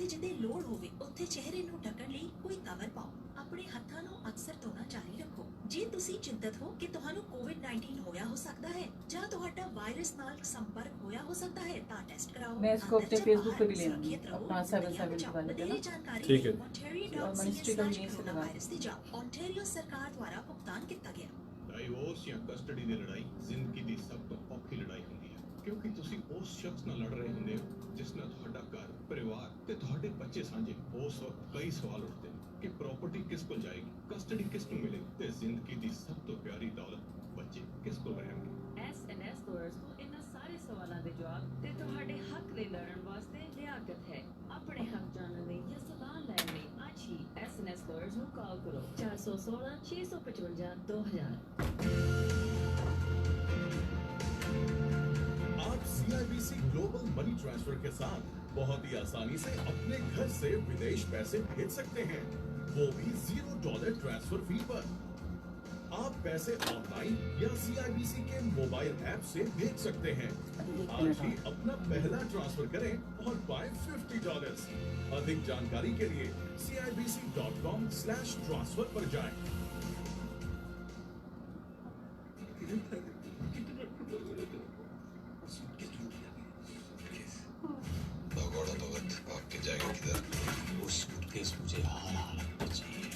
ਅਤੇ ਜਿੱਥੇ ਲੋੜ ਹੋਵੇ ਉੱਥੇ ਚਿਹਰੇ ਨੂੰ ਢੱਕਣ ਲਈ ਕੋਈ ਕਵਰ ਪਾਓ। ਆਪਣੇ ਹੱਥਾਂ ਨੂੰ ਅਕਸਰ ਧੋਣਾ ਜਾਰੀ ਰੱਖੋ। ਜੇ ਤੁਸੀਂ ਚਿੰਤਤ ਹੋ ਕਿ ਤੁਹਾਨੂੰ ਕੋਵਿਡ-19 ਹੋਇਆ ਹੋ ਸਕਦਾ ਹੈ ਜਾਂ ਤੁਹਾਡਾ ਵਾਇਰਸ ਨਾਲ ਸੰਪਰਕ ਹੋਇਆ ਹੋ ਸਕਦਾ ਹੈ ਤਾਂ ਟੈਸਟ कराओ। मैं इसको अपने फेसबुक पे भी ले आऊंगी अपना 770 वाले पे ना। ठीक है। मिनिस्ट्री का भी से लगा ओंटारियो सरकार द्वारा भुगतान किया गया। ਡਾਈਵੋਰਸ ਜਾਂ ਕਸਟਡੀ ਦੀ ਲੜਾਈ ਜ਼ਿੰਦਗੀ ਦੀ ਸਭ ਤੋਂ ਔਖੀ ਲੜਾਈ ਹੁੰਦੀ ਹੈ, ਕਿਉਂਕਿ ਤੁਸੀਂ ਉਸ ਸ਼ਖਸ ਨਾਲ ਲੜ ਰਹੇ ਹੁੰਦੇ ਹੋ ਜਿਸ ਨਾਲ ਤੁਹਾਡਾ ਘਰ, ਪਰਿਵਾਰ ਤੇ ਤੁਹਾਡੇ ਬੱਚੇ ਸਾਂਝੇ। ਉਸ ਵਕਤ ਕਈ ਸਵਾਲ ਉੱਠਦੇ ਨੇ ਕਿ ਪ੍ਰਾਪਰਟੀ ਕਿਸ ਕੋਲ ਜਾਏਗੀ, ਕਸਟਡੀ ਕਿਸ ਨੂੰ ਮਿਲੇਗੀ ਤੇ ਜ਼ਿੰਦਗੀ ਦੀ ਸਭ ਤੋਂ ਪਿਆਰੀ ਦੌਲਤ ਬੱਚੇ ਕਿਸ ਕੋਲ ਰਹਿਣਗੇ। SNS ਲਾਇਰਸ ਨੂੰ ਇਹਨਾਂ ਸਾਰੇ ਸਵਾਲਾਂ ਦੇ ਜਵਾਬ ਤੇ ਤੁਹਾਡੇ ਹੱਕ ਲਈ ਲੜਨ ਵਾਸਤੇ ਲਿਆਕਤ ਹੈ। ਆਪਣੇ ਹੱਕ ਜਾਣਨ ਲਈ ਜਾਂ ਸਲਾਹ ਲੈਣ ਲਈ ਅੱਜ ਹੀ SNS ਲਾਇਰਸ ਨੂੰ ਕਾਲ ਕਰੋ 416 655 2000। आप CIBC ग्लोबल मनी ट्रांसफर के साथ बहुत ही आसानी से अपने घर से विदेश पैसे भेज सकते हैं, वो भी $0 ट्रांसफर फी पर। आप पैसे ऑनलाइन या CIBC के मोबाइल ऐप से भेज सकते हैं। आज ही अपना पहला ट्रांसफर करें और पाएं $50। अधिक जानकारी के लिए CIBC.com/transfer पर जाएं। भगोड़ा भगत भाग के जाएगा किधर? वो सूटकेस मुझे हाल में चाहिए।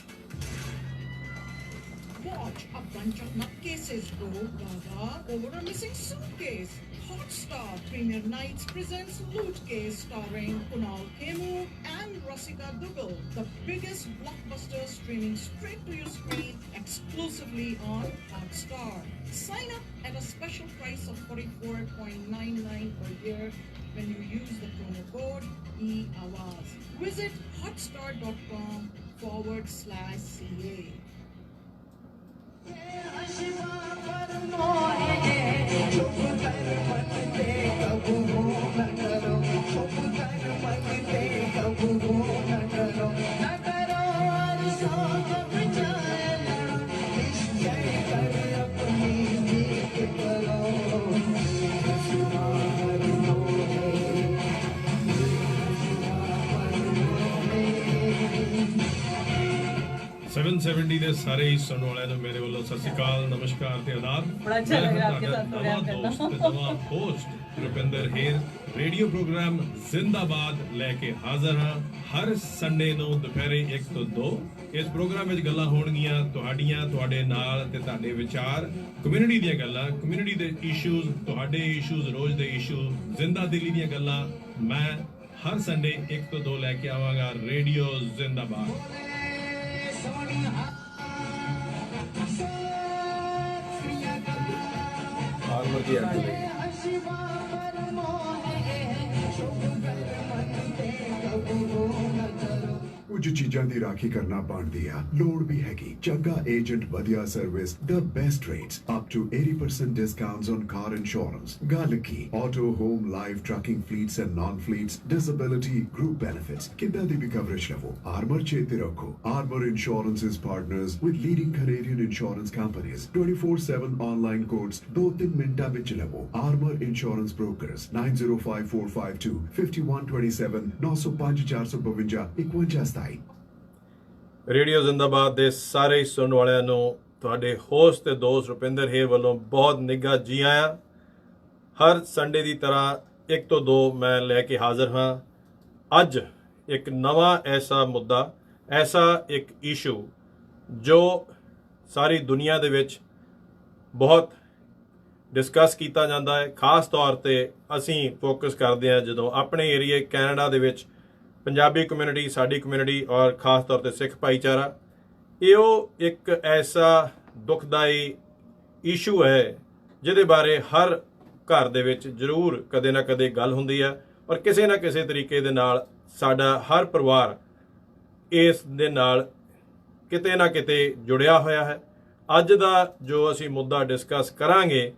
Watch a bunch of nutcases go gaga over a missing suitcase. Hotstar Premier Nights presents Loot Case starring Kunal Khemu and Rasika Duggal. The biggest blockbuster streaming straight to your screen exclusively on Hotstar. Sign up at a special price of $44.99 per year when you use the promo code EAWAZ. Visit hotstar.com/CA. Seven 770 ਦੇ ਸਾਰੇ ਹੀ ਸੁਣਨ ਵਾਲਿਆਂ ਨੂੰ ਮੇਰੇ ਵੱਲੋਂ ਸਤਿ ਸ਼੍ਰੀ ਅਕਾਲ, ਨਮਸਕਾਰ ਤੇ ਆਦਾਬ। बड़ा अच्छा लग रहा है आपके साथ प्रोग्राम करना। ਦੋਸਤ ਤੇ ਨਵਾਂ ਹੋਸਟ ਰੁਪਿੰਦਰ ਹੇਰ ਰੇਡੀਓ ਪ੍ਰੋਗਰਾਮ ਜ਼ਿੰਦਾਬਾਦ ਲੈ ਕੇ ਹਾਜ਼ਰ ਹਾਂ ਹਰ ਸੰਡੇ ਨੂੰ ਦੁਪਹਿਰੇ 1 ਤੋਂ 2। ਇਸ ਪ੍ਰੋਗਰਾਮ ਵਿੱਚ ਗੱਲਾਂ ਹੋਣਗੀਆਂ ਤੁਹਾਡੀਆਂ, ਤੁਹਾਡੇ ਨਾਲ ਤੇ ਤੁਹਾਡੇ ਵਿਚਾਰ, ਕਮਿਊਨਿਟੀ ਦੀਆਂ ਗੱਲਾਂ, ਕਮਿਊਨਿਟੀ ਦੇ ਇਸ਼ੂਜ਼, ਤੁਹਾਡੇ ਇਸ਼ੂਜ਼, ਰੋਜ਼ ਦੇ ਇਸ਼ੂ, ਜ਼ਿੰਦਾ ਦਿਲੀ ਦੀਆਂ ਗੱਲਾਂ ਮੈਂ ਹਰ ਸੰਡੇ 1 ਤੋਂ 2 ਲੈ ਕੇ ਆਵਾਂਗਾ ਰੇਡੀਓ ਜ਼ਿੰਦਾਬਾਦ। आर्मर की ऐड चलेगी। कुछ चीज़ां दी राखी करना बनदी आ, लोड़ भी हैगी। चंगा एजेंट, वधिया service, the best rates, up to 80% discounts on car insurance, गल की auto, home, life, trucking fleets and non-fleets, disability, group benefits, किदा दी भी coverage लवो। Armor चेते रखो। Armor Insurance is partners with leading Canadian insurance companies। 24/7 online quotes 2-3 मिनटा which लवो। Armor Insurance Brokers 905452 5127 905 452 5127। Radio ਜ਼ਿੰਦਾਬਾਦ ਦੇ ਸਾਰੇ ਸੁਣਨ ਵਾਲਿਆਂ ਨੂੰ ਤੁਹਾਡੇ ਹੋਸਟ ਤੇ ਦੋਸਤ ਰੁਪਿੰਦਰ ਹੇਰ ਵੱਲੋਂ ਬਹੁਤ ਨਿੱਘਾ ਜੀ ਆਇਆਂ। ਹਰ ਸੰਡੇ ਦੀ ਤਰ੍ਹਾਂ 1 ਤੋਂ 2 ਮੈਂ ਲੈ ਕੇ ਹਾਜ਼ਰ ਹਾਂ। ਅੱਜ ਇੱਕ ਨਵਾਂ ਐਸਾ ਮੁੱਦਾ, ਐਸਾ ਇੱਕ ਇਸ਼ੂ ਜੋ ਸਾਰੀ ਦੁਨੀਆ ਦੇ ਵਿੱਚ ਬਹੁਤ ਡਿਸਕਸ ਕੀਤਾ ਜਾਂਦਾ ਹੈ। ਖਾਸ ਤੌਰ ਤੇ ਅਸੀਂ ਫੋਕਸ ਕਰਦੇ ਹਾਂ ਜਦੋਂ ਆਪਣੇ ਏਰੀਏ ਕੈਨੇਡਾ ਦੇ ਵਿੱਚ ਪੰਜਾਬੀ ਕਮਿਊਨਿਟੀ, ਸਾਡੀ ਕਮਿਊਨਿਟੀ ਔਰ ਖਾਸ ਤੌਰ ਤੇ ਸਿੱਖ ਭਾਈਚਾਰਾ, ਇਹ ਇੱਕ ਐਸਾ ਦੁਖਦਾਈ ਇਸ਼ੂ ਹੈ ਜਿਹਦੇ ਬਾਰੇ ਹਰ ਘਰ ਦੇ ਵਿੱਚ ਜ਼ਰੂਰ ਕਦੇ ਨਾ ਕਦੇ ਗੱਲ ਹੁੰਦੀ ਹੈ ਔਰ ਕਿਸੇ ਨਾ ਕਿਸੇ ਤਰੀਕੇ ਦੇ ਨਾਲ ਸਾਡਾ ਹਰ ਪਰਿਵਾਰ ਇਸ ਦੇ ਨਾਲ ਕਿਤੇ ਨਾ ਕਿਤੇ ਜੁੜਿਆ ਹੋਇਆ ਹੈ। ਅੱਜ ਦਾ ਜੋ ਅਸੀਂ ਮੁੱਦਾ ਡਿਸਕਸ ਕਰਾਂਗੇ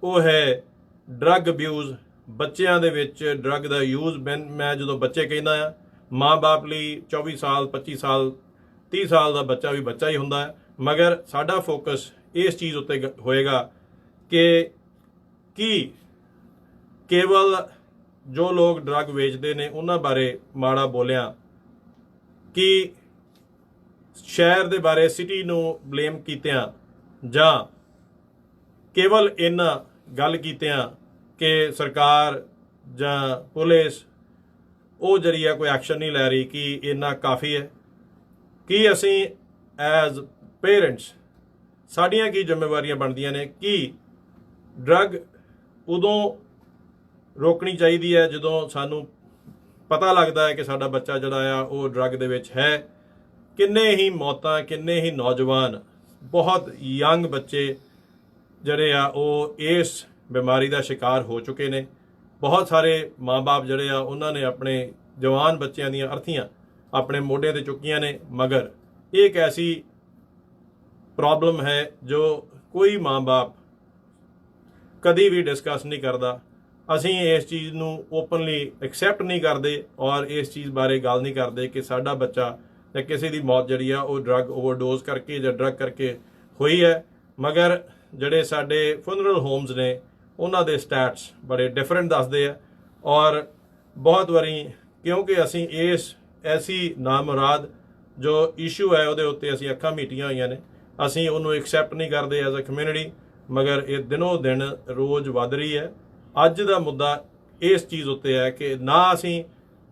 ਉਹ ਹੈ ਡਰੱਗ ਅਬਿਊਜ਼। ਬੱਚਿਆਂ ਦੇ ਵਿੱਚ ਡਰੱਗ ਦਾ ਯੂਜ਼। ਮੈਂ ਜਦੋਂ ਬੱਚੇ ਕਹਿੰਦਾ ਆ, ਮਾਂ-ਬਾਪ ਲਈ 24 ਸਾਲ 25 ਸਾਲ 30 ਸਾਲ ਦਾ ਬੱਚਾ ਵੀ ਬੱਚਾ ਹੀ ਹੁੰਦਾ ਹੈ, ਮਗਰ ਸਾਡਾ ਫੋਕਸ ਇਸ ਚੀਜ਼ ਉੱਤੇ ਹੋਏਗਾ ਕਿ ਕੀ ਕੇਵਲ ਜੋ ਲੋਕ ਡਰੱਗ ਵੇਚਦੇ ਨੇ ਉਹਨਾਂ ਬਾਰੇ ਮਾੜਾ ਬੋਲਿਆ, ਕਿ ਸ਼ਹਿਰ ਦੇ ਬਾਰੇ ਸਿਟੀ ਨੂੰ ਬਲੇਮ ਕੀਤਿਆਂ ਜਾਂ ਕੇਵਲ ਇਹਨਾਂ ਗੱਲ ਕੀਤਿਆਂ ਕਿ ਸਰਕਾਰ ਜਾਂ ਪੁਲਿਸ ਉਹ ਜਿਹੜੀ ਆ ਕੋਈ ਐਕਸ਼ਨ ਨਹੀਂ ਲੈ ਰਹੀ, ਕਿ ਇੰਨਾ ਕਾਫੀ ਹੈ? ਕੀ ਅਸੀਂ ਐਜ਼ ਪੇਰੈਂਟਸ ਸਾਡੀਆਂ ਕੀ ਜ਼ਿੰਮੇਵਾਰੀਆਂ ਬਣਦੀਆਂ ਨੇ? ਕਿ ਡਰੱਗ ਉਦੋਂ ਰੋਕਣੀ ਚਾਹੀਦੀ ਹੈ ਜਦੋਂ ਸਾਨੂੰ ਪਤਾ ਲੱਗਦਾ ਹੈ ਕਿ ਸਾਡਾ ਬੱਚਾ ਜਿਹੜਾ ਆ ਉਹ ਡਰੱਗ ਦੇ ਵਿੱਚ ਹੈ। ਕਿੰਨੇ ਹੀ ਮੌਤਾਂ, ਕਿੰਨੇ ਹੀ ਨੌਜਵਾਨ, ਬਹੁਤ ਯੰਗ ਬੱਚੇ ਜਿਹੜੇ ਆ ਉਹ ਇਸ ਬਿਮਾਰੀ ਦਾ ਸ਼ਿਕਾਰ ਹੋ ਚੁੱਕੇ ਨੇ। ਬਹੁਤ ਸਾਰੇ ਮਾਂ-ਬਾਪ ਜਿਹੜੇ ਆ ਉਹਨਾਂ ਨੇ ਆਪਣੇ ਜਵਾਨ ਬੱਚਿਆਂ ਦੀਆਂ ਅਰਥੀਆਂ ਆਪਣੇ ਮੋਢਿਆਂ ਤੇ ਚੁੱਕੀਆਂ ਨੇ, ਮਗਰ ਇਹ ਇੱਕ ਐਸੀ ਪ੍ਰੋਬਲਮ ਹੈ ਜੋ ਕੋਈ ਮਾਂ-ਬਾਪ ਕਦੀ ਵੀ ਡਿਸਕਸ ਨਹੀਂ ਕਰਦਾ। ਅਸੀਂ ਇਸ ਚੀਜ਼ ਨੂੰ ਓਪਨਲੀ ਐਕਸੈਪਟ ਨਹੀਂ ਕਰਦੇ ਔਰ ਇਸ ਚੀਜ਼ ਬਾਰੇ ਗੱਲ ਨਹੀਂ ਕਰਦੇ ਕਿ ਸਾਡਾ ਬੱਚਾ ਜਾਂ ਕਿਸੇ ਦੀ ਮੌਤ ਜਿਹੜੀ ਆ ਉਹ ਡਰੱਗ ਓਵਰਡੋਜ਼ ਕਰਕੇ ਜਾਂ ਡਰੱਗ ਕਰਕੇ ਹੋਈ ਹੈ। ਮਗਰ ਜਿਹੜੇ ਸਾਡੇ ਫੂਨਰਲ ਹੋਮਸ ਨੇ ਉਹਨਾਂ ਦੇ ਸਟੈਟਸ ਬੜੇ ਡਿਫਰੈਂਟ ਦੱਸਦੇ ਆ, ਔਰ ਬਹੁਤ ਵਾਰੀ ਕਿਉਂਕਿ ਅਸੀਂ ਇਸ ਐਸੀ ਨਾਮੁਰਾਦ ਜੋ ਇਸ਼ੂ ਹੈ ਉਹਦੇ ਉੱਤੇ ਅਸੀਂ ਅੱਖਾਂ ਮੀਟੀਆਂ ਹੋਈਆਂ ਨੇ, ਅਸੀਂ ਉਹਨੂੰ ਐਕਸੈਪਟ ਨਹੀਂ ਕਰਦੇ ਐਜ਼ ਅ ਕਮਿਊਨਿਟੀ। ਮਗਰ ਇਹ ਦਿਨੋਂ ਦਿਨ ਰੋਜ਼ ਵੱਧ ਰਹੀ ਹੈ। ਅੱਜ ਦਾ ਮੁੱਦਾ ਇਸ ਚੀਜ਼ ਉੱਤੇ ਹੈ ਕਿ ਨਾ ਅਸੀਂ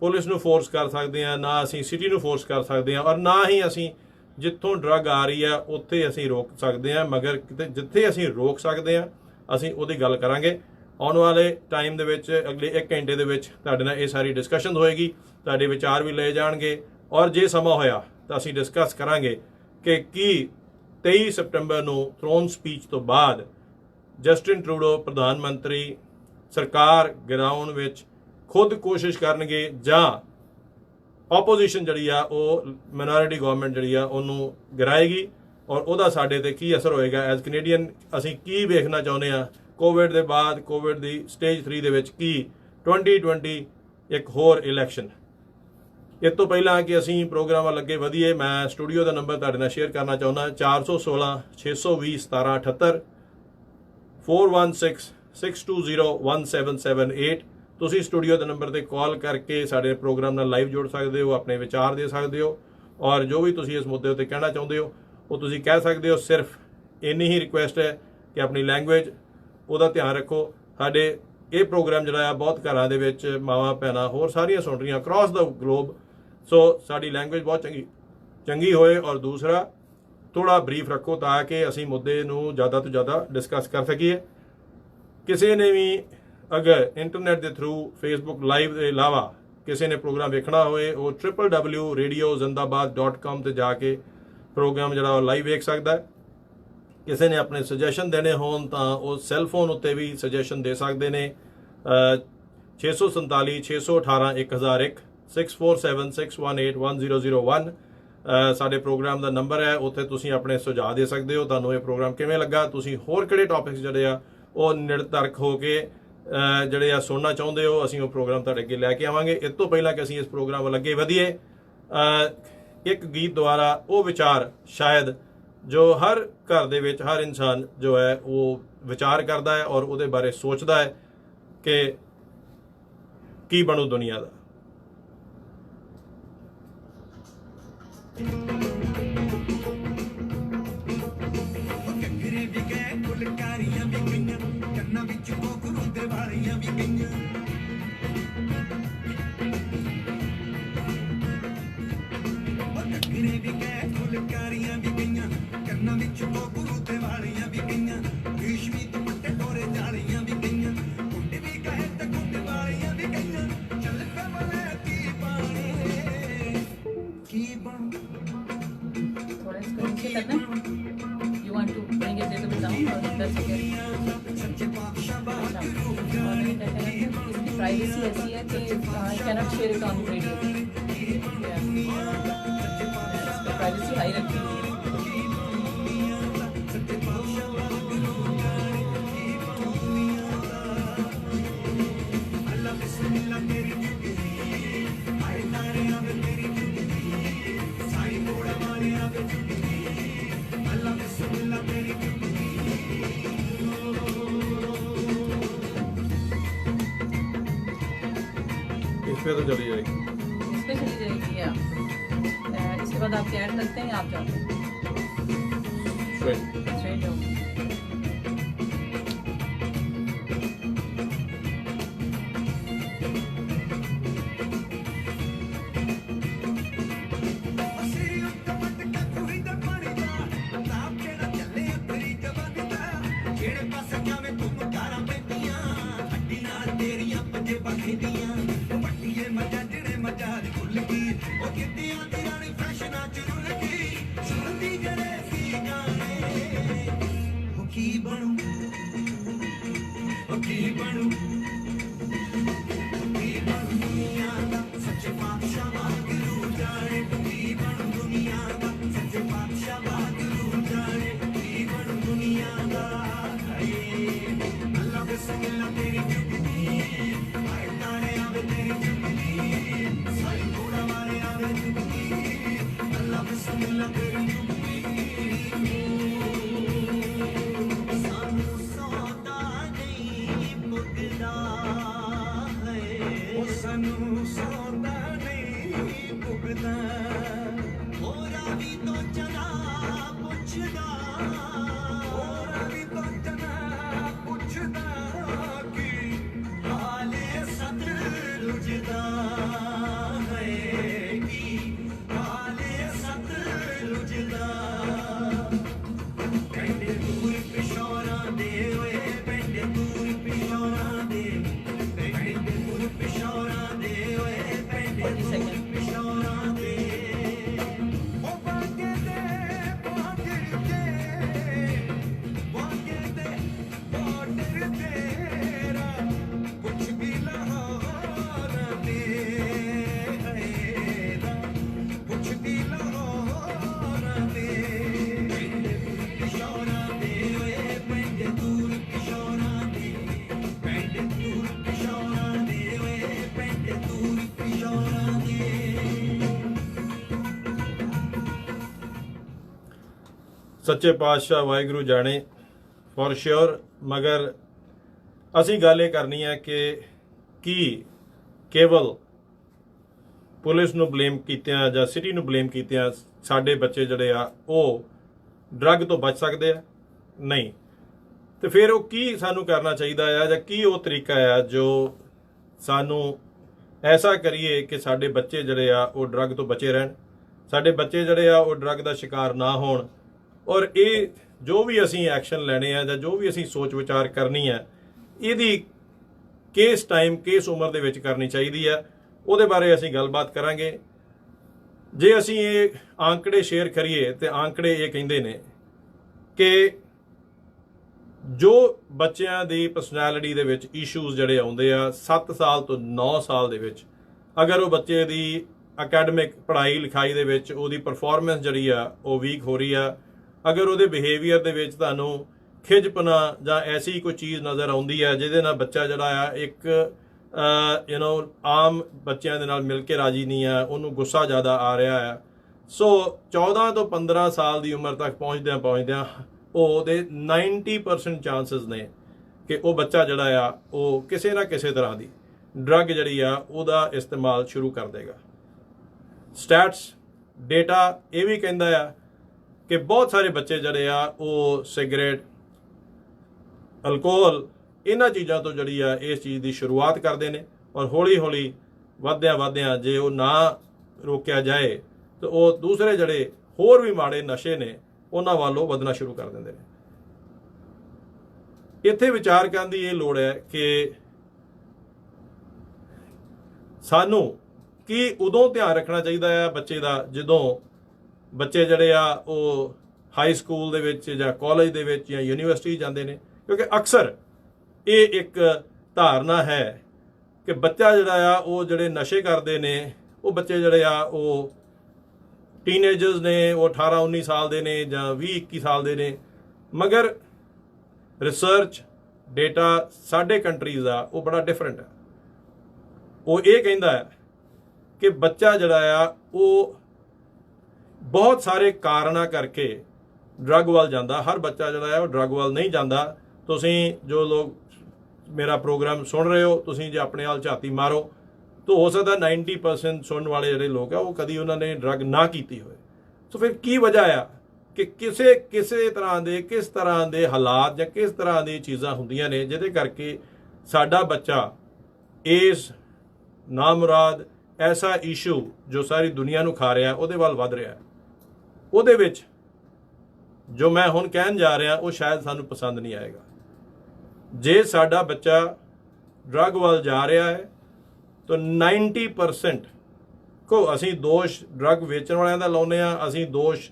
ਪੁਲਿਸ ਨੂੰ ਫੋਰਸ ਕਰ ਸਕਦੇ ਹਾਂ, ਨਾ ਅਸੀਂ ਸਿਟੀ ਨੂੰ ਫੋਰਸ ਕਰ ਸਕਦੇ ਹਾਂ, ਔਰ ਨਾ ਹੀ ਅਸੀਂ ਜਿੱਥੋਂ ਡਰੱਗ ਆ ਰਹੀ ਹੈ ਉੱਥੇ ਅਸੀਂ ਰੋਕ ਸਕਦੇ ਹਾਂ। ਮਗਰ ਕਿਤੇ ਜਿੱਥੇ ਅਸੀਂ ਰੋਕ ਸਕਦੇ ਹਾਂ ਅਸੀਂ ਉਹਦੀ ਗੱਲ ਕਰਾਂਗੇ। ਆਉਣ ਵਾਲੇ ਟਾਈਮ ਦੇ ਵਿੱਚ ਅਗਲੇ 1 ਘੰਟੇ ਦੇ ਵਿੱਚ ਤੁਹਾਡੇ ਨਾਲ ਇਹ ਸਾਰੀ ਡਿਸਕਸ਼ਨ ਹੋਏਗੀ, ਤੁਹਾਡੇ ਵਿਚਾਰ ਵੀ ਲਏ ਜਾਣਗੇ, ਔਰ ਜੇ ਸਮਾਂ ਹੋਇਆ ਤਾਂ ਅਸੀਂ ਡਿਸਕਸ ਕਰਾਂਗੇ ਕਿ ਕੀ 23 ਸਤੰਬਰ ਨੂੰ ਥਰੋਨ ਸਪੀਚ ਤੋਂ ਬਾਅਦ ਜਸਟਿਨ ਟਰੂਡੋ ਪ੍ਰਧਾਨ ਮੰਤਰੀ ਸਰਕਾਰ ਗਿਰਾਉਣ ਵਿੱਚ ਖੁਦ ਕੋਸ਼ਿਸ਼ ਕਰਨਗੇ ਜਾਂ ਆਪੋਜੀਸ਼ਨ ਜਿਹੜੀ ਆ ਉਹ ਮਾਈਨੋਰਿਟੀ ਗਵਰਨਮੈਂਟ ਜਿਹੜੀ ਆ ਉਹਨੂੰ ਗਿਰਾਏਗੀ, ਔਰ ਉਹਦਾ ਸਾਡੇ ਤੇ ਕੀ ਅਸਰ ਹੋਏਗਾ ਐਜ਼ ਕੈਨੇਡੀਅਨ। ਅਸੀਂ ਕੀ ਵੇਖਣਾ ਚਾਹੁੰਦੇ ਆ ਕੋਵਿਡ ਦੇ ਬਾਅਦ, ਕੋਵਿਡ ਦੀ ਸਟੇਜ 3 ਦੇ ਵਿੱਚ, ਕੀ 2020 ਇੱਕ ਹੋਰ ਇਲੈਕਸ਼ਨ। ਇਸ ਤੋਂ ਪਹਿਲਾਂ ਕਿ ਅਸੀਂ ਪ੍ਰੋਗਰਾਮ ਵੱਲ ਅੱਗੇ ਵਧੀਏ, ਮੈਂ ਸਟੂਡੀਓ ਦਾ ਨੰਬਰ ਤੁਹਾਡੇ ਨਾਲ ਸ਼ੇਅਰ ਕਰਨਾ ਚਾਹੁੰਦਾ 416 620 1778 416 620 1778। ਤੁਸੀਂ ਸਟੂਡੀਓ ਦੇ ਨੰਬਰ ਤੇ ਕਾਲ ਕਰਕੇ ਸਾਡੇ ਪ੍ਰੋਗਰਾਮ ਨਾਲ ਲਾਈਵ ਜੁੜ ਸਕਦੇ ਹੋ, ਆਪਣੇ ਵਿਚਾਰ ਦੇ ਸਕਦੇ ਹੋ, ਔਰ ਜੋ ਵੀ ਤੁਸੀਂ ਇਸ ਮੁੱਦੇ ਉੱਤੇ ਕਹਿਣਾ ਚਾਹੁੰਦੇ ਹੋ ਉਹ ਤੁਸੀਂ ਕਹਿ ਸਕਦੇ ਹੋ। ਸਿਰਫ ਇੰਨੀ ਹੀ ਰਿਕੁਐਸਟ ਹੈ ਕਿ ਆਪਣੀ ਲੈਂਗੁਏਜ ਉਹਦਾ ਧਿਆਨ ਰੱਖੋ। ਸਾਡੇ ਇਹ ਪ੍ਰੋਗਰਾਮ ਜਿਹੜਾ ਆ ਬਹੁਤ ਘਰਾਂ ਦੇ ਵਿੱਚ ਮਾਵਾਂ ਭੈਣਾਂ ਹੋਰ ਸਾਰੀਆਂ ਸੁਣ ਰਹੀਆਂ ਅਕ੍ਰੋਸ ਦਾ ਗਲੋਬ, ਸੋ ਸਾਡੀ ਲੈਂਗੁਏਜ ਬਹੁਤ ਚੰਗੀ ਹੋਏ, ਔਰ ਦੂਸਰਾ ਥੋੜਾ ਬਰੀਫ ਰੱਖੋ ਤਾਂ ਕਿ ਅਸੀਂ ਮੁੱਦੇ ਨੂੰ ਜ਼ਿਆਦਾ ਤੋਂ ਜ਼ਿਆਦਾ ਡਿਸਕਸ ਕਰ ਸਕੀਏ। ਕਿਸੇ ਨੇ ਵੀ ਅਗਰ ਇੰਟਰਨੈਟ ਦੇ ਥਰੂ ਫੇਸਬੁੱਕ ਲਾਈਵ ਦੇ ਇਲਾਵਾ ਕਿਸੇ ਨੇ ਪ੍ਰੋਗਰਾਮ ਵੇਖਣਾ ਹੋਏ ਉਹ www.radiozindabad.com ਤੇ ਜਾ ਕੇ ਪ੍ਰੋਗਰਾਮ ਜਿਹੜਾ ਉਹ ਲਾਈਵ ਵੇਖ ਸਕਦਾ ਹੈ। ਕਿਸੇ ਨੇ ਆਪਣੇ ਸੁਜੈਸ਼ਨ ਦੇਣੇ ਹੋਣ ਤਾਂ ਉਹ ਸੈੱਲ ਫੋਨ ਉੱਤੇ ਵੀ ਸੁਜੈਸ਼ਨ ਦੇ ਸਕਦੇ ਨੇ। 647 618 1001 647 618 1001 ਸਾਡੇ ਪ੍ਰੋਗਰਾਮ ਦਾ ਨੰਬਰ ਹੈ। ਉੱਥੇ ਤੁਸੀਂ ਆਪਣੇ ਸੁਝਾਅ ਦੇ ਸਕਦੇ ਹੋ, ਤੁਹਾਨੂੰ ਇਹ ਪ੍ਰੋਗਰਾਮ ਕਿਵੇਂ ਲੱਗਾ, ਤੁਸੀਂ ਹੋਰ ਕਿਹੜੇ ਟੌਪਿਕਸ ਜਿਹੜੇ ਆ ਉਹ ਨਿਰਧਰਕ ਹੋ ਕੇ ਜਿਹੜੇ ਆ ਸੁਣਨਾ ਚਾਹੁੰਦੇ ਹੋ, ਅਸੀਂ ਉਹ ਪ੍ਰੋਗਰਾਮ ਤੁਹਾਡੇ ਅੱਗੇ ਲੈ ਕੇ ਆਵਾਂਗੇ। ਇਸ ਤੋਂ ਪਹਿਲਾਂ ਕਿ ਅਸੀਂ ਇਸ ਪ੍ਰੋਗਰਾਮ ਵੱਲ ਅੱਗੇ ਵਧੀਏ, ਇੱਕ ਗੀਤ ਦੁਆਰਾ ਉਹ ਵਿਚਾਰ ਸ਼ਾਇਦ ਜੋ ਹਰ ਘਰ ਦੇ ਵਿੱਚ ਹਰ ਇਨਸਾਨ ਜੋ ਹੈ ਉਹ ਵਿਚਾਰ ਕਰਦਾ ਹੈ ਔਰ ਉਹਦੇ ਬਾਰੇ ਸੋਚਦਾ ਹੈ ਕਿ ਕੀ ਬਣੂ ਦੁਨੀਆ ਦਾ। You want to bring it a little bit down or that's okay? इसकी प्राइवेसी ऐसी है कि I cannot share it on radio. इसकी प्राइवेसी हाई रखी हुई है। पे तो चली जाएगी। इस पे चली जाएगी या इसके बाद आप कैट लगते हैं, आप जाते हैं स्ट्रेट जाओगे। सच्चे पातशाह वाहिगुरू जाने फॉर श्योर। मगर असी गल ये करनी है कि केवल पुलिस नूं ब्लेम कीतियां जां सिटी नूं ब्लेम कीतियां साडे बच्चे जिहड़े आ ਉਹ ड्रग तो बच सकते हैं नहीं, तो फिर वो की सानू करना चाहिए है जां की वो तरीका है जो सानू ऐसा करिए कि साडे बच्चे जिहड़े आ वो ड्रग तो बचे रहन, साडे बच्चे जिहड़े आ वो ड्रग का शिकार ना होण। और ये जो भी असी एक्शन लेने हैं जो भी असी सोच विचार करनी है यदी किस टाइम किस उम्र दे विच करनी चाहिए है, उहदे बारे असी गलबात करांगे। जे असी ये आंकड़े शेयर करिए तो आंकड़े ये कहिंदे ने कि जो बच्चों की परसनैलिटी दे विच इशूज़ जिहड़े आउंदे आ 7 साल तो 9 साल दे विच, अगर वो बच्चे की अकैडमिक पढ़ाई लिखाई दे विच उहदी परफॉर्मेंस जिहड़ी आ वो वीक हो रही है, अगर वो बिहेवियर दे विच तुहानूं खिजपना जां ऐसी कोई चीज़ नज़र आउंदी है जिहदे नाल बच्चा जिहड़ा आ एक आम बच्चों के नाल मिल के राजी नहीं है, उन्होंने गुस्सा ज़्यादा आ रहा है। सो 14 तो 15 साल की उम्र तक पहुँचद्या ਉਹਦੇ 90% ਚਾਂਸਸ ਨੇ कि वो बच्चा जिहड़ा आ वो किसी ना किसी तरह की ड्रग जिहड़ी आ ਉਹਦਾ इस्तेमाल शुरू कर देगा। स्टैट्स डेटा ये भी कहता है कि बहुत सारे बच्चे जिहड़े आ वो सिगरेट अल्कोहल इन्हां चीज़ों तो जिहड़ी आ इस चीज़ की शुरुआत करते हैं और हौली हौली वधद्या जे वो ना रोकया जाए तो वो दूसरे जिहड़े होर भी माड़े नशे ने उन्हां वालों वधना शुरू कर देंदे ने। इत्थे विचार करन दी ये लोड़ है कि सानू की उदों ध्यान रखना चाहिए है बच्चे का जदों बच्चे जिहड़े आ वो हाई स्कूल दे विच जां कॉलेज दे विच जां यूनीवर्सिटी जांदे ने, क्योंकि अक्सर ये एक धारणा है कि बच्चा जिहड़ा आ वो जिहड़े नशे करदे ने वो बच्चे जिहड़े आ वो टीनेजर्स ने, वो 18-19 साल के ने जां 20-21 साल के ने। मगर रिसर्च डेटा साडे कंट्रीज़ का वो बड़ा डिफरेंट है। वो ये कहता है कि बच्चा जिहड़ा आ वो बहुत सारे कारणा करके ड्रग वाल जांदा, हर बच्चा जिहड़ा है वो ड्रग वाल नहीं जांदा। तुसीं जो लोग मेरा प्रोग्राम सुन रहे हो तुसीं जे अपने हाल झाती मारो तो हो सकता 90% सुनने वाले ਜਿਹੜੇ ਲੋਕ ਆ ਉਹ ਕਦੀ ਉਹਨਾਂ ਨੇ ਡਰੱਗ ਨਾ ਕੀਤੀ ਹੋਵੇ। ਸੋ ਫਿਰ ਕੀ ਵਜ੍ਹਾ ਆ ਕਿ ਕਿਸੇ ਤਰ੍ਹਾਂ ਦੇ ਕਿਸ ਤਰ੍ਹਾਂ ਦੇ ਹਾਲਾਤ ਜਾਂ ਕਿਸ ਤਰ੍ਹਾਂ ਦੀ ਚੀਜ਼ਾਂ ਹੁੰਦੀਆਂ ਨੇ ਜਿਹਦੇ ਕਰਕੇ ਸਾਡਾ ਬੱਚਾ ਇਸ ਨਾਮੁਰਾਦ ਐਸਾ ਇਸ਼ੂ ਜੋ ਸਾਰੀ ਦੁਨੀਆ ਨੂੰ ਖਾ ਰਿਹਾ ਉਹਦੇ ਵੱਲ ਵੱਧ ਰਿਹਾ। ਉਹਦੇ ਵਿੱਚ ਜੋ ਮੈਂ ਹੁਣ ਕਹਿਣ ਜਾ ਰਿਹਾ ਉਹ ਸ਼ਾਇਦ ਸਾਨੂੰ ਪਸੰਦ ਨਹੀਂ ਆਏਗਾ। ਜੇ ਸਾਡਾ ਬੱਚਾ ਡਰੱਗ ਵੱਲ ਜਾ ਰਿਹਾ ਹੈ ਤਾਂ 90% ਕੋ ਅਸੀਂ ਦੋਸ਼ ਡਰੱਗ ਵੇਚਣ ਵਾਲਿਆਂ ਦਾ ਲਾਉਂਦੇ ਆ, ਅਸੀਂ ਦੋਸ਼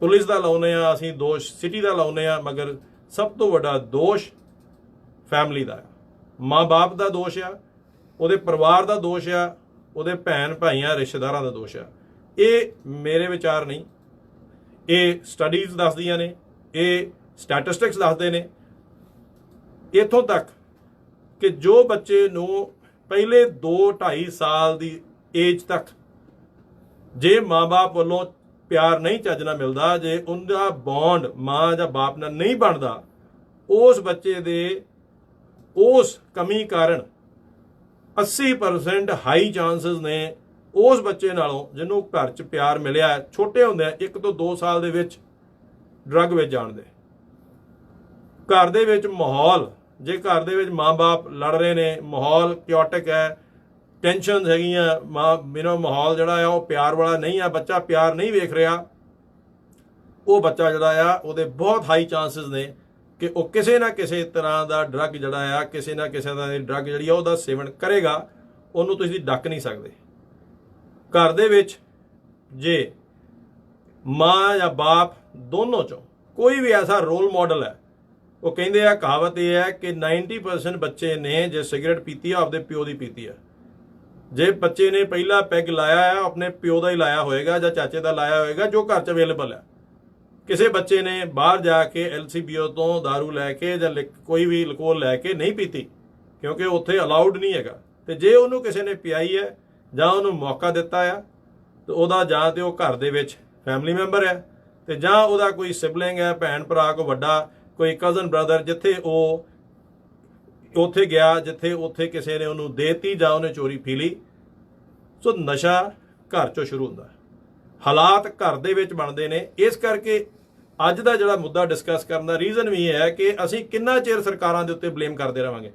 ਪੁਲਿਸ ਦਾ ਲਾਉਂਦੇ ਆ, ਅਸੀਂ ਦੋਸ਼ ਸਿਟੀ ਦਾ ਲਾਉਂਦੇ ਆ, ਮਗਰ ਸਭ ਤੋਂ ਵੱਡਾ ਦੋਸ਼ ਫੈਮਿਲੀ ਦਾ ਆ, ਮਾਂ-ਬਾਪ ਦਾ ਦੋਸ਼ ਆ, ਉਹਦੇ ਪਰਿਵਾਰ ਦਾ ਦੋਸ਼ ਆ, ਉਹਦੇ ਭੈਣ ਭਾਈਆਂ ਰਿਸ਼ਤੇਦਾਰਾਂ ਦਾ ਦੋਸ਼ ਆ। ਇਹ ਮੇਰੇ ਵਿਚਾਰ ਨਹੀਂ, ਇਹ ਸਟੱਡੀਜ਼ ਦੱਸਦੀਆਂ ਨੇ, ਇਹ ਸਟੈਟਿਸਟਿਕਸ ਦੱਸਦੇ ਨੇ। ਇੱਥੋਂ ਤੱਕ ਕਿ ਜੋ ਬੱਚੇ ਨੂੰ ਪਹਿਲੇ 2-2.5 ਸਾਲ ਦੀ ਏਜ ਤੱਕ ਜੇ ਮਾਂ-ਬਾਪ ਵੱਲੋਂ ਪਿਆਰ ਨਹੀਂ ਚੱਜ ਨਾਲ ਮਿਲਦਾ, ਜੇ ਉਹਦਾ ਬੌਂਡ ਮਾਂ ਜਾਂ ਬਾਪ ਨਾਲ ਨਹੀਂ ਬਣਦਾ, ਉਸ ਬੱਚੇ ਦੇ ਉਸ ਕਮੀ ਕਾਰਨ 80% ਹਾਈ ਚਾਂਸਸ ਨੇ ਉਸ ਬੱਚੇ ਨਾਲੋਂ ਜਿਹਨੂੰ ਘਰ 'ਚ ਪਿਆਰ ਮਿਲਿਆ ਛੋਟੇ ਹੁੰਦੇ 1 ਤੋਂ 2 ਸਾਲ ਦੇ ਵਿੱਚ ਡਰੱਗ ਵਿੱਚ ਜਾਣ ਦੇ। ਘਰ ਦੇ ਵਿੱਚ ਮਾਹੌਲ, ਜੇ ਘਰ ਦੇ ਵਿੱਚ ਮਾਂ-ਬਾਪ ਲੜ ਰਹੇ ਨੇ, ਮਾਹੌਲ ਕਿਓਟਿਕ ਹੈ, ਟੈਨਸ਼ਨਸ ਹੈਗੀਆਂ, ਮਾਹੌਲ ਜਿਹੜਾ ਆ ਉਹ ਪਿਆਰ ਵਾਲਾ ਨਹੀਂ ਆ, ਬੱਚਾ ਪਿਆਰ ਨਹੀਂ ਵੇਖ ਰਿਹਾ, ਉਹ ਬੱਚਾ ਜਿਹੜਾ ਆ ਉਹਦੇ ਬਹੁਤ ਹਾਈ ਚਾਂਸਸ ਨੇ ਕਿ ਉਹ ਕਿਸੇ ਨਾ ਕਿਸੇ ਤਰ੍ਹਾਂ ਦਾ ਡਰੱਗ ਜਿਹੜਾ ਆ, ਕਿਸੇ ਨਾ ਕਿਸੇ ਤਰ੍ਹਾਂ ਦੀ ਡਰੱਗ ਜਿਹੜੀ ਆ ਉਹਦਾ ਸੇਵਨ ਕਰੇਗਾ। ਉਹਨੂੰ ਤੁਸੀਂ ਡੱਕ ਨਹੀਂ ਸਕਦੇ। ਘਰ ਦੇ ਵਿੱਚ ਜੇ ਮਾਂ ਜਾਂ ਬਾਪ ਦੋਨੋਂ ਚੋਂ ਕੋਈ ਵੀ ਐਸਾ ਰੋਲ ਮਾਡਲ ਹੈ, ਉਹ ਕਹਿੰਦੇ ਆ, ਕਹਾਵਤ ਇਹ ਹੈ ਕਿ 90% ਬੱਚੇ ਨੇ ਜੇ ਸਿਗਰਟ ਪੀਤੀ ਆ ਆਪਦੇ ਪਿਓ ਦੀ ਪੀਤੀ ਆ। ਜੇ ਬੱਚੇ ਨੇ ਪਹਿਲਾ ਪੈਗ ਲਾਇਆ ਆ ਆਪਣੇ ਪਿਓ ਦਾ ਹੀ ਲਾਇਆ ਹੋਏਗਾ ਜਾਂ ਚਾਚੇ ਦਾ ਲਾਇਆ ਹੋਏਗਾ ਜੋ ਘਰ 'ਚ ਅਵੇਲੇਬਲ ਹੈ। ਕਿਸੇ ਬੱਚੇ ਨੇ ਬਾਹਰ ਜਾ ਕੇ LCBO ਤੋਂ ਦਾਰੂ ਲੈ ਕੇ ਜਾਂ ਕੋਈ ਵੀ ਅਲਕੋਹਲ ਲੈ ਕੇ ਨਹੀਂ ਪੀਤੀ, ਕਿਉਂਕਿ ਉੱਥੇ ਅਲਾਉਡ ਨਹੀਂ ਹੈਗਾ। ਤੇ ਜੇ ਉਹਨੂੰ ਕਿਸੇ ਨੇ ਪਿਆਈ ਹੈ ਜਾਂ ਉਹਨੂੰ ਮੌਕਾ ਦਿੱਤਾ ਆ ਤੇ ਉਹਦਾ ਜਾਂ ਤੇ ਉਹ ਘਰ ਦੇ ਵਿੱਚ ਫੈਮਿਲੀ ਮੈਂਬਰ ਹੈ ਤੇ ਜਾਂ ਉਹਦਾ ਕੋਈ ਸਿਬਲਿੰਗ ਹੈ, ਭੈਣ ਭਰਾ ਕੋ ਵੱਡਾ, ਕੋਈ ਕਜ਼ਨ ਬ੍ਰਦਰ, ਜਿੱਥੇ ਉਹ ਉੱਥੇ ਗਿਆ ਜਿੱਥੇ ਉੱਥੇ ਕਿਸੇ ਨੇ ਉਹਨੂੰ ਦੇਤੀ ਜਾਂ ਉਹਨੇ ਚੋਰੀ ਪੀ ਲਈ। ਸੋ ਨਸ਼ਾ ਘਰ 'ਚੋਂ ਸ਼ੁਰੂ ਹੁੰਦਾ, ਹਾਲਾਤ ਘਰ ਦੇ ਵਿੱਚ ਬਣਦੇ ਨੇ। ਇਸ ਕਰਕੇ ਅੱਜ ਦਾ ਜਿਹੜਾ ਮੁੱਦਾ ਡਿਸਕਸ ਕਰਨ ਦਾ ਰੀਜ਼ਨ ਵੀ ਇਹ ਹੈ ਕਿ ਅਸੀਂ ਕਿੰਨਾ ਚਿਰ ਸਰਕਾਰਾਂ ਦੇ ਉੱਤੇ ਬਲੇਮ ਕਰਦੇ ਰਹਾਂਗੇ,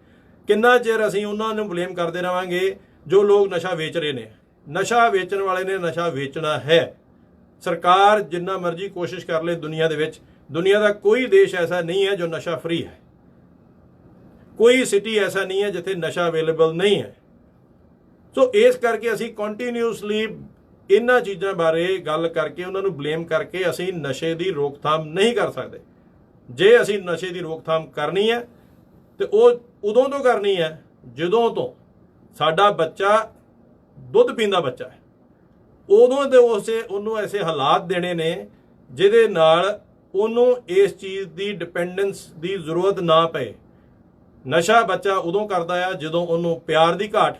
ਕਿੰਨਾ ਚਿਰ ਅਸੀਂ ਉਹਨਾਂ ਨੂੰ ਬਲੇਮ ਕਰਦੇ ਰਹਾਂਗੇ ਜੋ ਲੋਕ ਨਸ਼ਾ ਵੇਚ ਰਹੇ ਨੇ। ਨਸ਼ਾ ਵੇਚਣ ਵਾਲੇ ਨੇ ਨਸ਼ਾ ਵੇਚਣਾ ਹੈ। ਸਰਕਾਰ ਜਿੰਨਾ ਮਰਜ਼ੀ ਕੋਸ਼ਿਸ਼ ਕਰ ਲੇ ਦੁਨੀਆ ਦੇ ਵਿੱਚ, ਦੁਨੀਆ ਦਾ ਕੋਈ ਦੇਸ਼ ਐਸਾ ਨਹੀਂ ਹੈ ਜੋ ਨਸ਼ਾ ਫ੍ਰੀ ਹੈ, ਕੋਈ ਸਿਟੀ ਐਸਾ ਨਹੀਂ ਹੈ ਜਿੱਥੇ ਨਸ਼ਾ ਅਵੇਲੇਬਲ ਨਹੀਂ ਹੈ। ਸੋ ਇਸ ਕਰਕੇ ਅਸੀਂ ਕੰਟੀਨਿਊਸਲੀ ਇਹਨਾਂ ਚੀਜ਼ਾਂ ਬਾਰੇ ਗੱਲ ਕਰਕੇ ਉਹਨਾਂ ਨੂੰ ਬਲੇਮ ਕਰਕੇ ਅਸੀਂ ਨਸ਼ੇ ਦੀ ਰੋਕਥਾਮ ਨਹੀਂ ਕਰ ਸਕਦੇ। ਜੇ ਅਸੀਂ ਨਸ਼ੇ ਦੀ ਰੋਕਥਾਮ ਕਰਨੀ ਹੈ ਤੇ ਉਹ ਉਦੋਂ ਤੋਂ ਕਰਨੀ ਹੈ ਜਦੋਂ ਤੋਂ ਸਾਡਾ ਬੱਚਾ ਦੁੱਧ ਪੀਂਦਾ ਬੱਚਾ ਹੈ। ਉਦੋਂ ਦੇ ਉਹਨੂੰ ਐਸੇ ਹਾਲਾਤ ਦੇਣੇ ਨੇ ਜਿਹਦੇ ਨਾਲ ਉਹਨੂੰ ਇਸ ਚੀਜ਼ ਦੀ ਡਿਪੈਂਡੈਂਸ ਦੀ ਜ਼ਰੂਰਤ ਨਾ ਪਏ। ਨਸ਼ਾ ਬੱਚਾ ਉਦੋਂ ਕਰਦਾ ਆ ਜਦੋਂ ਉਹਨੂੰ ਪਿਆਰ ਦੀ ਘਾਟ,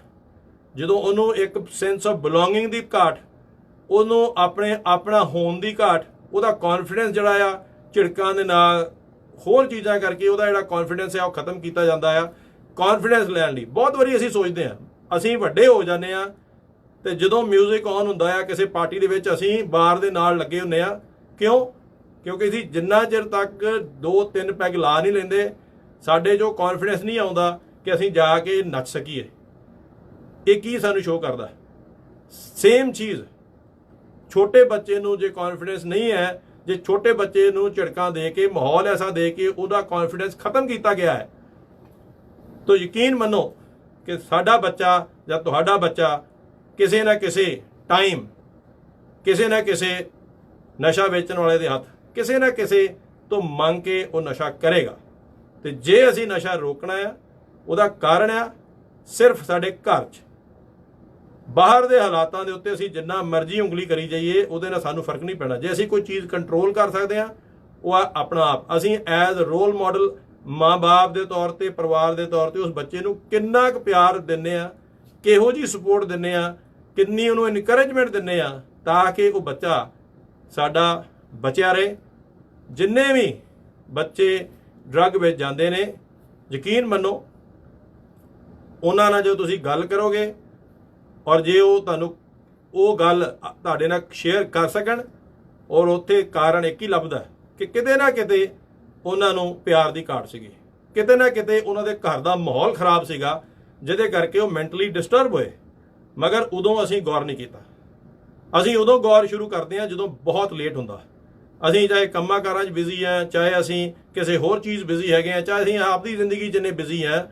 ਜਦੋਂ ਉਹਨੂੰ ਇੱਕ ਸੈਂਸ ਆਫ ਬਿਲੋਂਗਿੰਗ ਦੀ ਘਾਟ, ਉਹਨੂੰ ਆਪਣਾ ਹੋਣ ਦੀ ਘਾਟ, ਉਹਦਾ ਕੌਨਫੀਡੈਂਸ ਜਿਹੜਾ ਆ ਝਿੜਕਾਂ ਦੇ ਨਾਲ ਹੋਰ ਚੀਜ਼ਾਂ ਕਰਕੇ ਉਹਦਾ ਜਿਹੜਾ ਕੌਨਫੀਡੈਂਸ ਹੈ ਉਹ ਖਤਮ ਕੀਤਾ ਜਾਂਦਾ ਆ। ਕੌਨਫੀਡੈਂਸ ਲੈਣ ਲਈ ਬਹੁਤ ਵਾਰੀ ਅਸੀਂ ਸੋਚਦੇ ਹਾਂ, ਅਸੀਂ ਵੱਡੇ ਹੋ ਜਾਂਦੇ ਆ ਤੇ ਜਦੋਂ ਮਿਊਜ਼ਿਕ ਔਨ ਹੁੰਦਾ ਆ ਕਿਸੇ ਪਾਰਟੀ ਦੇ ਵਿੱਚ ਅਸੀਂ ਬਾਰ ਦੇ ਨਾਲ ਲੱਗੇ ਹੁੰਦੇ ਆ। ਕਿਉਂ? ਕਿਉਂਕਿ ਅਸੀਂ ਜਿੰਨਾ ਚਿਰ ਤੱਕ 2-3 ਪੈਗ ਲਾ ਨਹੀਂ ਲੈਂਦੇ ਸਾਡੇ ਜੋ ਕੌਨਫੀਡੈਂਸ ਨਹੀਂ ਆਉਂਦਾ ਕਿ ਅਸੀਂ ਜਾ ਕੇ ਨੱਚ ਸਕੀਏ। ਇਹ ਕੀ ਸਾਨੂੰ ਸ਼ੋਅ ਕਰਦਾ? ਸੇਮ ਚੀਜ਼ ਛੋਟੇ ਬੱਚੇ ਨੂੰ ਜੇ ਕੌਨਫੀਡੈਂਸ ਨਹੀਂ ਹੈ, ਜੇ ਛੋਟੇ ਬੱਚੇ ਨੂੰ ਝਿੜਕਾਂ ਦੇ ਕੇ ਮਾਹੌਲ ਐਸਾ ਦੇ ਕੇ ਉਹਦਾ ਕੌਨਫੀਡੈਂਸ ਖਤਮ ਕੀਤਾ ਗਿਆ ਹੈ, ਤਾਂ ਯਕੀਨ ਮੰਨੋ ਕਿ ਸਾਡਾ ਬੱਚਾ ਜਾਂ ਤੁਹਾਡਾ ਬੱਚਾ ਕਿਸੇ ਨਾ ਕਿਸੇ ਟਾਈਮ ਕਿਸੇ ਨਾ ਕਿਸੇ ਨਸ਼ਾ ਵੇਚਣ ਵਾਲੇ ਦੇ ਹੱਥ ਕਿਸੇ ਨਾ ਕਿਸੇ ਤੋਂ ਮੰਗ ਕੇ ਉਹ ਨਸ਼ਾ ਕਰੇਗਾ। ਤੇ ਜੇ ਅਸੀਂ ਨਸ਼ਾ ਰੋਕਣਾ ਆ ਉਹਦਾ ਕਾਰਨ ਆ ਸਿਰਫ ਸਾਡੇ ਘਰ 'ਚ। ਬਾਹਰ ਦੇ ਹਾਲਾਤਾਂ ਦੇ ਉੱਤੇ ਅਸੀਂ ਜਿੰਨਾ ਮਰਜ਼ੀ ਉਂਗਲੀ ਕਰੀ ਜਾਈਏ ਉਹਦੇ ਨਾਲ ਸਾਨੂੰ ਫਰਕ ਨਹੀਂ ਪੈਣਾ। ਜੇ ਅਸੀਂ ਕੋਈ ਚੀਜ਼ ਕੰਟਰੋਲ ਕਰ ਸਕਦੇ ਹਾਂ ਉਹ ਆਪਣਾ ਆਪ ਅਸੀਂ ਐਜ਼ ਰੋਲ ਮਾਡਲ ਮਾਂ-ਬਾਪ ਦੇ ਤੌਰ ਤੇ, ਪਰਿਵਾਰ ਦੇ ਤੌਰ ਤੇ ਉਸ ਬੱਚੇ ਨੂੰ ਕਿੰਨਾ ਕੁ ਪਿਆਰ ਦਿੰਦੇ ਆ, ਕਿਹੋ ਜਿਹੀ ਸਪੋਰਟ ਦਿੰਦੇ ਆ, ਕਿੰਨੀ ਉਹਨੂੰ ਇਨਕਰੇਜਮੈਂਟ ਦਿੰਦੇ ਆ ਤਾਂ ਕਿ ਉਹ ਬੱਚਾ ਸਾਡਾ ਬਚਿਆ ਰਹੇ। ਜਿੰਨੇ ਵੀ ਬੱਚੇ ਡਰੱਗ ਵਿੱਚ ਜਾਂਦੇ ਨੇ ਯਕੀਨ ਮੰਨੋ ਉਹਨਾਂ ਨਾਲ ਜੋ ਤੁਸੀਂ ਗੱਲ ਕਰੋਗੇ ਔਰ ਜੇ ਉਹ ਤੁਹਾਨੂੰ ਉਹ ਗੱਲ ਤੁਹਾਡੇ ਨਾਲ ਸ਼ੇਅਰ ਕਰ ਸਕਣ, ਔਰ ਉੱਥੇ ਕਾਰਨ ਇੱਕ ਹੀ ਲੱਭਦਾ ਕਿ ਕਿਤੇ ਨਾ ਕਿਤੇ ਉਹਨਾਂ ਨੂੰ ਪਿਆਰ ਦੀ ਘਾਟ ਸੀਗੀ, ਕਿਤੇ ਨਾ ਕਿਤੇ ਉਹਨਾਂ ਦੇ ਘਰ ਦਾ ਮਾਹੌਲ ਖਰਾਬ ਸੀਗਾ ਜਿਹਦੇ ਕਰਕੇ ਉਹ ਮੈਂਟਲੀ ਡਿਸਟਰਬ ਹੋਏ। ਮਗਰ ਉਦੋਂ ਅਸੀਂ ਗੌਰ ਨਹੀਂ ਕੀਤਾ। ਅਸੀਂ ਉਦੋਂ ਗੌਰ ਸ਼ੁਰੂ ਕਰਦੇ ਹਾਂ ਜਦੋਂ ਬਹੁਤ ਲੇਟ ਹੁੰਦਾ। ਅਸੀਂ ਚਾਹੇ ਕੰਮਾਂ ਕਾਰਾਂ 'ਚ ਬਿਜ਼ੀ ਹਾਂ, ਚਾਹੇ ਅਸੀਂ ਕਿਸੇ ਹੋਰ ਚੀਜ਼ ਬਿਜ਼ੀ ਹੈਗੇ ਹਾਂ, ਚਾਹੇ ਅਸੀਂ ਆਪਦੀ ਜ਼ਿੰਦਗੀ 'ਚ ਇੰਨੇ ਬਿਜ਼ੀ ਹਾਂ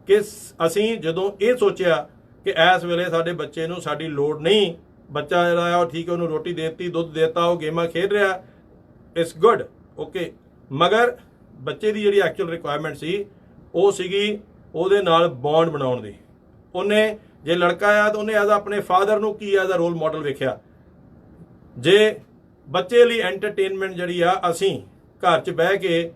ਕਿ ਅਸੀਂ ਜਦੋਂ ਇਹ ਸੋਚਿਆ ਕਿ ਇਸ ਵੇਲੇ ਸਾਡੇ ਬੱਚੇ ਨੂੰ ਸਾਡੀ ਲੋੜ ਨਹੀਂ, ਬੱਚਾ ਜਿਹੜਾ ਆ ਉਹ ਠੀਕ ਹੈ, ਉਹਨੂੰ ਰੋਟੀ ਦੇ ਦਿੱਤੀ, ਦੁੱਧ ਦੇਤਾ, ਉਹ ਗੇਮਾਂ ਖੇਡ ਰਿਹਾ, ਇਟਸ ਗੁੱਡ, ਓਕੇ। ਮਗਰ ਬੱਚੇ ਦੀ ਜਿਹੜੀ ਐਕਚੁਅਲ ਰਿਕੁਆਇਰਮੈਂਟ ਸੀ ਉਹ ਸੀਗੀ ਉਹਦੇ ਨਾਲ ਬੌਂਡ ਬਣਾਉਣ ਦੀ। ਉਹਨੇ ਜੇ ਲੜਕਾ ਆ ਤਾਂ ਉਹਨੇ ਐਜ਼ ਆਪਣੇ ਫਾਦਰ ਨੂੰ ਕੀ ਐਜ਼ ਅ ਰੋਲ ਮਾਡਲ ਵੇਖਿਆ। ਜੇ ਬੱਚੇ ਲਈ ਐਂਟਰਟੇਨਮੈਂਟ ਜਿਹੜੀ ਆ ਅਸੀਂ ਘਰ 'ਚ ਬਹਿ ਕੇ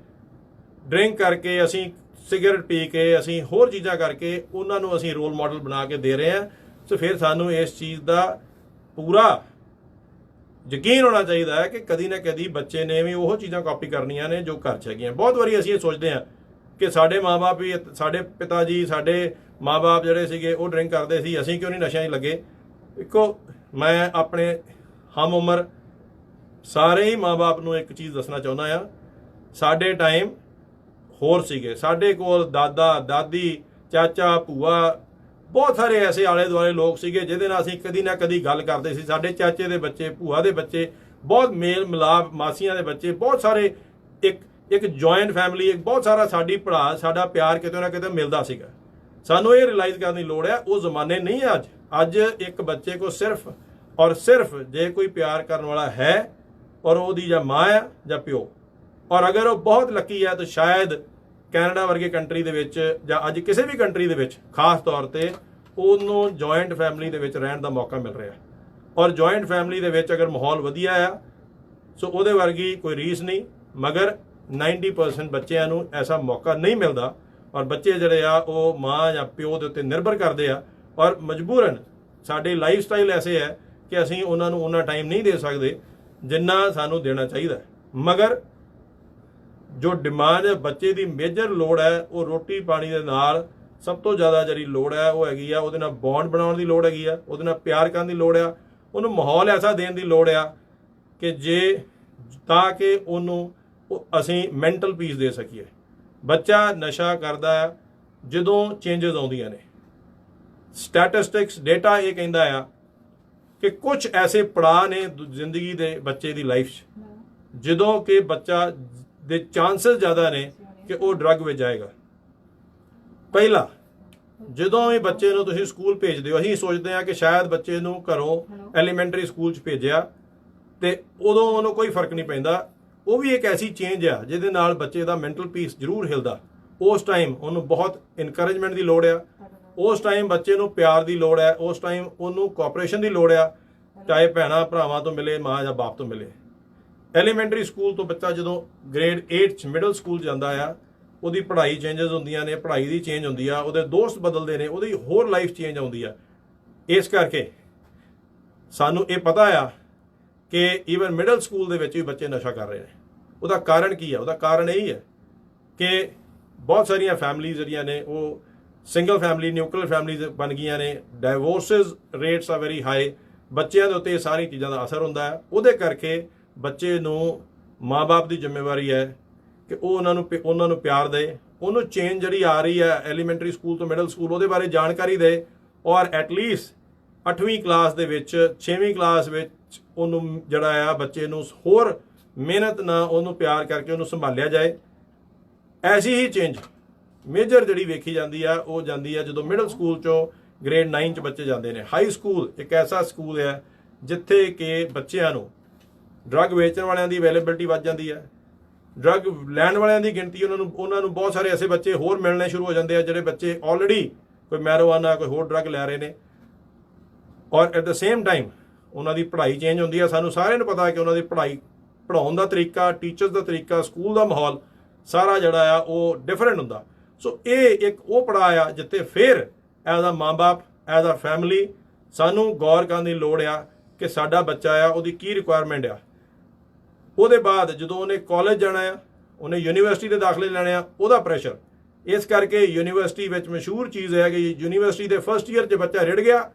ਡਰਿੰਕ ਕਰਕੇ, ਅਸੀਂ ਸਿਗਰਟ ਪੀ ਕੇ, ਅਸੀਂ ਹੋਰ ਚੀਜ਼ਾਂ ਕਰਕੇ ਉਹਨਾਂ ਨੂੰ ਅਸੀਂ ਰੋਲ ਮਾਡਲ ਬਣਾ ਕੇ ਦੇ ਰਹੇ ਹਾਂ। ਸੋ ਫਿਰ ਸਾਨੂੰ ਇਸ ਚੀਜ਼ ਦਾ ਪੂਰਾ ਯਕੀਨ ਹੋਣਾ ਚਾਹੀਦਾ ਹੈ ਕਿ ਕਦੀ ਨਾ ਕਦੀ ਬੱਚੇ ਨੇ ਵੀ ਉਹ ਚੀਜ਼ਾਂ ਕਾਪੀ ਕਰਨੀਆਂ ਨੇ ਜੋ ਘਰ 'ਚ ਹੈਗੀਆਂ। ਬਹੁਤ ਵਾਰੀ ਅਸੀਂ ਇਹ ਸੋਚਦੇ ਹਾਂ ਕਿ ਸਾਡੇ ਮਾਂ-ਬਾਪ ਵੀ, ਸਾਡੇ ਪਿਤਾ ਜੀ, ਸਾਡੇ ਮਾਂ-ਬਾਪ ਜਿਹੜੇ ਸੀਗੇ ਉਹ ਡਰਿੰਕ ਕਰਦੇ ਸੀ, ਅਸੀਂ ਕਿਉਂ ਨਹੀਂ ਨਸ਼ਿਆਂ 'ਚ ਲੱਗੇ। ਦੇਖੋ, ਮੈਂ ਆਪਣੇ ਹਮ ਉਮਰ ਸਾਰੇ ਹੀ ਮਾਂ-ਬਾਪ ਨੂੰ ਇੱਕ ਚੀਜ਼ ਦੱਸਣਾ ਚਾਹੁੰਦਾ ਆ, ਸਾਡੇ ਟਾਈਮ ਹੋਰ ਸੀਗੇ। ਸਾਡੇ ਕੋਲ ਦਾਦਾ, ਦਾਦੀ, ਚਾਚਾ, ਭੂਆ, ਬਹੁਤ ਸਾਰੇ ਐਸੇ ਆਲੇ ਦੁਆਲੇ ਲੋਕ ਸੀਗੇ ਜਿਹਦੇ ਨਾਲ ਅਸੀਂ ਕਦੀ ਨਾ ਕਦੀ ਗੱਲ ਕਰਦੇ ਸੀ। ਸਾਡੇ ਚਾਚੇ ਦੇ ਬੱਚੇ, ਭੂਆ ਦੇ ਬੱਚੇ, ਬਹੁਤ ਮੇਲ ਮਿਲਾਪ, ਮਾਸੀਆਂ ਦੇ ਬੱਚੇ, ਬਹੁਤ ਸਾਰੇ, ਇੱਕ ਜੁਆਇੰਟ ਫੈਮਿਲੀ, ਇੱਕ ਬਹੁਤ ਸਾਰਾ ਸਾਡੀ ਭਰਾ, ਸਾਡਾ ਪਿਆਰ ਕਿਤੇ ਨਾ ਕਿਤੇ ਮਿਲਦਾ ਸੀਗਾ। ਸਾਨੂੰ ਇਹ ਰਿਅਲਾਈਜ਼ ਕਰਨ ਦੀ ਲੋੜ ਹੈ ਉਹ ਜ਼ਮਾਨੇ ਨਹੀਂ ਹੈ ਅੱਜ ਇੱਕ ਬੱਚੇ ਕੋ ਸਿਰਫ ਔਰ ਸਿਰਫ ਜੇ ਕੋਈ ਪਿਆਰ ਕਰਨ ਵਾਲਾ ਹੈ ਔਰ ਉਹਦੀ ਜਾਂ ਮਾਂ ਆ ਜਾਂ ਪਿਓ, ਔਰ ਅਗਰ ਉਹ ਬਹੁਤ ਲੱਕੀ ਹੈ ਤਾਂ ਸ਼ਾਇਦ ਕੈਨੇਡਾ ਵਰਗੇ ਕੰਟਰੀ ਦੇ ਵਿੱਚ ਜਾਂ ਅੱਜ ਕਿਸੇ ਵੀ ਕੰਟਰੀ ਦੇ ਵਿੱਚ ਖਾਸ ਤੌਰ ਤੇ ਉਹਨੂੰ ਜੁਆਇੰਟ ਫੈਮਿਲੀ ਦੇ ਵਿੱਚ ਰਹਿਣ ਦਾ ਮੌਕਾ ਮਿਲ ਰਿਹਾ। ਔਰ ਜੁਆਇੰਟ ਫੈਮਿਲੀ ਦੇ ਵਿੱਚ ਅਗਰ ਮਾਹੌਲ ਵਧੀਆ ਆ ਸੋ ਉਹਦੇ ਵਰਗੀ ਕੋਈ ਰੀਸ ਨਹੀਂ। ਮਗਰ 90% ਬੱਚਿਆਂ ਨੂੰ ਐਸਾ ਮੌਕਾ ਨਹੀਂ ਮਿਲਦਾ ਔਰ ਬੱਚੇ ਜਿਹੜੇ ਆ ਉਹ ਮਾਂ ਜਾਂ ਪਿਓ ਦੇ ਉੱਤੇ ਨਿਰਭਰ ਕਰਦੇ ਆ ਔਰ ਮਜਬੂਰਨ ਸਾਡੇ ਲਾਈਫ ਸਟਾਈਲ ਐਸੇ ਹੈ ਕਿ ਅਸੀਂ ਉਹਨਾਂ ਨੂੰ ਉਹਨਾਂ ਟਾਈਮ ਨਹੀਂ ਦੇ ਸਕਦੇ ਜਿੰਨਾ ਸਾਨੂੰ ਦੇਣਾ ਚਾਹੀਦਾ। ਮਗਰ ਜੋ ਡਿਮਾਂਡ ਬੱਚੇ ਦੀ ਮੇਜਰ ਲੋੜ ਹੈ ਉਹ ਰੋਟੀ ਪਾਣੀ ਦੇ ਨਾਲ ਸਭ ਤੋਂ ਜ਼ਿਆਦਾ ਜਿਹੜੀ ਲੋੜ ਹੈ ਉਹ ਹੈਗੀ ਆ ਉਹਦੇ ਨਾਲ ਬੌਂਡ ਬਣਾਉਣ ਦੀ ਲੋੜ ਹੈਗੀ ਆ, ਉਹਦੇ ਨਾਲ ਪਿਆਰ ਕਰਨ ਦੀ ਲੋੜ ਆ, ਉਹਨੂੰ ਮਾਹੌਲ ਐਸਾ ਦੇਣ ਦੀ ਲੋੜ ਆ ਕਿ ਜੇ ਤਾਂ ਕਿ ਉਹਨੂੰ ਅਸੀਂ ਮੈਂਟਲ ਪੀਸ ਦੇ ਸਕੀਏ। ਬੱਚਾ ਨਸ਼ਾ ਕਰਦਾ ਹੈ ਜਦੋਂ ਚੇਂਜਸ ਆਉਂਦੀਆਂ ਨੇ। ਸਟੈਟਿਸਟਿਕਸ ਡੇਟਾ ਇਹ ਕਹਿੰਦਾ ਆ ਕਿ ਕੁਝ ਐਸੇ ਪੜਾਅ ਨੇ ਜ਼ਿੰਦਗੀ ਦੇ ਬੱਚੇ ਦੀ ਲਾਈਫ 'ਚ ਜਦੋਂ ਕਿ ਬੱਚਾ ਦੇ ਚਾਂਸਸ ਜ਼ਿਆਦਾ ਨੇ ਕਿ ਉਹ ਡਰੱਗ ਵਿੱਚ ਜਾਏਗਾ। ਪਹਿਲਾ, ਜਦੋਂ ਵੀ ਬੱਚੇ ਨੂੰ ਤੁਸੀਂ ਸਕੂਲ ਭੇਜਦੇ ਹੋ, ਅਸੀਂ ਸੋਚਦੇ ਹਾਂ ਕਿ ਸ਼ਾਇਦ ਬੱਚੇ ਨੂੰ ਘਰੋਂ ਐਲੀਮੈਂਟਰੀ ਸਕੂਲ 'ਚ ਭੇਜਿਆ ਤੇ ਉਦੋਂ ਉਹਨੂੰ ਕੋਈ ਫਰਕ ਨਹੀਂ ਪੈਂਦਾ। ਉਹ ਵੀ ਇੱਕ ਐਸੀ ਚੇਂਜ ਆ ਜਿਹਦੇ ਨਾਲ ਬੱਚੇ ਦਾ ਮੈਂਟਲ ਪੀਸ ਜ਼ਰੂਰ ਹਿਲਦਾ। ਉਸ ਟਾਈਮ ਉਹਨੂੰ ਬਹੁਤ ਇਨਕਰੇਜਮੈਂਟ ਦੀ ਲੋੜ ਆ, ਉਸ ਟਾਈਮ ਬੱਚੇ ਨੂੰ ਪਿਆਰ ਦੀ ਲੋੜ ਹੈ, ਉਸ ਟਾਈਮ ਉਹਨੂੰ ਕੋਆਪਰੇਸ਼ਨ ਦੀ ਲੋੜ ਆ, ਚਾਹੇ ਭੈਣਾਂ ਭਰਾਵਾਂ ਤੋਂ ਮਿਲੇ, ਮਾਂ ਜਾਂ ਬਾਪ ਤੋਂ ਮਿਲੇ। ਐਲੀਮੈਂਟਰੀ ਸਕੂਲ ਤੋਂ ਬੱਚਾ ਜਦੋਂ ਗ੍ਰੇਡ 8 'ਚ ਮਿਡਲ ਸਕੂਲ ਜਾਂਦਾ ਆ, ਉਹਦੀ ਪੜ੍ਹਾਈ ਚੇਂਜਸ ਹੁੰਦੀਆਂ ਨੇ, ਪੜ੍ਹਾਈ ਦੀ ਚੇਂਜ ਹੁੰਦੀ ਆ, ਉਹਦੇ ਦੋਸਤ ਬਦਲਦੇ ਨੇ, ਉਹਦੀ ਹੋਰ ਲਾਈਫ ਚੇਂਜ ਆਉਂਦੀ ਆ। ਇਸ ਕਰਕੇ ਸਾਨੂੰ ਇਹ ਪਤਾ ਆ ਕਿ ਈਵਨ ਮਿਡਲ ਸਕੂਲ ਦੇ ਵਿੱਚ ਵੀ ਬੱਚੇ ਨਸ਼ਾ ਕਰ ਰਹੇ ਨੇ। ਉਹਦਾ ਕਾਰਨ ਕੀ ਆ? ਉਹਦਾ ਕਾਰਨ ਇਹ ਹੀ ਹੈ ਕਿ ਬਹੁਤ ਸਾਰੀਆਂ ਫੈਮਲੀਜ਼ ਜਿਹੜੀਆਂ ਨੇ ਉਹ ਸਿੰਗਲ ਫੈਮਲੀ, ਨਿਊਕਲੀਅਰ ਫੈਮਲੀਜ਼ ਬਣ ਗਈਆਂ ਨੇ। ਡਾਈਵੋਰਸਿਸ ਰੇਟਸ ਆ ਵੈਰੀ ਹਾਈ। ਬੱਚਿਆਂ ਦੇ ਉੱਤੇ ਇਹ ਸਾਰੀ ਚੀਜ਼ਾਂ ਦਾ ਅਸਰ ਹੁੰਦਾ ਹੈ। ਉਹਦੇ ਕਰਕੇ ਬੱਚੇ ਨੂੰ ਮਾਂ-ਬਾਪ ਦੀ ਜ਼ਿੰਮੇਵਾਰੀ ਹੈ ਕਿ ਉਹ ਉਹਨਾਂ ਨੂੰ ਪਿਆਰ ਦੇ, ਉਹਨੂੰ ਚੇਂਜ ਜਿਹੜੀ ਆ ਰਹੀ ਹੈ ਐਲੀਮੈਂਟਰੀ ਸਕੂਲ ਤੋਂ ਮਿਡਲ ਸਕੂਲ ਉਹਦੇ ਬਾਰੇ ਜਾਣਕਾਰੀ ਦੇ, ਔਰ ਐਟਲੀਸਟ 8ਵੀਂ ਕਲਾਸ ਦੇ ਵਿੱਚ 6ਵੀਂ ਕਲਾਸ ਵਿੱਚ ਉਹਨੂੰ ਜਿਹੜਾ ਆ ਬੱਚੇ ਨੂੰ ਹੋਰ ਮਿਹਨਤ ਨਾਲ ਉਹਨੂੰ ਪਿਆਰ ਕਰਕੇ ਉਹਨੂੰ ਸੰਭਾਲਿਆ ਜਾਏ। ਐਸੀ ਹੀ ਚੇਂਜ ਮੇਜਰ ਜਿਹੜੀ ਵੇਖੀ ਜਾਂਦੀ ਆ ਉਹ ਜਾਂਦੀ ਆ ਜਦੋਂ ਮਿਡਲ ਸਕੂਲ ਚੋਂ ਗ੍ਰੇਡ 9 ਚ ਬੱਚੇ ਜਾਂਦੇ ਨੇ। ਹਾਈ ਸਕੂਲ ਇੱਕ ਐਸਾ ਸਕੂਲ ਹੈ ਜਿੱਥੇ ਕਿ ਬੱਚਿਆਂ ਨੂੰ ਡਰੱਗ ਵੇਚਣ ਵਾਲਿਆਂ ਦੀ ਅਵੇਲੇਬਿਲਿਟੀ ਵੱਧ ਜਾਂਦੀ ਹੈ, ਡਰੱਗ ਲੈਣ ਵਾਲਿਆਂ ਦੀ ਗਿਣਤੀ ਉਹਨਾਂ ਨੂੰ ਬਹੁਤ ਸਾਰੇ ਐਸੇ ਬੱਚੇ ਹੋਰ ਮਿਲਣੇ ਸ਼ੁਰੂ ਹੋ ਜਾਂਦੇ ਆ ਜਿਹੜੇ ਬੱਚੇ ਆਲਰੇਡੀ ਕੋਈ ਮੈਰੋਵਾਨਾ ਕੋਈ ਹੋਰ ਡਰੱਗ ਲੈ ਰਹੇ ਨੇ। ਔਰ ਐਟ ਦ ਸੇਮ ਟਾਈਮ ਉਹਨਾਂ ਦੀ ਪੜ੍ਹਾਈ ਚੇਂਜ ਹੁੰਦੀ ਆ। ਸਾਨੂੰ ਸਾਰਿਆਂ ਨੂੰ ਪਤਾ ਹੈ ਕਿ ਉਹਨਾਂ ਦੀ ਪੜ੍ਹਾਉਣ ਦਾ ਤਰੀਕਾ, ਟੀਚਰਸ ਦਾ ਤਰੀਕਾ, ਸਕੂਲ ਦਾ ਮਾਹੌਲ ਸਾਰਾ ਜਿਹੜਾ ਆ ਉਹ ਡਿਫਰੈਂਟ ਹੁੰਦਾ। ਸੋ ਇਹ ਇੱਕ ਉਹ ਪੜਾਅ ਆ ਜਿੱਥੇ ਫਿਰ ਐਜ਼ ਅ ਮਾਂ-ਬਾਪ, ਐਜ਼ ਅ ਫੈਮਿਲੀ ਸਾਨੂੰ ਗੌਰ ਕਰਨ ਦੀ ਲੋੜ ਆ ਕਿ ਸਾਡਾ ਬੱਚਾ ਆ ਉਹਦੀ ਕੀ ਰਿਕੁਆਇਰਮੈਂਟ ਆ। ਉਹਦੇ ਬਾਅਦ ਜਦੋਂ ਉਹਨੇ ਕਾਲਜ ਜਾਣਾ ਆ, ਉਹਨੇ ਯੂਨੀਵਰਸਿਟੀ ਦੇ ਦਾਖਲੇ ਲੈਣੇ ਆ, ਉਹਦਾ ਪ੍ਰੈਸ਼ਰ। ਇਸ ਕਰਕੇ ਯੂਨੀਵਰਸਿਟੀ ਵਿੱਚ ਮਸ਼ਹੂਰ ਚੀਜ਼ ਹੈ ਕਿ ਯੂਨੀਵਰਸਿਟੀ ਦੇ ਫਸਟ ਈਅਰ 'ਚ ਬੱਚਾ ਰਿੜ ਗਿਆ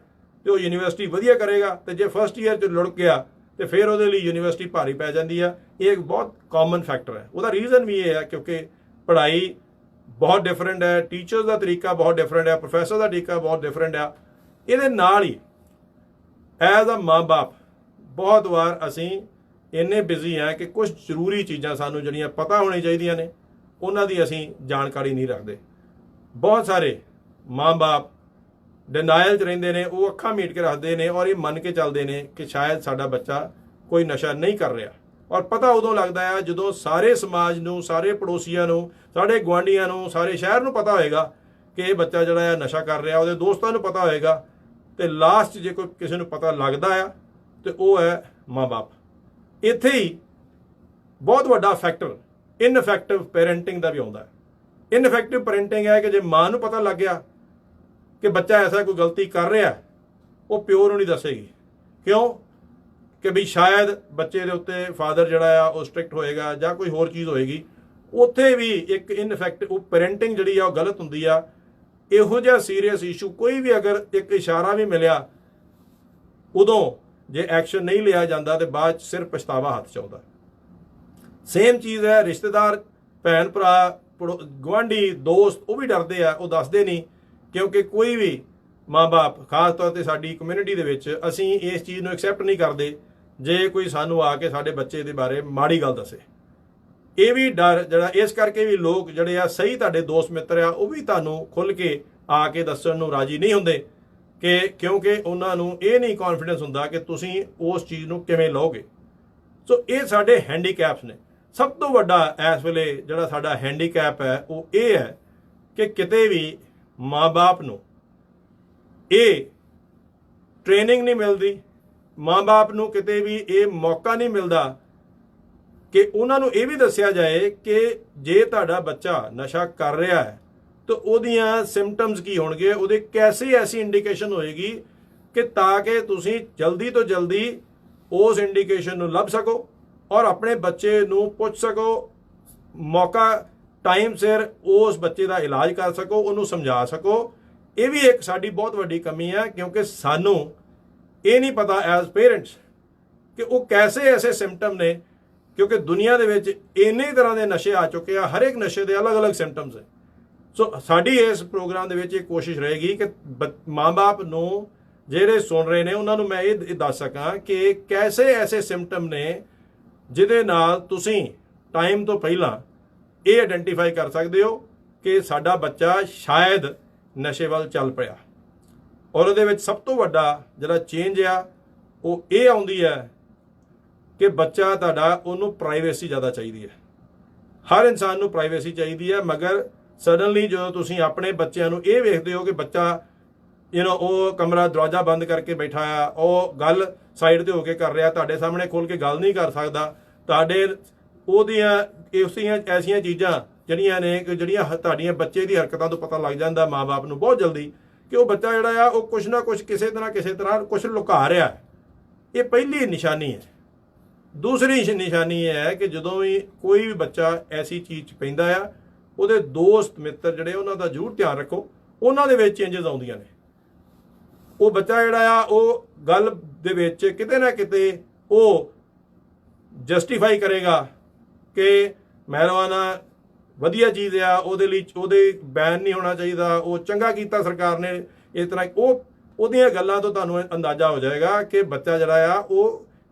ਤੇ ਉਹ ਯੂਨੀਵਰਸਿਟੀ ਵਧੀਆ ਕਰੇਗਾ, ਤੇ ਜੇ ਫਸਟ ਈਅਰ 'ਚ ਲੁੜ ਗਿਆ ਤੇ ਫਿਰ ਉਹਦੇ ਲਈ ਯੂਨੀਵਰਸਿਟੀ ਭਾਰੀ ਪੈ ਜਾਂਦੀ ਆ। ਇਹ ਇੱਕ ਬਹੁਤ ਕਾਮਨ ਫੈਕਟਰ ਹੈ। ਉਹਦਾ ਰੀਜ਼ਨ ਵੀ ਇਹ ਹੈ ਕਿਉਂਕਿ ਪੜ੍ਹਾਈ ਬਹੁਤ ਡਿਫਰੈਂਟ ਹੈ, ਟੀਚਰਸ ਦਾ ਤਰੀਕਾ ਬਹੁਤ ਡਿਫਰੈਂਟ ਹੈ, ਪ੍ਰੋਫੈਸਰ ਦਾ ਤਰੀਕਾ ਬਹੁਤ ਡਿਫਰੈਂਟ ਆ। ਇਹਦੇ ਨਾਲ ਹੀ ਐਜ਼ ਅ ਮਾਂ-ਬਾਪ ਬਹੁਤ ਵਾਰ ਅਸੀਂ ਇੰਨੇ ਬਿਜ਼ੀ ਹਾਂ ਕਿ ਕੁਝ ਜ਼ਰੂਰੀ ਚੀਜ਼ਾਂ ਸਾਨੂੰ ਜਿਹੜੀਆਂ ਪਤਾ ਹੋਣੀਆਂ ਚਾਹੀਦੀਆਂ ਨੇ ਉਹਨਾਂ ਦੀ ਅਸੀਂ ਜਾਣਕਾਰੀ ਨਹੀਂ ਰੱਖਦੇ। ਬਹੁਤ ਸਾਰੇ ਮਾਂ-ਬਾਪ ਡਿਨਾਇਲ 'ਚ ਰਹਿੰਦੇ ਨੇ, ਉਹ ਅੱਖਾਂ ਮੀਟ ਕੇ ਰੱਖਦੇ ਨੇ ਔਰ ਇਹ ਮੰਨ ਕੇ ਚੱਲਦੇ ਨੇ ਕਿ ਸ਼ਾਇਦ ਸਾਡਾ ਬੱਚਾ ਕੋਈ ਨਸ਼ਾ ਨਹੀਂ ਕਰ ਰਿਹਾ। ਔਰ ਪਤਾ ਉਦੋਂ ਲੱਗਦਾ ਹੈ ਜਦੋਂ ਸਾਰੇ ਸਮਾਜ ਨੂੰ, ਸਾਰੇ ਪੜੋਸੀਆਂ ਨੂੰ, ਸਾਡੇ ਗੁਆਂਢੀਆਂ ਨੂੰ, ਸਾਰੇ ਸ਼ਹਿਰ ਨੂੰ ਪਤਾ ਹੋਏਗਾ ਕਿ ਇਹ ਬੱਚਾ ਜਿਹੜਾ ਆ ਨਸ਼ਾ ਕਰ ਰਿਹਾ, ਉਹਦੇ ਦੋਸਤਾਂ ਨੂੰ ਪਤਾ ਹੋਏਗਾ, ਤੇ ਲਾਸਟ ਜੇ ਕੋਈ ਕਿਸੇ ਨੂੰ ਪਤਾ ਲੱਗਦਾ ਆ ਤੇ ਉਹ ਹੈ ਮਾਂ-ਬਾਪ। ਇੱਥੇ ਹੀ ਬਹੁਤ ਵੱਡਾ ਫੈਕਟਰ ਇਨਫੈਕਟਿਵ ਪੈਰੈਂਟਿੰਗ ਦਾ ਵੀ ਆਉਂਦਾ ਹੈ। ਇਨਫੈਕਟਿਵ ਪੈਰੈਂਟਿੰਗ ਹੈ ਕਿ ਜੇ ਮਾਂ ਨੂੰ ਪਤਾ ਲੱਗ ਗਿਆ ਕਿ ਬੱਚਾ ਐਸਾ ਕੋਈ ਗਲਤੀ ਕਰ ਰਿਹਾ, ਉਹ ਪਿਓ ਨੂੰ ਨਹੀਂ ਦੱਸੇਗੀ। ਕਿਉਂ? ਕਿ ਵੀ ਸ਼ਾਇਦ ਬੱਚੇ ਦੇ ਉੱਤੇ ਫਾਦਰ ਜਿਹੜਾ ਆ ਉਹ ਸਟ੍ਰਿਕਟ ਹੋਏਗਾ ਜਾਂ ਕੋਈ ਹੋਰ ਚੀਜ਼ ਹੋਏਗੀ। ਉੱਥੇ ਵੀ ਇੱਕ ਇਨਫੈਕਟਿਵ ਪੈਰੈਂਟਿੰਗ ਜਿਹੜੀ ਆ ਉਹ ਗਲਤ ਹੁੰਦੀ ਆ। ਇਹੋ ਜਿਹਾ ਸੀਰੀਅਸ ਇਸ਼ੂ ਕੋਈ ਵੀ ਅਗਰ ਇੱਕ ਇਸ਼ਾਰਾ ਵੀ ਮਿਲਿਆ, ਉਦੋਂ ਜੇ ਐਕਸ਼ਨ ਨਹੀਂ ਲਿਆ ਜਾਂਦਾ ਤੇ ਬਾਅਦ 'ਚ ਸਿਰਫ ਪਛਤਾਵਾ ਹੱਥ 'ਚ ਆਉਂਦਾ। ਸੇਮ ਚੀਜ਼ ਹੈ, ਰਿਸ਼ਤੇਦਾਰ, ਭੈਣ ਭਰਾ, ਗੁਆਂਢੀ, ਦੋਸਤ, ਉਹ ਵੀ ਡਰਦੇ ਆ, ਉਹ ਦੱਸਦੇ ਨਹੀਂ ਕਿਉਂਕਿ ਕੋਈ ਵੀ ਮਾਂ-ਬਾਪ, ਖਾਸ ਤੌਰ ਤੇ ਸਾਡੀ ਕਮਿਊਨਿਟੀ ਦੇ ਵਿੱਚ ਅਸੀਂ ਇਸ ਚੀਜ਼ ਨੂੰ ਐਕਸੈਪਟ ਨਹੀਂ ਕਰਦੇ ਜੇ ਕੋਈ ਸਾਨੂੰ ਆ ਕੇ ਸਾਡੇ ਬੱਚੇ ਦੇ ਬਾਰੇ ਮਾੜੀ ਗੱਲ ਦੱਸੇ। ਇਹ ਵੀ ਡਰ ਜਿਹੜਾ, ਇਸ ਕਰਕੇ ਵੀ ਲੋਕ ਜਿਹੜੇ ਆ ਸਹੀ ਤੁਹਾਡੇ ਦੋਸਤ ਮਿੱਤਰ ਆ ਉਹ ਵੀ ਤੁਹਾਨੂੰ ਖੁੱਲ੍ਹ ਕੇ ਆ ਕੇ ਦੱਸਣ ਨੂੰ ਰਾਜੀ ਨਹੀਂ ਹੁੰਦੇ ਕਿ ਕਿਉਂਕਿ ਉਹਨਾਂ ਨੂੰ ਇਹ ਨਹੀਂ ਕੌਨਫੀਡੈਂਸ ਹੁੰਦਾ ਕਿ ਤੁਸੀਂ ਉਸ ਚੀਜ਼ ਨੂੰ ਕਿਵੇਂ ਲਓਗੇ। ਸੋ ਇਹ ਸਾਡੇ ਹੈਂਡੀਕੈਪਸ ਨੇ। ਸਭ ਤੋਂ ਵੱਡਾ ਇਸ ਵੇਲੇ ਜਿਹੜਾ ਸਾਡਾ ਹੈਂਡੀਕੈਪ ਹੈ ਉਹ ਇਹ ਹੈ ਕਿ ਕਿਤੇ ਵੀ ਮਾਂ-ਬਾਪ ਨੂੰ ਇਹ ਟ੍ਰੇਨਿੰਗ ਨਹੀਂ ਮਿਲਦੀ, ਮਾਂ-ਬਾਪ ਨੂੰ ਕਿਤੇ ਵੀ ਇਹ ਮੌਕਾ ਨਹੀਂ ਮਿਲਦਾ ਕਿ ਉਹਨਾਂ ਨੂੰ ਇਹ ਵੀ ਦੱਸਿਆ ਜਾਏ ਕਿ ਜੇ ਤੁਹਾਡਾ ਬੱਚਾ ਨਸ਼ਾ ਕਰ ਰਿਹਾ ਹੈ ਤਾਂ ਉਹਦੀਆਂ ਸਿੰਪਟਮਸ ਕੀ ਹੋਣਗੇ, ਉਹਦੇ ਕੈਸੀ ਐਸੀ ਇੰਡੀਕੇਸ਼ਨ ਹੋਏਗੀ ਕਿ ਤਾਂ ਕਿ ਤੁਸੀਂ ਜਲਦੀ ਤੋਂ ਜਲਦੀ ਉਸ ਇੰਡੀਕੇਸ਼ਨ ਨੂੰ ਲੱਭ ਸਕੋ ਔਰ ਆਪਣੇ ਬੱਚੇ ਨੂੰ ਪੁੱਛ ਸਕੋ, ਮੌਕਾ ਟਾਈਮ ਸਿਰ ਉਸ ਬੱਚੇ ਦਾ ਇਲਾਜ ਕਰ ਸਕੋ, ਉਹਨੂੰ ਸਮਝਾ ਸਕੋ। ਇਹ ਵੀ ਇੱਕ ਸਾਡੀ ਬਹੁਤ ਵੱਡੀ ਕਮੀ ਹੈ ਕਿਉਂਕਿ ਸਾਨੂੰ ਇਹ ਨਹੀਂ ਪਤਾ ਐਜ਼ ਪੇਰੈਂਟਸ ਕਿ ਉਹ ਕੈਸੇ ਐਸੇ ਸਿੰਪਟਮ ਨੇ, ਕਿਉਂਕਿ ਦੁਨੀਆ ਦੇ ਵਿੱਚ ਇੰਨੇ ਤਰ੍ਹਾਂ ਦੇ ਨਸ਼ੇ ਆ ਚੁੱਕੇ ਆ, ਹਰ ਇੱਕ ਨਸ਼ੇ ਦੇ ਅਲੱਗ-ਅਲੱਗ ਸਿੰਪਟਮਸ ਹੈ। ਸੋ ਸਾਡੀ ਇਸ ਪ੍ਰੋਗਰਾਮ ਦੇ ਵਿੱਚ ਇਹ ਕੋਸ਼ਿਸ਼ ਰਹੇਗੀ ਕਿ ਮਾਂ-ਬਾਪ ਨੂੰ ਜਿਹੜੇ ਸੁਣ ਰਹੇ ਨੇ ਉਹਨਾਂ ਨੂੰ ਮੈਂ ਇਹ ਦੱਸ ਸਕਾਂ ਕਿ ਕੈਸੇ ਐਸੇ ਸਿੰਪਟਮ ਨੇ ਜਿਹਦੇ ਨਾਲ ਤੁਸੀਂ ਟਾਈਮ ਤੋਂ ਪਹਿਲਾਂ ਇਹ ਆਇਡੈਂਟੀਫਾਈ ਕਰ ਸਕਦੇ ਹੋ ਕਿ ਸਾਡਾ ਬੱਚਾ ਸ਼ਾਇਦ ਨਸ਼ੇ ਵੱਲ ਚੱਲ ਪਿਆ। ਔਰ ਉਹਦੇ ਵਿੱਚ ਸਭ ਤੋਂ ਵੱਡਾ ਜਿਹੜਾ ਚੇਂਜ ਆ ਉਹ ਇਹ ਆਉਂਦੀ ਹੈ ਕਿ ਬੱਚਾ ਤੁਹਾਡਾ, ਉਹਨੂੰ ਪ੍ਰਾਈਵੇਸੀ ਜ਼ਿਆਦਾ ਚਾਹੀਦੀ ਹੈ। ਹਰ ਇਨਸਾਨ ਨੂੰ ਪ੍ਰਾਈਵੇਸੀ ਚਾਹੀਦੀ ਹੈ, ਮਗਰ ਸਡਨਲੀ ਜਦੋਂ ਤੁਸੀਂ ਆਪਣੇ ਬੱਚਿਆਂ ਨੂੰ ਇਹ ਵੇਖਦੇ ਹੋ ਕਿ ਬੱਚਾ ਉਹ ਕਮਰਾ ਦਰਵਾਜ਼ਾ ਬੰਦ ਕਰਕੇ ਬੈਠਾ ਆ, ਉਹ ਗੱਲ ਸਾਈਡ ਤੇ ਹੋ ਕੇ ਕਰ ਰਿਹਾ, ਤੁਹਾਡੇ ਸਾਹਮਣੇ ਖੋਲ ਕੇ ਗੱਲ ਨਹੀਂ ਕਰ ਸਕਦਾ, ਤੁਹਾਡੇ ਉਹਦੀਆਂ ਐਸੀਆਂ ਚੀਜ਼ਾਂ ਜਿਹੜੀਆਂ ਨੇ ਕਿ ਜਿਹੜੀਆਂ ਤੁਹਾਡੀਆਂ ਬੱਚੇ ਦੀ ਹਰਕਤਾਂ ਤੋਂ ਪਤਾ ਲੱਗ ਜਾਂਦਾ ਮਾਂ-ਬਾਪ ਨੂੰ ਬਹੁਤ ਜਲਦੀ ਕਿ ਉਹ ਬੱਚਾ ਜਿਹੜਾ ਆ ਉਹ ਕੁਛ ਨਾ ਕੁਛ ਕਿਸੇ ਤਰ੍ਹਾਂ ਕੁਛ ਲੁਕਾ ਰਿਹਾ ਹੈ। ਇਹ ਪਹਿਲੀ ਨਿਸ਼ਾਨੀ ਹੈ। ਦੂਸਰੀ ਨਿਸ਼ਾਨੀ ਇਹ ਹੈ ਕਿ ਜਦੋਂ ਵੀ ਕੋਈ ਵੀ ਬੱਚਾ ਐਸੀ ਚੀਜ਼ 'ਚ ਪੈਂਦਾ ਆ, ਉਹਦੇ ਦੋਸਤ ਮਿੱਤਰ ਜਿਹੜੇ ਉਹਨਾਂ ਦਾ ਜ਼ਰੂਰ ਧਿਆਨ ਰੱਖੋ, ਉਹਨਾਂ ਦੇ ਵਿੱਚ ਚੇਂਜਸ ਆਉਂਦੀਆਂ ਨੇ। ਉਹ ਬੱਚਾ ਜਿਹੜਾ ਆ ਉਹ ਗੱਲ ਦੇ ਵਿੱਚ ਕਿਤੇ ਨਾ ਕਿਤੇ ਉਹ ਜਸਟੀਫਾਈ ਕਰੇਗਾ ਕਿ ਮੈਰਿਜੂਆਨਾ ਵਧੀਆ ਚੀਜ਼ ਆ, ਉਹਦੇ ਲਈ ਉਹਦੇ ਬੈਨ ਨਹੀਂ ਹੋਣਾ ਚਾਹੀਦਾ, ਉਹ ਚੰਗਾ ਕੀਤਾ ਸਰਕਾਰ ਨੇ, ਇਸ ਤਰ੍ਹਾਂ ਉਹਦੀਆਂ ਗੱਲਾਂ ਤੋਂ ਤੁਹਾਨੂੰ ਅੰਦਾਜ਼ਾ ਹੋ ਜਾਏਗਾ ਕਿ ਬੱਚਾ ਜਿਹੜਾ ਆ ਉਹ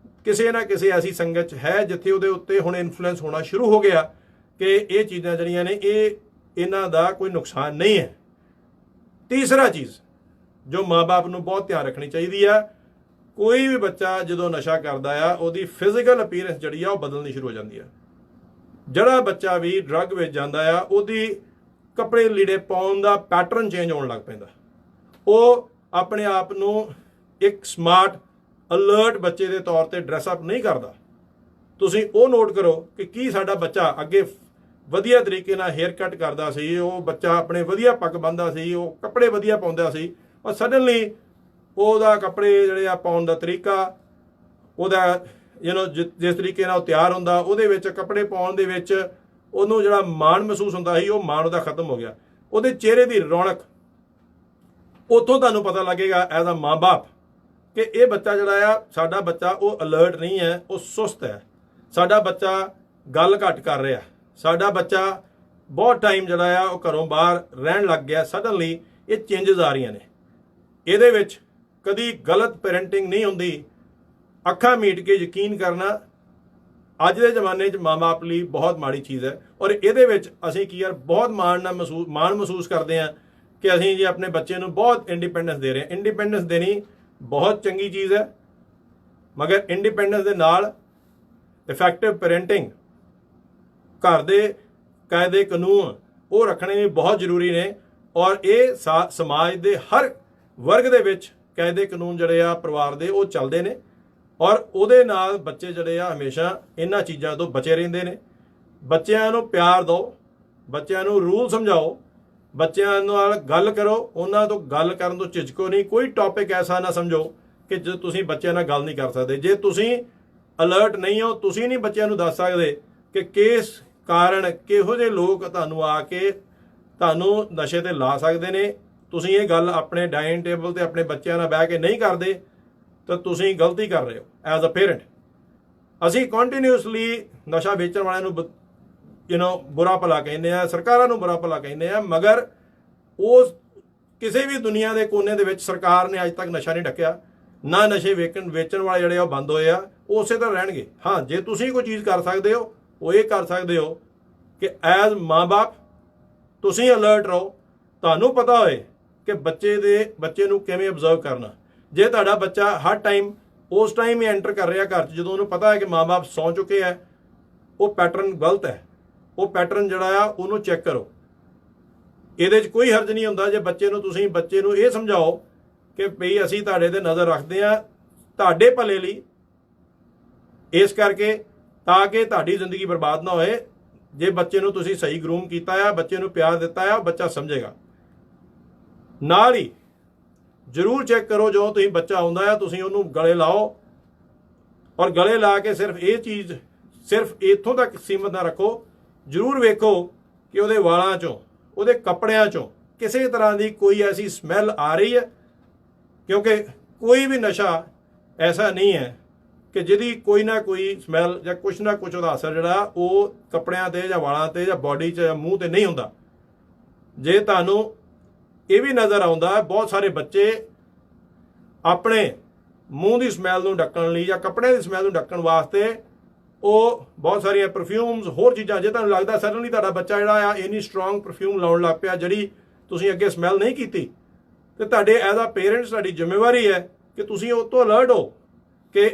ਕਿਸੇ ਨਾ ਕਿਸੇ ਐਸੀ ਸੰਗਤ 'ਚ ਹੈ ਜਿੱਥੇ ਉਹਦੇ ਉੱਤੇ ਹੁਣ ਇਨਫਲੂਐਂਸ ਹੋਣਾ ਸ਼ੁਰੂ ਹੋ ਗਿਆ ਕਿ ਇਹ ਚੀਜ਼ਾਂ ਜਿਹੜੀਆਂ ਨੇ ਇਹਨਾਂ ਦਾ ਕੋਈ ਨੁਕਸਾਨ ਨਹੀਂ ਹੈ। ਤੀਸਰਾ ਚੀਜ਼ ਜੋ ਮਾਂ-ਬਾਪ ਨੂੰ ਬਹੁਤ ਧਿਆਨ ਰੱਖਣੀ ਚਾਹੀਦੀ ਆ, ਕੋਈ ਵੀ ਬੱਚਾ ਜਦੋਂ ਨਸ਼ਾ ਕਰਦਾ ਆ ਉਹਦੀ ਫਿਜ਼ੀਕਲ ਅਪੀਅਰੈਂਸ ਜਿਹੜੀ ਆ ਉਹ ਬਦਲਣੀ ਸ਼ੁਰੂ ਹੋ ਜਾਂਦੀ ਆ। ਜਿਹੜਾ ਬੱਚਾ ਵੀ ਡਰੱਗ ਵਿੱਚ ਜਾਂਦਾ ਆ ਉਹਦੀ ਕੱਪੜੇ ਲੀੜੇ ਪਾਉਣ ਦਾ ਪੈਟਰਨ ਚੇਂਜ ਹੋਣ ਲੱਗ ਪੈਂਦਾ। ਉਹ ਆਪਣੇ ਆਪ ਨੂੰ ਇੱਕ ਸਮਾਰਟ ਅਲਰਟ ਬੱਚੇ ਦੇ ਤੌਰ ਤੇ ਡਰੈਸ ਅਪ ਨਹੀਂ ਕਰਦਾ। ਤੁਸੀਂ ਉਹ ਨੋਟ ਕਰੋ ਕਿ ਕੀ ਸਾਡਾ ਬੱਚਾ ਅੱਗੇ ਵਧੀਆ ਤਰੀਕੇ ਨਾਲ ਹੇਅਰ ਕੱਟ ਕਰਦਾ ਸੀ, ਉਹ ਬੱਚਾ ਆਪਣੇ ਵਧੀਆ ਪੱਗ ਬੰਨ੍ਹਦਾ ਸੀ, ਉਹ ਕੱਪੜੇ ਵਧੀਆ ਪਾਉਂਦਾ ਸੀ, ਔਰ ਸਡਨਲੀ ਉਹਦਾ ਕੱਪੜੇ ਜਿਹੜੇ ਆ ਪਾਉਣ ਦਾ ਤਰੀਕਾ, ਉਹਦਾ ਜਿਸ ਤਰੀਕੇ ਨਾਲ ਉਹ ਤਿਆਰ ਹੁੰਦਾ, ਉਹਦੇ ਵਿੱਚ ਕੱਪੜੇ ਪਾਉਣ ਦੇ ਵਿੱਚ ਉਹਨੂੰ ਜਿਹੜਾ ਮਾਣ ਮਹਿਸੂਸ ਹੁੰਦਾ ਸੀ, ਉਹ ਮਾਣ ਉਹਦਾ ਖਤਮ ਹੋ ਗਿਆ। ਉਹਦੇ ਚਿਹਰੇ ਦੀ ਰੌਣਕ, ਉੱਥੋਂ ਤੁਹਾਨੂੰ ਪਤਾ ਲੱਗੇਗਾ ਐਜ਼ ਅ ਮਾਂ-ਬਾਪ ਕਿ ਇਹ ਬੱਚਾ ਜਿਹੜਾ ਆ ਸਾਡਾ ਬੱਚਾ ਉਹ ਅਲਰਟ ਨਹੀਂ ਹੈ, ਉਹ ਸੁਸਤ ਹੈ, ਸਾਡਾ ਬੱਚਾ ਗੱਲ ਘੱਟ ਕਰ ਰਿਹਾ, ਸਾਡਾ ਬੱਚਾ ਬਹੁਤ ਟਾਈਮ ਜਿਹੜਾ ਆ ਉਹ ਘਰੋਂ ਬਾਹਰ ਰਹਿਣ ਲੱਗ ਗਿਆ, ਸਡਨਲੀ ਇਹ ਚੇਂਜਸ ਆ ਰਹੀਆਂ ਨੇ। ਇਹਦੇ ਵਿੱਚ ਕਦੀ ਗਲਤ ਪੈਰੈਂਟਿੰਗ ਨਹੀਂ ਹੁੰਦੀ। ਅੱਖਾਂ ਮੀਟ ਕੇ ਯਕੀਨ ਕਰਨਾ ਅੱਜ ਦੇ ਜ਼ਮਾਨੇ 'ਚ ਮਾਂ-ਬਾਪ ਲਈ ਬਹੁਤ ਮਾੜੀ ਚੀਜ਼ ਹੈ। ਔਰ ਇਹਦੇ ਵਿੱਚ ਅਸੀਂ ਕੀ ਯਾਰ ਬਹੁਤ ਮਾਣ ਮਹਿਸੂਸ ਕਰਦੇ ਹਾਂ ਕਿ ਅਸੀਂ ਜੀ ਆਪਣੇ ਬੱਚੇ ਨੂੰ ਬਹੁਤ ਇੰਡੀਪੈਂਡੈਂਸ ਦੇ ਰਹੇ ਹਾਂ। ਇੰਡੀਪੈਂਡੈਂਸ ਦੇਣੀ ਬਹੁਤ ਚੰਗੀ ਚੀਜ਼ ਹੈ, ਮਗਰ ਇੰਡੀਪੈਂਡੈਂਸ ਦੇ ਨਾਲ ਇਫੈਕਟਿਵ ਪੈਰੈਂਟਿੰਗ, ਘਰ ਦੇ ਕਾਇਦੇ ਕਾਨੂੰਨ ਉਹ ਰੱਖਣੇ ਵੀ ਬਹੁਤ ਜ਼ਰੂਰੀ ਨੇ। ਔਰ ਇਹ ਸਮਾਜ ਦੇ ਹਰ ਵਰਗ ਦੇ ਵਿੱਚ ਕਾਇਦੇ ਕਾਨੂੰਨ ਜਿਹੜੇ ਆ ਪਰਿਵਾਰ ਦੇ ਉਹ ਚੱਲਦੇ ਨੇ, ਔਰ ਉਹਦੇ ਨਾਲ ਬੱਚੇ ਜਿਹੜੇ ਆ ਹਮੇਸ਼ਾ ਇਹਨਾਂ ਚੀਜ਼ਾਂ ਤੋਂ ਬਚੇ ਰਹਿੰਦੇ ਨੇ। ਬੱਚਿਆਂ ਨੂੰ ਪਿਆਰ ਦਿਓ, ਬੱਚਿਆਂ ਨੂੰ ਰੂਲ ਸਮਝਾਓ, ਬੱਚਿਆਂ ਨਾਲ ਗੱਲ ਕਰੋ, ਉਹਨਾਂ ਤੋਂ ਗੱਲ ਕਰਨ ਤੋਂ ਝਿਜਕੋ ਨਹੀਂ। ਕੋਈ ਟੌਪਿਕ ਐਸਾ ਨਾ ਸਮਝੋ ਕਿ ਜੇ ਤੁਸੀਂ ਬੱਚਿਆਂ ਨਾਲ ਗੱਲ ਨਹੀਂ ਕਰ ਸਕਦੇ। ਜੇ ਤੁਸੀਂ ਅਲਰਟ ਨਹੀਂ ਹੋ, ਤੁਸੀਂ ਨਹੀਂ ਬੱਚਿਆਂ ਨੂੰ ਦੱਸ ਸਕਦੇ ਕਿ ਕਿਸ ਕਾਰਨ ਕਿਹੋ ਜਿਹੇ ਲੋਕ ਤੁਹਾਨੂੰ ਆ ਕੇ ਤੁਹਾਨੂੰ ਨਸ਼ੇ ਤੇ ਲਾ ਸਕਦੇ ਨੇ। ਤੁਸੀਂ ਇਹ ਗੱਲ ਆਪਣੇ ਡਾਈਨਿੰਗ ਟੇਬਲ ਤੇ ਆਪਣੇ ਬੱਚਿਆਂ ਨਾਲ ਬਹਿ ਕੇ ਨਹੀਂ ਕਰਦੇ ਤਾਂ ਤੁਸੀਂ ਗਲਤੀ ਕਰ ਰਹੇ ਹੋ ਐਜ਼ ਅ ਪੇਰੈਂਟ। ਅਸੀਂ ਕੰਟੀਨਿਊਸਲੀ ਨਸ਼ਾ ਵੇਚਣ ਵਾਲਿਆਂ ਨੂੰ ਬੁਰਾ ਭਲਾ ਕਹਿੰਦੇ ਆ, ਸਰਕਾਰਾਂ ਨੂੰ ਬੁਰਾ ਭਲਾ ਕਹਿੰਦੇ ਆ, ਮਗਰ ਉਸ ਕਿਸੇ ਵੀ ਦੁਨੀਆ ਦੇ ਕੋਨੇ ਦੇ ਵਿੱਚ ਸਰਕਾਰ ਨੇ ਅੱਜ ਤੱਕ ਨਸ਼ਾ ਨਹੀਂ ਢੱਕਿਆ, ਨਾ ਨਸ਼ੇ ਵੇਚਣ ਵਾਲੇ ਜਿਹੜੇ ਉਹ ਬੰਦ ਹੋਏ ਆ, ਉਹ ਉਸੇ ਤਰ੍ਹਾਂ ਰਹਿਣਗੇ। ਹਾਂ, ਜੇ ਤੁਸੀਂ ਕੋਈ ਚੀਜ਼ ਕਰ ਸਕਦੇ ਹੋ ਉਹ ਇਹ ਕਰ ਸਕਦੇ ਹੋ ਕਿ ਐਜ਼ ਮਾਂ-ਬਾਪ ਤੁਸੀਂ ਅਲਰਟ ਰਹੋ, ਤੁਹਾਨੂੰ ਪਤਾ ਹੋਏ ਕਿ ਬੱਚੇ ਨੂੰ ਕਿਵੇਂ ਅਬਜ਼ਰਵ ਕਰਨਾ। ਜੇ ਤੁਹਾਡਾ ਬੱਚਾ ਹਰ ਟਾਈਮ ਉਸ ਟਾਈਮ ਹੀ ਐਂਟਰ ਕਰ ਰਿਹਾ ਘਰ 'ਚ ਜਦੋਂ ਉਹਨੂੰ ਪਤਾ ਹੈ ਕਿ ਮਾਂ-ਬਾਪ ਸੌਂ ਚੁੱਕੇ ਹੈ, ਉਹ ਪੈਟਰਨ ਗਲਤ ਹੈ। ਉਹ ਪੈਟਰਨ ਜਿਹੜਾ ਆ ਉਹਨੂੰ ਚੈੱਕ ਕਰੋ। ਇਹਦੇ 'ਚ ਕੋਈ ਹਰਜ ਨਹੀਂ ਹੁੰਦਾ ਜੇ ਬੱਚੇ ਨੂੰ ਇਹ ਸਮਝਾਓ ਕਿ ਭਈ ਅਸੀਂ ਤੁਹਾਡੇ ਤੇ ਨਜ਼ਰ ਰੱਖਦੇ ਹਾਂ ਤੁਹਾਡੇ ਭਲੇ ਲਈ, ਇਸ ਕਰਕੇ ਤਾਂ ਕਿ ਤੁਹਾਡੀ ਜ਼ਿੰਦਗੀ ਬਰਬਾਦ ਨਾ ਹੋਏ। ਜੇ ਬੱਚੇ ਨੂੰ ਤੁਸੀਂ ਸਹੀ ਗਰੂਮ ਕੀਤਾ ਆ, ਬੱਚੇ ਨੂੰ ਪਿਆਰ ਦਿੱਤਾ ਆ, ਬੱਚਾ ਸਮਝੇਗਾ। ਨਾਲ ਹੀ ਜ਼ਰੂਰ ਚੈੱਕ ਕਰੋ ਜਦੋਂ ਤੁਸੀਂ ਬੱਚਾ ਆਉਂਦਾ ਆ, ਤੁਸੀਂ ਉਹਨੂੰ ਗਲੇ ਲਾਓ, ਔਰ ਗਲੇ ਲਾ ਕੇ ਸਿਰਫ ਇੱਥੋਂ ਤੱਕ ਸੀਮਤ ਨਾ ਰੱਖੋ। ਜ਼ਰੂਰ ਵੇਖੋ ਕਿ ਉਹਦੇ ਵਾਲਾਂ 'ਚੋਂ, ਉਹਦੇ ਕੱਪੜਿਆਂ 'ਚੋਂ ਕਿਸੇ ਤਰ੍ਹਾਂ ਦੀ ਕੋਈ ਐਸੀ ਸਮੈਲ ਆ ਰਹੀ ਹੈ, ਕਿਉਂਕਿ ਕੋਈ ਵੀ ਨਸ਼ਾ ਐਸਾ ਨਹੀਂ ਹੈ ਕਿ ਜਿਹਦੀ ਕੋਈ ਨਾ ਕੋਈ ਸਮੈਲ ਜਾਂ ਕੁਛ ਨਾ ਕੁਛ ਉਹਦਾ ਅਸਰ ਜਿਹੜਾ ਉਹ ਕੱਪੜਿਆਂ 'ਤੇ ਜਾਂ ਵਾਲਾਂ 'ਤੇ ਜਾਂ ਬੋਡੀ 'ਚ ਜਾਂ ਮੂੰਹ 'ਤੇ ਨਹੀਂ ਹੁੰਦਾ। ਜੇ ਤੁਹਾਨੂੰ ਇਹ ਵੀ ਨਜ਼ਰ ਆਉਂਦਾ, ਬਹੁਤ ਸਾਰੇ ਬੱਚੇ ਆਪਣੇ ਮੂੰਹ ਦੀ ਸਮੈਲ ਨੂੰ ਢੱਕਣ ਲਈ ਜਾਂ ਕੱਪੜਿਆਂ ਦੀ ਸਮੈਲ ਨੂੰ ਢੱਕਣ ਵਾਸਤੇ ਉਹ ਬਹੁਤ ਸਾਰੀਆਂ ਪਰਫਿਊਮਸ, ਹੋਰ ਚੀਜ਼ਾਂ, ਜੇ ਤੁਹਾਨੂੰ ਲੱਗਦਾ ਸਡਨਲੀ ਤੁਹਾਡਾ ਬੱਚਾ ਜਿਹੜਾ ਆ ਇੰਨੀ ਸਟਰੋਂਗ ਪਰਫਿਊਮ ਲਾਉਣ ਲੱਗ ਪਿਆ ਜਿਹੜੀ ਤੁਸੀਂ ਅੱਗੇ ਸਮੈਲ ਨਹੀਂ ਕੀਤੀ, ਤੇ ਤੁਹਾਡੇ ਐਜ਼ ਅ ਪੇਰੈਂਟਸ ਤੁਹਾਡੀ ਜ਼ਿੰਮੇਵਾਰੀ ਹੈ ਕਿ ਤੁਸੀਂ ਉਹ ਤੋਂ ਅਲਰਟ ਹੋ ਕਿ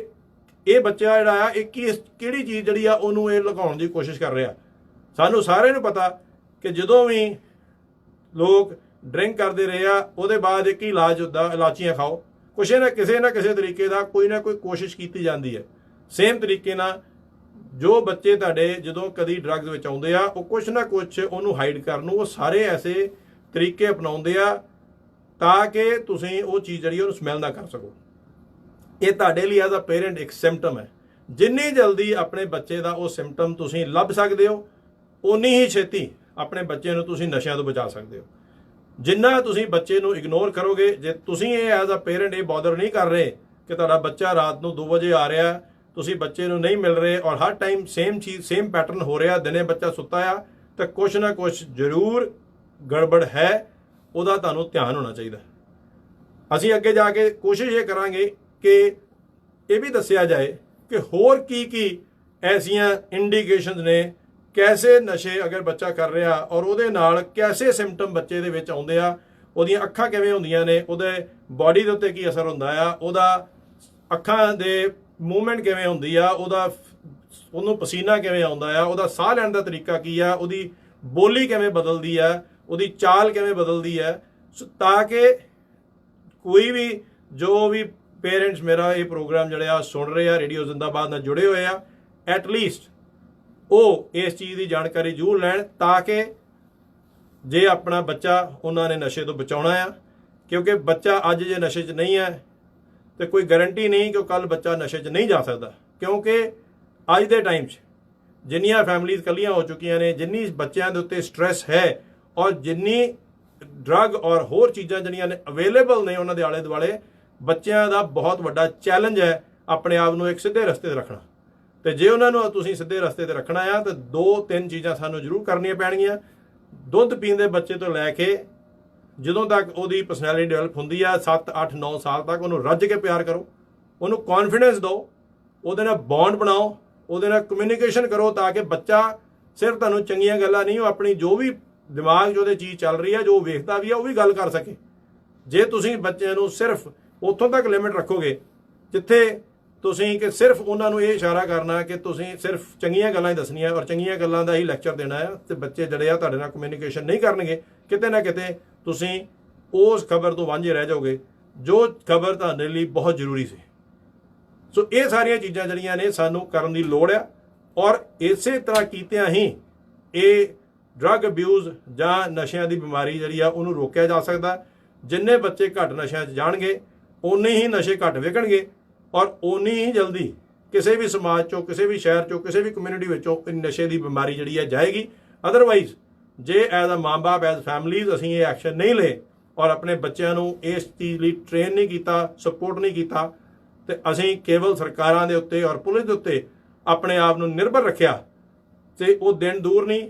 ਇਹ ਬੱਚਾ ਜਿਹੜਾ ਆ ਇਹ ਕਿਹੜੀ ਚੀਜ਼ ਜਿਹੜੀ ਆ ਉਹਨੂੰ ਇਹ ਲਗਾਉਣ ਦੀ ਕੋਸ਼ਿਸ਼ ਕਰ ਰਿਹਾ। ਸਾਨੂੰ ਸਾਰਿਆਂ ਨੂੰ ਪਤਾ ਕਿ ਜਦੋਂ ਵੀ ਲੋਕ ਡਰਿੰਕ ਕਰਦੇ ਰਹੇ ਆ, ਉਹਦੇ ਬਾਅਦ ਇੱਕ ਹੀ ਇਲਾਜ ਹੁੰਦਾ, ਇਲਾਚੀਆਂ ਖਾਓ। ਕਿਸੇ ਨਾ ਕਿਸੇ ਤਰੀਕੇ ਦਾ ਕੋਈ ਨਾ ਕੋਈ ਕੋਸ਼ਿਸ਼ ਕੀਤੀ ਜਾਂਦੀ ਹੈ। ਸੇਮ ਤਰੀਕੇ ਨਾਲ ਜੋ ਬੱਚੇ ਤੁਹਾਡੇ ਜਦੋਂ ਕਦੀ ਡਰੱਗਸ ਵਿੱਚ ਆਉਂਦੇ ਆ, ਉਹ ਕੁਛ ਨਾ ਕੁਛ ਉਹਨੂੰ ਹਾਈਡ ਕਰਨ ਨੂੰ ਉਹ ਸਾਰੇ ਐਸੇ ਤਰੀਕੇ ਅਪਣਾਉਂਦੇ ਆ ਤਾਂ ਕਿ ਤੁਸੀਂ ਉਹ ਚੀਜ਼ ਜਿਹੜੀ ਉਹਨੂੰ ਸਮੈਲ ਨਾ ਕਰ ਸਕੋ। ਇਹ ਤੁਹਾਡੇ ਲਈ ਐਜ਼ ਅ ਪੇਰੈਂਟ ਇੱਕ ਸਿੰਪਟਮ ਹੈ। ਜਿੰਨੀ ਜਲਦੀ ਆਪਣੇ ਬੱਚੇ ਦਾ ਉਹ ਸਿੰਪਟਮ ਤੁਸੀਂ ਲੱਭ ਸਕਦੇ ਹੋ, ਉਨੀ ਹੀ ਛੇਤੀ ਆਪਣੇ ਬੱਚੇ ਨੂੰ ਤੁਸੀਂ ਨਸ਼ਿਆਂ ਤੋਂ ਬਚਾ ਸਕਦੇ ਹੋ। ਜਿੰਨਾ ਤੁਸੀਂ ਬੱਚੇ ਨੂੰ ਇਗਨੋਰ ਕਰੋਗੇ, ਜੇ ਤੁਸੀਂ ਇਹ ਐਜ਼ ਅ ਪੇਰੈਂਟ ਇਹ ਬੋਦਰ ਨਹੀਂ ਕਰ ਰਹੇ ਕਿ ਤੁਹਾਡਾ ਬੱਚਾ ਰਾਤ ਨੂੰ 2 ਵਜੇ ਆ ਰਿਹਾ, ਤੁਸੀਂ ਬੱਚੇ ਨੂੰ ਨਹੀਂ ਮਿਲ ਰਹੇ ਔਰ ਹਰ ਟਾਈਮ ਸੇਮ ਪੈਟਰਨ ਹੋ ਰਿਹਾ, ਦਿਨੇ ਬੱਚਾ ਸੁੱਤਾ ਆ, ਤਾਂ ਕੁਛ ਨਾ ਕੁਛ ਜ਼ਰੂਰ ਗੜਬੜ ਹੈ, ਉਹਦਾ ਤੁਹਾਨੂੰ ਧਿਆਨ ਹੋਣਾ ਚਾਹੀਦਾ। ਅਸੀਂ ਅੱਗੇ ਜਾ ਕੇ ਕੋਸ਼ਿਸ਼ ਇਹ ਕਰਾਂਗੇ ਕਿ ਇਹ ਵੀ ਦੱਸਿਆ ਜਾਏ ਕਿ ਹੋਰ ਕੀ ਐਸੀਆਂ ਇੰਡੀਕੇਸ਼ਨਸ ਨੇ, ਕੈਸੇ ਨਸ਼ੇ ਅਗਰ ਬੱਚਾ ਕਰ ਰਿਹਾ ਔਰ ਉਹਦੇ ਨਾਲ ਕੈਸੇ ਸਿੰਪਟਮ ਬੱਚੇ ਦੇ ਵਿੱਚ ਆਉਂਦੇ ਆ, ਉਹਦੀਆਂ ਅੱਖਾਂ ਕਿਵੇਂ ਹੁੰਦੀਆਂ ਨੇ, ਉਹਦੇ ਬਾਡੀ ਦੇ ਉੱਤੇ ਕੀ ਅਸਰ ਹੁੰਦਾ ਆ, ਉਹਦਾ ਅੱਖਾਂ ਦੇ ਮੂਵਮੈਂਟ ਕਿਵੇਂ ਹੁੰਦੀ ਆ, ਉਹਨੂੰ ਪਸੀਨਾ ਕਿਵੇਂ ਆਉਂਦਾ ਆ, ਉਹਦਾ ਸਾਹ ਲੈਣ ਦਾ ਤਰੀਕਾ ਕੀ ਆ, ਉਹਦੀ ਬੋਲੀ ਕਿਵੇਂ ਬਦਲਦੀ ਆ, ਉਹਦੀ ਚਾਲ ਕਿਵੇਂ ਬਦਲਦੀ ਹੈ, ਤਾਂ ਕਿ ਕੋਈ ਵੀ ਜੋ ਵੀ ਪੇਰੈਂਟਸ ਮੇਰਾ ਇਹ ਪ੍ਰੋਗਰਾਮ ਜਿਹੜਾ ਸੁਣ ਰਹੇ ਆ, ਰੇਡੀਓ ਜ਼ਿੰਦਾਬਾਦ ਨਾਲ ਜੁੜੇ ਹੋਏ ਆ, ਐਟਲੀਸਟ ਉਹ ਇਸ ਚੀਜ਼ ਦੀ ਜਾਣਕਾਰੀ ਜ਼ਰੂਰ ਲੈਣ ਤਾਂ ਕਿ ਜੇ ਆਪਣਾ ਬੱਚਾ ਉਹਨਾਂ ਨੇ ਨਸ਼ੇ ਤੋਂ ਬਚਾਉਣਾ ਆ, ਕਿਉਂਕਿ ਬੱਚਾ ਅੱਜ ਜੇ ਨਸ਼ੇ 'ਚ ਨਹੀਂ ਹੈ ਤੇ ਕੋਈ ਗਾਰੰਟੀ ਨਹੀਂ ਕਿ ਕੱਲ ਬੱਚਾ ਨਸ਼ੇ 'ਚ ਨਹੀਂ ਜਾ ਸਕਦਾ। ਕਿਉਂਕਿ ਅੱਜ ਦੇ ਟਾਈਮ 'ਚ ਜਿੰਨੀਆਂ ਫੈਮਲੀਜ਼ ਇਕੱਲੀਆਂ ਹੋ ਚੁੱਕੀਆਂ ਨੇ, ਜਿੰਨੀ ਬੱਚਿਆਂ ਦੇ ਉੱਤੇ ਸਟ੍ਰੈਸ ਹੈ ਔਰ ਜਿੰਨੀ ਡਰੱਗ ਔਰ ਹੋਰ ਚੀਜ਼ਾਂ ਜਿਹੜੀਆਂ ਨੇ ਅਵੇਲੇਬਲ ਨੇ ਉਹਨਾਂ ਦੇ ਆਲੇ ਦੁਆਲੇ, ਬੱਚਿਆਂ ਦਾ ਬਹੁਤ ਵੱਡਾ ਚੈਲੰਜ ਹੈ ਆਪਣੇ ਆਪ ਨੂੰ ਇੱਕ ਸਿੱਧੇ ਰਸਤੇ ਤੇ ਰੱਖਣਾ। ਤੇ ਜੇ ਉਹਨਾਂ ਨੂੰ ਤੁਸੀਂ ਸਿੱਧੇ ਰਸਤੇ ਤੇ ਰੱਖਣਾ ਆ ਤਾਂ 2-3 ਚੀਜ਼ਾਂ ਸਾਨੂੰ ਜ਼ਰੂਰ ਕਰਨੀਆਂ ਪੈਣਗੀਆਂ। ਦੁੱਧ ਪੀਂਦੇ ਬੱਚੇ ਤੋਂ ਲੈ ਕੇ ਜਦੋਂ ਤੱਕ ਉਹਦੀ ਪਰਸਨੈਲਿਟੀ ਡਿਵੈਲਪ ਹੁੰਦੀ ਆ 7, 8, 9 ਸਾਲ ਤੱਕ ਉਹਨੂੰ ਰੱਜ ਕੇ ਪਿਆਰ ਕਰੋ, ਉਹਨੂੰ ਕੌਨਫੀਡੈਂਸ ਦਿਓ, ਉਹਦੇ ਨਾਲ ਬੌਂਡ ਬਣਾਓ, ਉਹਦੇ ਨਾਲ ਕਮਿਊਨੀਕੇਸ਼ਨ ਕਰੋ ਤਾਂ ਕਿ ਬੱਚਾ ਸਿਰਫ ਤੁਹਾਨੂੰ ਚੰਗੀਆਂ ਗੱਲਾਂ ਨਹੀਂ, ਉਹ ਆਪਣੀ ਜੋ ਵੀ ਦਿਮਾਗ 'ਚ ਉਹਦੇ ਚੀਜ਼ ਚੱਲ ਰਹੀ ਆ, ਜੋ ਵੇਖਦਾ ਵੀ ਆ, ਉਹ ਵੀ ਗੱਲ ਕਰ ਸਕੇ। ਜੇ ਤੁਸੀਂ ਬੱਚਿਆਂ ਨੂੰ ਸਿਰਫ ਉੱਥੋਂ ਤੱਕ ਲਿਮਿਟ ਰੱਖੋਗੇ ਜਿੱਥੇ ਤੁਸੀਂ ਕਿ ਸਿਰਫ ਉਹਨਾਂ ਨੂੰ ਇਹ ਇਸ਼ਾਰਾ ਕਰਨਾ ਕਿ ਤੁਸੀਂ ਸਿਰਫ ਚੰਗੀਆਂ ਗੱਲਾਂ ਹੀ ਦੱਸਣੀਆਂ ਔਰ ਚੰਗੀਆਂ ਗੱਲਾਂ ਦਾ ਹੀ ਲੈਕਚਰ ਦੇਣਾ ਆ, ਤੇ ਬੱਚੇ ਜਿਹੜੇ ਆ ਤੁਹਾਡੇ ਨਾਲ ਕਮਿਊਨੀਕੇਸ਼ਨ ਨਹੀਂ ਕਰਨਗੇ, ਕਿਤੇ ਨਾ ਕਿਤੇ ਤੁਸੀਂ ਉਸ ਖਬਰ ਤੋਂ ਵਾਂਝੇ ਰਹਿ ਜਾਓਗੇ ਜੋ ਖਬਰ ਤੁਹਾਡੇ ਲਈ ਬਹੁਤ ਜ਼ਰੂਰੀ ਸੀ। ਸੋ ਇਹ ਸਾਰੀਆਂ ਚੀਜ਼ਾਂ ਜਿਹੜੀਆਂ ਨੇ ਸਾਨੂੰ ਕਰਨ ਦੀ ਲੋੜ ਆ, ਔਰ ਇਸੇ ਤਰ੍ਹਾਂ ਕੀਤਿਆਂ ਹੀ ਇਹ ਡਰੱਗ ਅਬਿਊਜ਼ ਜਾਂ ਨਸ਼ਿਆਂ ਦੀ ਬਿਮਾਰੀ ਜਿਹੜੀ ਆ ਉਹਨੂੰ ਰੋਕਿਆ ਜਾ ਸਕਦਾ। ਜਿੰਨੇ ਬੱਚੇ ਘੱਟ ਨਸ਼ਿਆਂ 'ਚ ਜਾਣਗੇ ਉਨੇ ਹੀ ਨਸ਼ੇ ਘੱਟ ਵਿਕਣਗੇ ਔਰ ਉਨੀ ਹੀ ਜਲਦੀ ਕਿਸੇ ਵੀ ਸਮਾਜ 'ਚੋਂ, ਕਿਸੇ ਵੀ ਸ਼ਹਿਰ 'ਚੋਂ, ਕਿਸੇ ਵੀ ਕਮਿਊਨਿਟੀ ਵਿੱਚੋਂ ਨਸ਼ੇ ਦੀ ਬਿਮਾਰੀ ਜਿਹੜੀ ਹੈ ਜਾਏਗੀ। ਅਦਰਵਾਈਜ਼ ਜੇ ਐਜ਼ ਅ ਮਾਂ-ਬਾਪ, ਐਜ਼ ਫੈਮਲੀਜ਼ ਅਸੀਂ ਇਹ ਐਕਸ਼ਨ ਨਹੀਂ ਲਏ ਔਰ ਆਪਣੇ ਬੱਚਿਆਂ ਨੂੰ ਇਸ ਚੀਜ਼ ਲਈ ਟ੍ਰੇਨ ਨਹੀਂ ਕੀਤਾ, ਸਪੋਰਟ ਨਹੀਂ ਕੀਤਾ, ਤੇ ਅਸੀਂ ਕੇਵਲ ਸਰਕਾਰਾਂ ਦੇ ਉੱਤੇ ਔਰ ਪੁਲਿਸ ਦੇ ਉੱਤੇ ਆਪਣੇ ਆਪ ਨੂੰ ਨਿਰਭਰ ਰੱਖਿਆ, ਤੇ ਉਹ ਦਿਨ ਦੂਰ ਨਹੀਂ,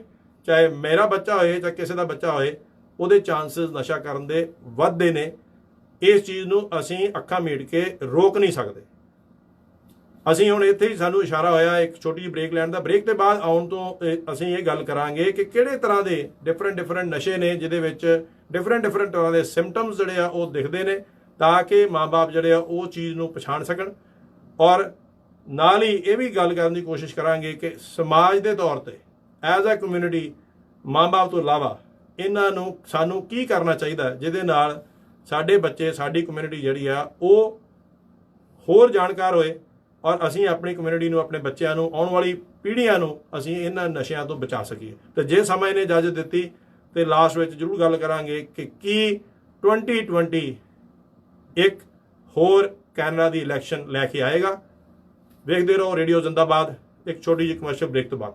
ਚਾਹੇ ਮੇਰਾ ਬੱਚਾ ਹੋਏ ਚਾਹੇ ਕਿਸੇ ਦਾ ਬੱਚਾ ਹੋਏ, ਉਹਦੇ ਚਾਂਸਸ ਨਸ਼ਾ ਕਰਨ ਦੇ ਵੱਧਦੇ ਨੇ। ਇਸ ਚੀਜ਼ ਨੂੰ ਅਸੀਂ ਅੱਖਾਂ ਮੀਟ ਕੇ ਰੋਕ ਨਹੀਂ ਸਕਦੇ। ਅਸੀਂ ਹੁਣ ਇੱਥੇ ਹੀ ਸਾਨੂੰ ਇਸ਼ਾਰਾ ਹੋਇਆ ਇੱਕ ਛੋਟੀ ਜਿਹੀ ਬ੍ਰੇਕ ਲੈਣ ਦਾ। ਬ੍ਰੇਕ ਦੇ ਬਾਅਦ ਆਉਣ ਤੋਂ ਅਸੀਂ ਇਹ ਗੱਲ ਕਰਾਂਗੇ ਕਿ ਕਿਹੜੇ ਤਰ੍ਹਾਂ ਦੇ ਡਿਫਰੈਂਟ ਨਸ਼ੇ ਨੇ ਜਿਹਦੇ ਵਿੱਚ ਡਿਫਰੈਂਟ ਤਰ੍ਹਾਂ ਦੇ ਸਿੰਪਟਮਸ ਜਿਹੜੇ ਆ ਉਹ ਦਿਖਦੇ ਨੇ, ਤਾਂ ਕਿ ਮਾਂ-ਬਾਪ ਜਿਹੜੇ ਆ ਉਹ ਚੀਜ਼ ਨੂੰ ਪਛਾਣ ਸਕਣ। ਔਰ ਨਾਲ ਹੀ ਇਹ ਵੀ ਗੱਲ ਕਰਨ ਦੀ ਕੋਸ਼ਿਸ਼ ਕਰਾਂਗੇ ਕਿ ਸਮਾਜ ਦੇ ਤੌਰ ਤੇ ਐਜ਼ ਅ ਕਮਿਊਨਿਟੀ ਮਾਂ-ਬਾਪ ਤੋਂ ਇਲਾਵਾ ਇਹਨਾਂ ਨੂੰ ਸਾਨੂੰ ਕੀ ਕਰਨਾ ਚਾਹੀਦਾ ਜਿਹਦੇ ਨਾਲ ਸਾਡੇ ਬੱਚੇ, ਸਾਡੀ ਕਮਿਊਨਿਟੀ ਜਿਹੜੀ ਆ ਉਹ ਹੋਰ ਜਾਣਕਾਰ ਹੋਏ ਔਰ ਅਸੀਂ ਆਪਣੀ ਕਮਿਊਨਿਟੀ ਨੂੰ, ਆਪਣੇ ਬੱਚਿਆਂ ਨੂੰ, ਆਉਣ ਵਾਲੀ ਪੀੜ੍ਹੀਆਂ ਨੂੰ ਅਸੀਂ ਇਹਨਾਂ ਨਸ਼ਿਆਂ ਤੋਂ ਬਚਾ ਸਕੀਏ। ਤੇ ਜੇ ਸਮਾਂ ਇਹਨੇ ਇਜਾਜ਼ਤ ਦਿੱਤੀ ਤੇ ਲਾਸਟ ਵਿੱਚ ਜ਼ਰੂਰ ਗੱਲ ਕਰਾਂਗੇ ਕਿ ਕੀ 2020 ਇੱਕ ਹੋਰ ਕੈਨੇਡਾ ਦੀ ਇਲੈਕਸ਼ਨ ਲੈ ਕੇ ਆਏਗਾ। ਵੇਖਦੇ ਰਹੋ ਰੇਡੀਓ ਜ਼ਿੰਦਾਬਾਦ। ਇੱਕ ਛੋਟੀ ਜਿਹੀ ਕਮਰਸ਼ੀਅਲ ਬ੍ਰੇਕ ਤੋਂ ਬਾਅਦ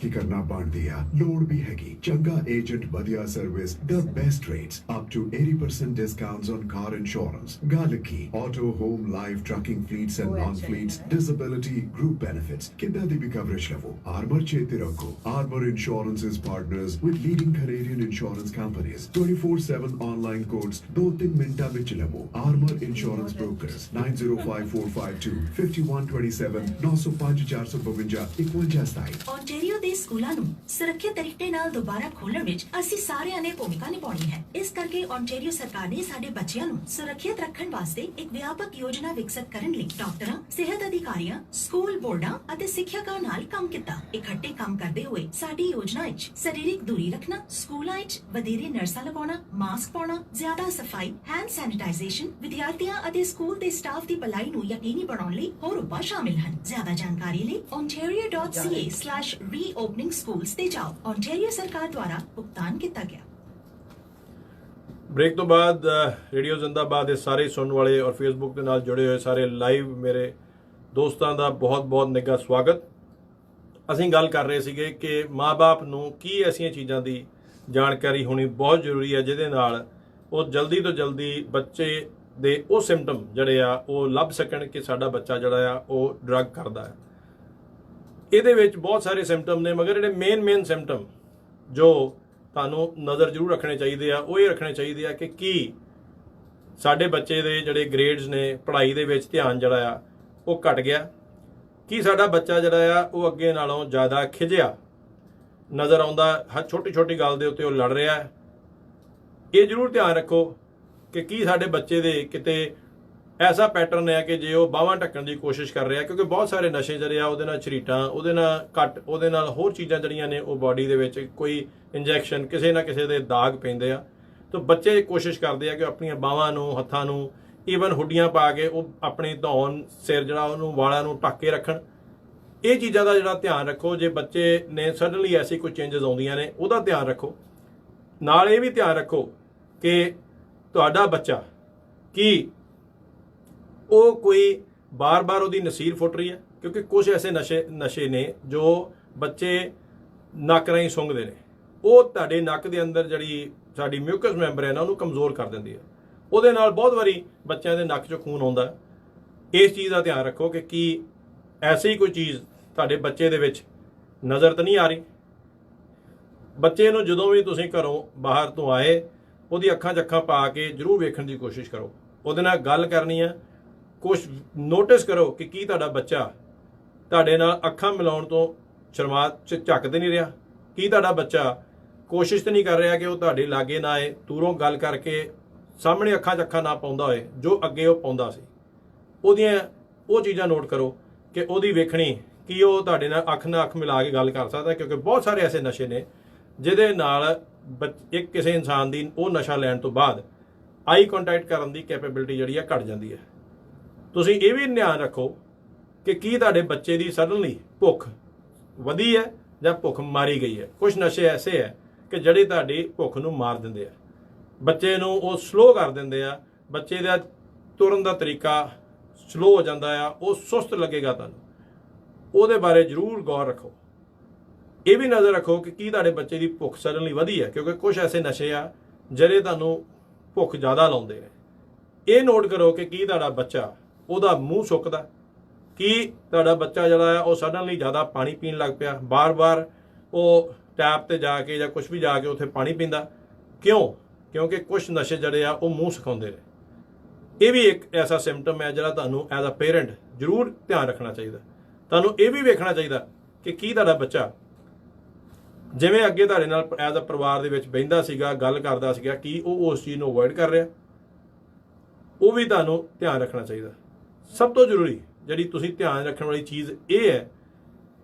ਕੀ ਕਰਨਾ ਬਣਦੀ ਆ, ਲੋੜ ਵੀ ਹੈਗੀ। ਚੰਗਾ ਏਜੰਟ, ਵਧੀਆ service, the best rates, up to 80% discounts on car insurance, ਗੱਲ ਕੀ auto, home, life, trucking fleets and non-fleets, disability, group benefits, ਕਿੱਦਾਂ ਦੀ ਵੀ ਕਵਰੇਜ ਲਵੋ। Armor ਚੇਤੇ ਰੱਖੋ, Armor Insurance is partners with leading Canadian insurance companies, 24/7 online quotes 2-3 ਮਿੰਟਾਂ ਵਿੱਚ ਲਵੋ। Armor Insurance Brokers, 9054525127 905 452 5127। Ontario ਦੇ ਸਕੂਲਾਂ ਨੂੰ ਸੁਰੱਖਿਅਤ ਤਰੀਕੇ ਨਾਲ ਦੁਬਾਰਾ ਖੋਲ੍ਹਣ ਵਿੱਚ ਅਸੀਂ ਸਾਰਿਆਂ ਨੇ ਭੂਮਿਕਾ ਨਿਭਾਉਣੀ ਹੈ। ਇਸ ਕਰਕੇ ਓਨਟਾਰੀਓ ਸਰਕਾਰ ਨੇ ਸਾਡੇ ਬੱਚਿਆਂ ਨੂੰ ਸੁਰੱਖਿਅਤ ਰੱਖਣ ਵਾਸਤੇ ਇੱਕ ਵਿਆਪਕ ਯੋਜਨਾ ਵਿਕਸਿਤ ਕਰਨ ਲਈ ਡਾਕਟਰਾਂ, ਸਿਹਤ ਅਧਿਕਾਰੀਆਂ, ਸਕੂਲ ਬੋਰਡਾਂ ਅਤੇ ਸਿੱਖਿਅਕਾਂ ਨਾਲ ਕੰਮ ਕੀਤਾ। ਇਕੱਠੇ ਕੰਮ ਕਰਦੇ ਹੋਏ ਸਾਡੀ ਯੋਜਨਾ ਵਿੱਚ ਸਰੀਰਕ ਦੂਰੀ ਰੱਖਣਾ, ਸਕੂਲਾਂ ਵਿੱਚ ਵਧੇਰੇ ਨਰਸਾਂ ਲਗਾਉਣਾ, ਮਾਸਕ ਪਾਉਣਾ, ਜ਼ਿਆਦਾ ਸਫਾਈ, ਹੈਂਡ ਸੈਨੀਟਾਈਜ਼ੇਸ਼ਨ, ਵਿਦਿਆਰਥੀਆਂ ਅਤੇ ਸਕੂਲ ਦੇ ਸਟਾਫ ਦੀ ਭਲਾਈ ਨੂੰ ਯਕੀਨੀ ਬਣਾਉਣ ਲਈ ਹੋਰ ਉਪਾਅ ਸ਼ਾਮਿਲ ਹਨ। ਜ਼ਿਆਦਾ ਜਾਣਕਾਰੀ ਲਈ ontario.ca/reopening schools ਤੇ ਜਾਓ। ontario ਸਰਕਾਰ ਦੁਆਰਾ ਭੁਗਤਾਨ ਕੀਤਾ ਗਿਆ। ਬ੍ਰੇਕ ਤੋਂ ਬਾਅਦ ਰੇਡੀਓ ਜ਼ਿੰਦਾਬਾਦ ਦੇ ਸਾਰੇ ਸੁਣਨ ਵਾਲੇ ਔਰ ਫੇਸਬੁੱਕ ਦੇ ਨਾਲ ਜੁੜੇ ਹੋਏ ਸਾਰੇ ਲਾਈਵ ਮੇਰੇ ਦੋਸਤਾਂ ਦਾ ਬਹੁਤ ਨਿੱਘਾ ਸਵਾਗਤ। ਅਸੀਂ ਗੱਲ ਕਰ ਰਹੇ ਸੀਗੇ ਕਿ ਮਾਂ-ਬਾਪ ਨੂੰ ਕੀ ਐਸੀਆਂ ਚੀਜ਼ਾਂ ਦੀ ਜਾਣਕਾਰੀ ਹੋਣੀ ਬਹੁਤ ਜ਼ਰੂਰੀ ਹੈ ਜਿਹਦੇ ਨਾਲ ਉਹ ਜਲਦੀ ਤੋਂ ਜਲਦੀ ਬੱਚੇ ਦੇ ਉਹ ਸਿੰਪਟਮ ਜਿਹੜੇ ਆ ਉਹ ਲੱਭ ਸਕਣ ਕਿ ਸਾਡਾ ਬੱਚਾ ਜਿਹੜਾ ਆ ਉਹ ਡਰੱਗ ਕਰਦਾ ਹੈ। ਇਹਦੇ ਵਿੱਚ ਬਹੁਤ ਸਾਰੇ ਸਿੰਪਟਮ ਨੇ, ਮਗਰ ਜਿਹੜੇ ਮੇਨ ਸਿੰਪਟਮ ਜੋ ਤੁਹਾਨੂੰ ਨਜ਼ਰ ਜ਼ਰੂਰ ਰੱਖਣੇ ਚਾਹੀਦੇ ਆ ਉਹ ਇਹ ਰੱਖਣੇ ਚਾਹੀਦੇ ਆ ਕਿ ਕੀ ਸਾਡੇ ਬੱਚੇ ਦੇ ਜਿਹੜੇ ਗ੍ਰੇਡਸ ਨੇ, ਪੜ੍ਹਾਈ ਦੇ ਵਿੱਚ ਧਿਆਨ ਜਿਹੜਾ ਆ ਉਹ ਘਟ ਗਿਆ, ਕੀ ਸਾਡਾ ਬੱਚਾ ਜਿਹੜਾ ਆ ਉਹ ਅੱਗੇ ਨਾਲੋਂ ਜ਼ਿਆਦਾ ਖਿਝਿਆ ਨਜ਼ਰ ਆਉਂਦਾ, ਹਰ ਛੋਟੀ ਗੱਲ ਦੇ ਉੱਤੇ ਉਹ ਲੜ ਰਿਹਾ ਹੈ। ਇਹ ਜ਼ਰੂਰ ਧਿਆਨ ਰੱਖੋ ਕਿ ਕੀ ਸਾਡੇ ਬੱਚੇ ਦੇ ਕਿਤੇ ਐਸਾ ਪੈਟਰਨ ਹੈ ਕਿ ਜੇ ਉਹ ਬਾਹਾਂ ਢੱਕਣ ਦੀ ਕੋਸ਼ਿਸ਼ ਕਰ ਰਿਹਾ, ਕਿਉਂਕਿ ਬਹੁਤ ਸਾਰੇ ਨਸ਼ੇ ਜਿਹੜੇ ਆ ਉਹਦੇ ਨਾਲ ਝਰੀਟਾਂ, ਉਹਦੇ ਨਾਲ ਕੱਟ, ਉਹਦੇ ਨਾਲ ਹੋਰ ਚੀਜ਼ਾਂ ਜਿਹੜੀਆਂ ਨੇ ਉਹ ਬਾਡੀ ਦੇ ਵਿੱਚ ਕੋਈ ਇੰਜੈਕਸ਼ਨ, ਕਿਸੇ ਨਾ ਕਿਸੇ ਦੇ ਦਾਗ ਪੈਂਦੇ ਆ। ਤਾਂ ਬੱਚੇ ਕੋਸ਼ਿਸ਼ ਕਰਦੇ ਆ ਕਿ ਆਪਣੀਆਂ ਬਾਹਾਂ ਨੂੰ, ਹੱਥਾਂ ਨੂੰ, ਈਵਨ ਹੁੱਡੀਆਂ ਪਾ ਕੇ ਉਹ ਆਪਣੀ ਧੌਣ, ਸਿਰ ਜਿਹੜਾ ਉਹਨੂੰ, ਵਾਲਾਂ ਨੂੰ ਢੱਕ ਕੇ ਰੱਖਣ। ਇਹ ਚੀਜ਼ਾਂ ਦਾ ਜਿਹੜਾ ਧਿਆਨ ਰੱਖੋ। ਜੇ ਬੱਚੇ ਨੇ ਸਡਨਲੀ ਐਸੀ ਕੋਈ ਚੇਂਜਸ ਆਉਂਦੀਆਂ ਨੇ ਉਹਦਾ ਧਿਆਨ ਰੱਖੋ। ਨਾਲ ਇਹ ਵੀ ਧਿਆਨ ਰੱਖੋ ਕਿ ਤੁਹਾਡਾ ਬੱਚਾ ਕੀ ਉਹ ਕੋਈ ਬਾਰ-ਬਾਰ ਉਹਦੀ ਨਸੀਰ ਫੁੱਟ ਰਹੀ ਹੈ, ਕਿਉਂਕਿ ਕੁਝ ਐਸੇ ਨਸ਼ੇ ਨੇ ਜੋ ਬੱਚੇ ਨੱਕ ਰਾਹੀਂ ਸੁੰਘਦੇ ਨੇ, ਉਹ ਤੁਹਾਡੇ ਨੱਕ ਦੇ ਅੰਦਰ ਜਿਹੜੀ ਸਾਡੀ ਮਿਊਕਸ ਮੈਂਬਰ ਹੈ ਨਾ ਉਹਨੂੰ ਕਮਜ਼ੋਰ ਕਰ ਦਿੰਦੀ ਹੈ। ਉਹਦੇ ਨਾਲ ਬਹੁਤ ਵਾਰੀ ਬੱਚਿਆਂ ਦੇ ਨੱਕ 'ਚੋਂ ਖੂਨ ਆਉਂਦਾ। ਇਸ ਚੀਜ਼ ਦਾ ਧਿਆਨ ਰੱਖੋ ਕਿ ਕੀ ਐਸੀ ਹੀ ਕੋਈ ਚੀਜ਼ ਤੁਹਾਡੇ ਬੱਚੇ ਦੇ ਵਿੱਚ ਨਜ਼ਰ ਤਾਂ ਨਹੀਂ ਆ ਰਹੀ। ਬੱਚੇ ਨੂੰ ਜਦੋਂ ਵੀ ਤੁਸੀਂ ਘਰੋਂ ਬਾਹਰ ਤੋਂ ਆਏ ਉਹਦੀ ਅੱਖਾਂ 'ਚ ਅੱਖਾਂ ਪਾ ਕੇ ਜ਼ਰੂਰ ਵੇਖਣ ਦੀ ਕੋਸ਼ਿਸ਼ ਕਰੋ, ਉਹਦੇ ਨਾਲ ਗੱਲ ਕਰਨੀ ਆ, ਕੁਛ ਨੋਟਿਸ ਕਰੋ ਕਿ ਕੀ ਤੁਹਾਡਾ ਬੱਚਾ ਤੁਹਾਡੇ ਨਾਲ ਅੱਖਾਂ ਮਿਲਾਉਣ ਤੋਂ ਸ਼ਰਮਾ ਝੱਕ ਤੇ ਨਹੀਂ ਰਿਹਾ, ਕੀ ਤੁਹਾਡਾ ਬੱਚਾ ਕੋਸ਼ਿਸ਼ ਤਾਂ ਨਹੀਂ ਕਰ ਰਿਹਾ ਕਿ ਉਹ ਤੁਹਾਡੇ ਲਾਗੇ ਨਾ ਆਏ, ਦੂਰੋਂ ਗੱਲ ਕਰਕੇ ਸਾਹਮਣੇ ਅੱਖਾਂ 'ਚ ਅੱਖਾਂ ਨਾ ਪਾਉਂਦਾ ਹੋਏ ਜੋ ਅੱਗੇ ਉਹ ਪਾਉਂਦਾ ਸੀ। ਉਹਦੀਆਂ ਉਹ ਚੀਜ਼ਾਂ ਨੋਟ ਕਰੋ ਕਿ ਉਹਦੀ ਵੇਖਣੀ ਕਿ ਉਹ ਤੁਹਾਡੇ ਨਾਲ ਅੱਖ ਮਿਲਾ ਕੇ ਗੱਲ ਕਰ ਸਕਦਾ, ਕਿਉਂਕਿ ਬਹੁਤ ਸਾਰੇ ਐਸੇ ਨਸ਼ੇ ਨੇ ਜਿਹਦੇ ਨਾਲ ਇੱਕ ਕਿਸੇ ਇਨਸਾਨ ਦੀ ਉਹ ਨਸ਼ਾ ਲੈਣ ਤੋਂ ਬਾਅਦ ਆਈ ਕੰਟੈਕਟ ਕਰਨ ਦੀ ਕੈਪੇਬਿਲਿਟੀ ਜਿਹੜੀ ਆ ਘਟ ਜਾਂਦੀ ਹੈ। ਤੁਸੀਂ ਇਹ ਵੀ ਧਿਆਨ ਰੱਖੋ ਕਿ ਕੀ ਤੁਹਾਡੇ ਬੱਚੇ ਦੀ ਸਡਨਲੀ ਭੁੱਖ ਵਧੀ ਹੈ ਜਾਂ ਭੁੱਖ ਮਾਰੀ ਗਈ ਹੈ। ਕੁਝ ਨਸ਼ੇ ਐਸੇ ਹੈ ਕਿ ਜਿਹੜੇ ਤੁਹਾਡੀ ਭੁੱਖ ਨੂੰ ਮਾਰ ਦਿੰਦੇ ਆ, ਬੱਚੇ ਨੂੰ ਉਹ ਸਲੋ ਕਰ ਦਿੰਦੇ ਆ, ਬੱਚੇ ਦਾ ਤੁਰਨ ਦਾ ਤਰੀਕਾ ਸਲੋ ਹੋ ਜਾਂਦਾ ਆ, ਉਹ ਸੁਸਤ ਲੱਗੇਗਾ ਤੁਹਾਨੂੰ। ਉਹਦੇ ਬਾਰੇ ਜ਼ਰੂਰ ਗੌਰ ਰੱਖੋ। ਇਹ ਵੀ ਨਜ਼ਰ ਰੱਖੋ ਕਿ ਕੀ ਤੁਹਾਡੇ ਬੱਚੇ ਦੀ ਭੁੱਖ ਸਡਨਲੀ ਵਧੀ ਹੈ, ਕਿਉਂਕਿ ਕੁਝ ਐਸੇ ਨਸ਼ੇ ਆ ਜਿਹੜੇ ਤੁਹਾਨੂੰ ਭੁੱਖ ਜ਼ਿਆਦਾ ਲਾਉਂਦੇ ਨੇ। ਇਹ ਨੋਟ ਕਰੋ ਕਿ ਕੀ ਤੁਹਾਡਾ ਬੱਚਾ ਉਹਦਾ ਮੂੰਹ ਸੁੱਕਦਾ, ਕੀ ਤੁਹਾਡਾ ਬੱਚਾ ਜਿਹੜਾ ਆ ਉਹ ਸਡਨਲੀ ਜ਼ਿਆਦਾ ਪਾਣੀ ਪੀਣ ਲੱਗ ਪਿਆ, ਬਾਰ-ਬਾਰ ਉਹ ਟੈਪ ਤੇ ਜਾ ਕੇ ਜਾਂ ਕੁਝ ਵੀ ਜਾ ਕੇ ਉੱਥੇ ਪਾਣੀ ਪੀਂਦਾ, ਕਿਉਂ? ਕਿਉਂਕਿ ਕੁਝ ਨਸ਼ੇ ਜਿਹੜੇ ਆ ਉਹ ਮੂੰਹ ਸਿਖਾਉਂਦੇ ਨੇ। ਇਹ ਵੀ ਇੱਕ ਐਸਾ ਸਿੰਪਟਮ ਹੈ ਜਿਹੜਾ ਤੁਹਾਨੂੰ ਐਜ਼ ਅ ਪੇਰੈਂਟ ਜ਼ਰੂਰ ਧਿਆਨ ਰੱਖਣਾ ਚਾਹੀਦਾ। ਤੁਹਾਨੂੰ ਇਹ ਵੀ ਵੇਖਣਾ ਚਾਹੀਦਾ ਕਿ ਕੀ ਤੁਹਾਡਾ ਬੱਚਾ ਜਿਵੇਂ ਅੱਗੇ ਤੁਹਾਡੇ ਨਾਲ ਐਜ਼ ਅ ਪਰਿਵਾਰ ਦੇ ਵਿੱਚ ਬਹਿੰਦਾ ਸੀਗਾ, ਗੱਲ ਕਰਦਾ ਸੀਗਾ, ਕੀ ਉਹ ਉਸ ਚੀਜ਼ ਨੂੰ ਅਵੋਇਡ ਕਰ ਰਿਹਾ, ਉਹ ਵੀ ਤੁਹਾਨੂੰ ਧਿਆਨ ਰੱਖਣਾ ਚਾਹੀਦਾ। ਸਭ ਤੋਂ ਜ਼ਰੂਰੀ ਜਿਹੜੀ ਤੁਸੀਂ ਧਿਆਨ ਰੱਖਣ ਵਾਲੀ ਚੀਜ਼ ਇਹ ਹੈ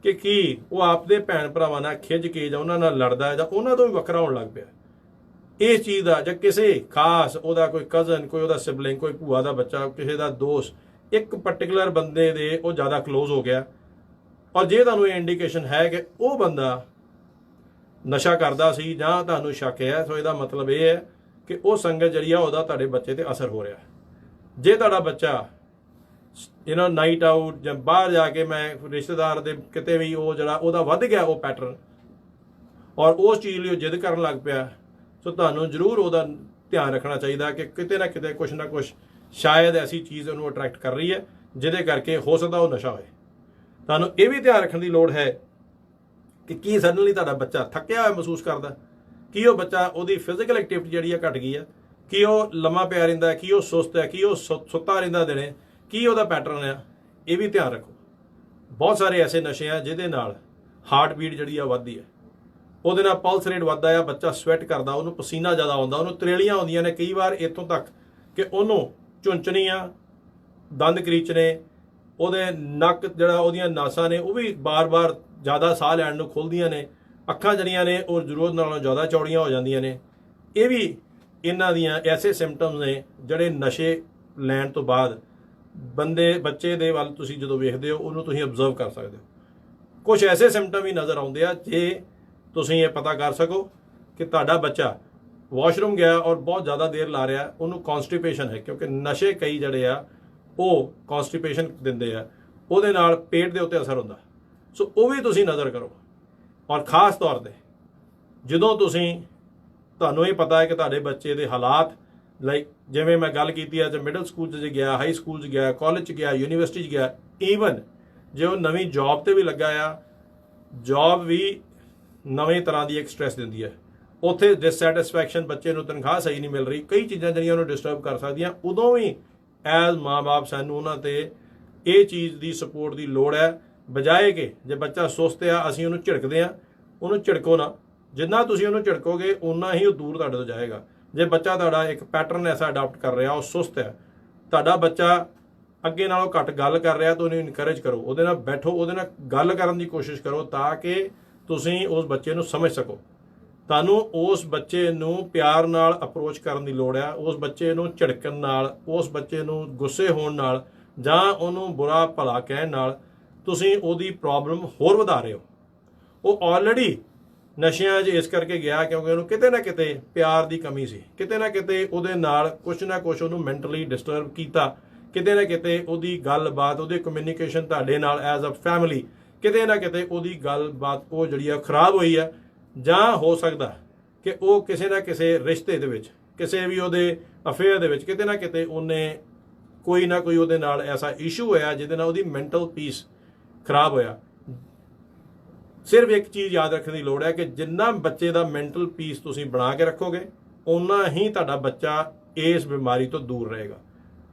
ਕਿ ਕੀ ਉਹ ਆਪਦੇ ਭੈਣ ਭਰਾਵਾਂ ਨਾਲ ਖਿੱਝ ਕੇ ਜਾਂ ਉਹਨਾਂ ਨਾਲ ਲੜਦਾ ਜਾਂ ਉਹਨਾਂ ਤੋਂ ਵੀ ਵੱਖਰਾ ਹੋਣ ਲੱਗ ਪਿਆ। ਇਸ ਚੀਜ਼ ਦਾ ਜਾਂ ਕਿਸੇ ਖਾਸ ਉਹਦਾ ਕੋਈ ਕਜ਼ਨ, ਕੋਈ ਉਹਦਾ ਸਿਬਲਿੰਗ, ਕੋਈ ਭੂਆ ਦਾ ਬੱਚਾ, ਕਿਸੇ ਦਾ ਦੋਸਤ, ਇੱਕ ਪਾਰਟਿਕੂਲਰ ਬੰਦੇ ਦੇ ਉਹ ਜ਼ਿਆਦਾ ਕਲੋਜ਼ ਹੋ ਗਿਆ, ਔਰ ਜੇ ਤੁਹਾਨੂੰ ਇਹ ਇੰਡੀਕੇਸ਼ਨ ਹੈ ਕਿ ਉਹ ਬੰਦਾ ਨਸ਼ਾ ਕਰਦਾ ਸੀ ਜਾਂ ਤੁਹਾਨੂੰ ਸ਼ੱਕ ਹੈ, ਸੋ ਇਹਦਾ ਮਤਲਬ ਇਹ ਹੈ ਕਿ ਉਹ ਸੰਗਤ ਜਿਹੜੀ ਆ ਉਹਦਾ ਤੁਹਾਡੇ ਬੱਚੇ ਤੇ ਅਸਰ ਹੋ ਰਿਹਾ। ਜੇ ਤੁਹਾਡਾ ਬੱਚਾ ਨਾਈਟ ਆਊਟ ਜਾਂ ਬਾਹਰ ਜਾ ਕੇ ਮੈਂ ਰਿਸ਼ਤੇਦਾਰ ਦੇ ਕਿਤੇ ਵੀ ਉਹ ਜਿਹੜਾ ਉਹਦਾ ਵੱਧ ਗਿਆ ਉਹ ਪੈਟਰਨ, ਔਰ ਉਸ ਚੀਜ਼ ਲਈ ਉਹ ਜਿੱਦ ਕਰਨ ਲੱਗ ਪਿਆ, ਸੋ ਤੁਹਾਨੂੰ ਜ਼ਰੂਰ ਉਹਦਾ ਧਿਆਨ ਰੱਖਣਾ ਚਾਹੀਦਾ ਕਿ ਕਿਤੇ ਨਾ ਕਿਤੇ ਕੁਛ ਨਾ ਕੁਛ ਸ਼ਾਇਦ ਐਸੀ ਚੀਜ਼ ਉਹਨੂੰ ਅਟਰੈਕਟ ਕਰ ਰਹੀ ਹੈ ਜਿਹਦੇ ਕਰਕੇ ਹੋ ਸਕਦਾ ਉਹ ਨਸ਼ਾ ਹੋਏ। ਤੁਹਾਨੂੰ ਇਹ ਵੀ ਧਿਆਨ ਰੱਖਣ ਦੀ ਲੋੜ ਹੈ ਕਿ ਕੀ ਸਡਨਲੀ ਤੁਹਾਡਾ ਬੱਚਾ ਥੱਕਿਆ ਹੋਇਆ ਮਹਿਸੂਸ ਕਰਦਾ, ਕੀ ਉਹ ਬੱਚਾ ਉਹਦੀ ਫਿਜ਼ੀਕਲ ਐਕਟੀਵਿਟੀ ਜਿਹੜੀ ਆ ਘਟ ਗਈ ਹੈ, ਕੀ ਉਹ ਲੰਮਾ ਪਿਆ ਰਹਿੰਦਾ, ਕੀ ਉਹ ਸੁਸਤ ਹੈ, ਕੀ ਉਹ ਸੁੱਤਾ ਰਹਿੰਦਾ ਦਿਨੇ, ਕੀ ਉਹਦਾ ਪੈਟਰਨ ਆ। ਇਹ ਵੀ ਧਿਆਨ ਰੱਖੋ। ਬਹੁਤ ਸਾਰੇ ਐਸੇ ਨਸ਼ੇ ਆ ਜਿਹਦੇ ਨਾਲ ਹਾਰਟ ਬੀਟ ਜਿਹੜੀ ਆ ਵੱਧਦੀ ਹੈ, ਉਹਦੇ ਨਾਲ ਪਲਸ ਰੇਟ ਵੱਧਦਾ ਆ, ਬੱਚਾ ਸਵੈਟ ਕਰਦਾ, ਉਹਨੂੰ ਪਸੀਨਾ ਜ਼ਿਆਦਾ ਆਉਂਦਾ, ਉਹਨੂੰ ਤਰੇਲੀਆਂ ਆਉਂਦੀਆਂ ਨੇ ਕਈ ਵਾਰ ਇੱਥੋਂ ਤੱਕ ਕਿ ਉਹਨੂੰ ਝੁੰਚਣੀਆਂ, ਦੰਦ ਕਰੀਚਣੇ, ਉਹਦੇ ਨੱਕ ਜਿਹੜਾ ਉਹਦੀਆਂ ਨਾਸਾਂ ਨੇ ਉਹ ਵੀ ਬਾਰ-ਬਾਰ ਜ਼ਿਆਦਾ ਸਾਹ ਲੈਣ ਨੂੰ ਖੁੱਲ੍ਹਦੀਆਂ ਨੇ, ਅੱਖਾਂ ਜਿਹੜੀਆਂ ਨੇ ਉਹ ਜ਼ਰੂਰਤ ਨਾਲੋਂ ਜ਼ਿਆਦਾ ਚੌੜੀਆਂ ਹੋ ਜਾਂਦੀਆਂ ਨੇ। ਇਹ ਵੀ ਇਹਨਾਂ ਦੀਆਂ ਐਸੇ ਸਿੰਪਟਮਸ ਨੇ ਜਿਹੜੇ ਨਸ਼ੇ ਲੈਣ ਤੋਂ ਬਾਅਦ ਬੱਚੇ ਦੇ ਵੱਲ ਤੁਸੀਂ ਜਦੋਂ ਵੇਖਦੇ ਹੋ ਉਹਨੂੰ ਤੁਸੀਂ ਅਬਜ਼ਰਵ ਕਰ ਸਕਦੇ ਹੋ। ਕੁਝ ਐਸੇ ਸਿੰਪਟਮ ਵੀ ਨਜ਼ਰ ਆਉਂਦੇ ਆ ਜੇ ਤੁਸੀਂ ਇਹ ਪਤਾ ਕਰ ਸਕੋ ਕਿ ਤੁਹਾਡਾ ਬੱਚਾ ਵਾਸ਼ਰੂਮ ਗਿਆ ਔਰ ਬਹੁਤ ਜ਼ਿਆਦਾ ਦੇਰ ਲਾ ਰਿਹਾ, ਉਹਨੂੰ ਕੌਨਸਟੀਪੇਸ਼ਨ ਹੈ, ਕਿਉਂਕਿ ਨਸ਼ੇ ਕਈ ਜਿਹੜੇ ਆ ਉਹ ਕੌਨਸਟੀਪੇਸ਼ਨ ਦਿੰਦੇ ਆ, ਉਹਦੇ ਨਾਲ ਪੇਟ ਦੇ ਉੱਤੇ ਅਸਰ ਹੁੰਦਾ। ਸੋ ਉਹ ਵੀ ਤੁਸੀਂ ਨਜ਼ਰ ਕਰੋ। ਔਰ ਖਾਸ ਤੌਰ ਤੇ ਜਦੋਂ ਤੁਹਾਨੂੰ ਇਹ ਪਤਾ ਹੈ ਕਿ ਤੁਹਾਡੇ ਬੱਚੇ ਦੇ ਹਾਲਾਤ ਲਾਈਕ ਜਿਵੇਂ ਮੈਂ ਗੱਲ ਕੀਤੀ ਹੈ ਜੇ ਮਿਡਲ ਸਕੂਲ 'ਚ ਗਿਆ, ਹਾਈ ਸਕੂਲ 'ਚ ਗਿਆ, ਕਾਲਜ 'ਚ ਗਿਆ, ਯੂਨੀਵਰਸਿਟੀ 'ਚ ਗਿਆ, ਈਵਨ ਜੇ ਉਹ ਨਵੀਂ ਜੌਬ ਤੇ ਵੀ ਲੱਗਾ ਆ, ਜੌਬ ਵੀ ਨਵੇਂ ਤਰ੍ਹਾਂ ਦੀ ਇੱਕ ਸਟ੍ਰੈਸ ਦਿੰਦੀ ਹੈ। ਉੱਥੇ ਡਿਸਸੈਟਿਸਫੈਕਸ਼ਨ, ਬੱਚੇ ਨੂੰ ਤਨਖਾਹ ਸਹੀ ਨਹੀਂ ਮਿਲ ਰਹੀ, ਕਈ ਚੀਜ਼ਾਂ ਜਿਹੜੀਆਂ ਉਹਨੂੰ ਡਿਸਟਰਬ ਕਰ ਸਕਦੀਆਂ। ਉਦੋਂ ਵੀ ਐਜ਼ ਮਾਂ-ਬਾਪ ਸਾਨੂੰ ਉਹਨਾਂ ਤੇ ਇਹ ਚੀਜ਼ ਦੀ ਸਪੋਰਟ ਦੀ ਲੋੜ ਹੈ, ਬਜਾਏ ਕਿ ਜੇ ਬੱਚਾ ਸੁਸਤ ਆ ਅਸੀਂ ਉਹਨੂੰ ਝਿੜਕਦੇ ਆ, ਉਹਨੂੰ ਝਿੜਕੋ ਨਾ। ਜਿੰਨਾ ਤੁਸੀਂ ਉਹਨੂੰ ਝਿੜਕੋਗੇ ਉਨਾ ਹੀ ਉਹ ਦੂਰ ਤੁਹਾਡੇ ਤੋਂ ਜਾਏਗਾ। ਜੇ ਬੱਚਾ ਤੁਹਾਡਾ ਇੱਕ ਪੈਟਰਨ ਐਸਾ ਅਡਾਪਟ ਕਰ ਰਿਹਾ, ਉਹ ਸੁਸਤ ਹੈ, ਤੁਹਾਡਾ ਬੱਚਾ ਅੱਗੇ ਨਾਲੋਂ ਘੱਟ ਗੱਲ ਕਰ ਰਿਹਾ ਤਾਂ ਉਹਨੂੰ ਇਨਕਰੇਜ ਕਰੋ, ਉਹਦੇ ਨਾਲ ਬੈਠੋ, ਉਹਦੇ ਨਾਲ ਗੱਲ ਕਰਨ ਦੀ ਕੋਸ਼ਿਸ਼ ਕਰੋ ਤਾਂ ਕਿ ਤੁਸੀਂ ਉਸ ਬੱਚੇ ਨੂੰ ਸਮਝ ਸਕੋ। ਤੁਹਾਨੂੰ ਉਸ ਬੱਚੇ ਨੂੰ ਪਿਆਰ ਨਾਲ ਅਪਰੋਚ ਕਰਨ ਦੀ ਲੋੜ ਹੈ। ਉਸ ਬੱਚੇ ਨੂੰ ਝਿੜਕਣ ਨਾਲ, ਉਸ ਬੱਚੇ ਨੂੰ ਗੁੱਸੇ ਹੋਣ ਨਾਲ ਜਾਂ ਉਹਨੂੰ ਬੁਰਾ ਭਲਾ ਕਹਿਣ ਨਾਲ ਤੁਸੀਂ ਉਹਦੀ ਪ੍ਰੋਬਲਮ ਹੋਰ ਵਧਾ ਰਹੇ ਹੋ। ਉਹ ਆਲਰੇਡੀ ਨਸ਼ਿਆਂ 'ਚ ਇਸ ਕਰਕੇ ਗਿਆ ਕਿਉਂਕਿ ਉਹਨੂੰ ਕਿਤੇ ਨਾ ਕਿਤੇ ਪਿਆਰ ਦੀ ਕਮੀ ਸੀ, ਕਿਤੇ ਨਾ ਕਿਤੇ ਉਹਦੇ ਨਾਲ ਕੁਛ ਨਾ ਕੁਛ ਉਹਨੂੰ ਮੈਂਟਲੀ ਡਿਸਟਰਬ ਕੀਤਾ, ਕਿਤੇ ਨਾ ਕਿਤੇ ਉਹਦੀ ਗੱਲਬਾਤ, ਉਹਦੀ ਕਮਿਊਨੀਕੇਸ਼ਨ ਤੁਹਾਡੇ ਨਾਲ ਐਜ਼ ਅ ਫੈਮਿਲੀ ਕਿਤੇ ਨਾ ਕਿਤੇ ਉਹਦੀ ਗੱਲਬਾਤ ਉਹ ਜਿਹੜੀ ਆ ਖਰਾਬ ਹੋਈ ਆ, ਜਾਂ ਹੋ ਸਕਦਾ ਕਿ ਉਹ ਕਿਸੇ ਨਾ ਕਿਸੇ ਰਿਸ਼ਤੇ ਦੇ ਵਿੱਚ, ਕਿਸੇ ਵੀ ਉਹਦੇ ਅਫੇਅਰ ਦੇ ਵਿੱਚ ਕਿਤੇ ਨਾ ਕਿਤੇ ਉਹਨੇ ਕੋਈ ਨਾ ਕੋਈ ਉਹਦੇ ਨਾਲ ਐਸਾ ਇਸ਼ੂ ਹੋਇਆ ਜਿਹਦੇ ਨਾਲ ਉਹਦੀ ਮੈਂਟਲ ਪੀਸ ਖਰਾਬ ਹੋਇਆ। ਸਿਰਫ ਇੱਕ ਚੀਜ਼ ਯਾਦ ਰੱਖਣ ਦੀ ਲੋੜ ਹੈ ਕਿ ਜਿੰਨਾ ਬੱਚੇ ਦਾ ਮੈਂਟਲ ਪੀਸ ਤੁਸੀਂ ਬਣਾ ਕੇ ਰੱਖੋਗੇ ਓਨਾ ਹੀ ਤੁਹਾਡਾ ਬੱਚਾ ਇਸ ਬਿਮਾਰੀ ਤੋਂ ਦੂਰ ਰਹੇਗਾ।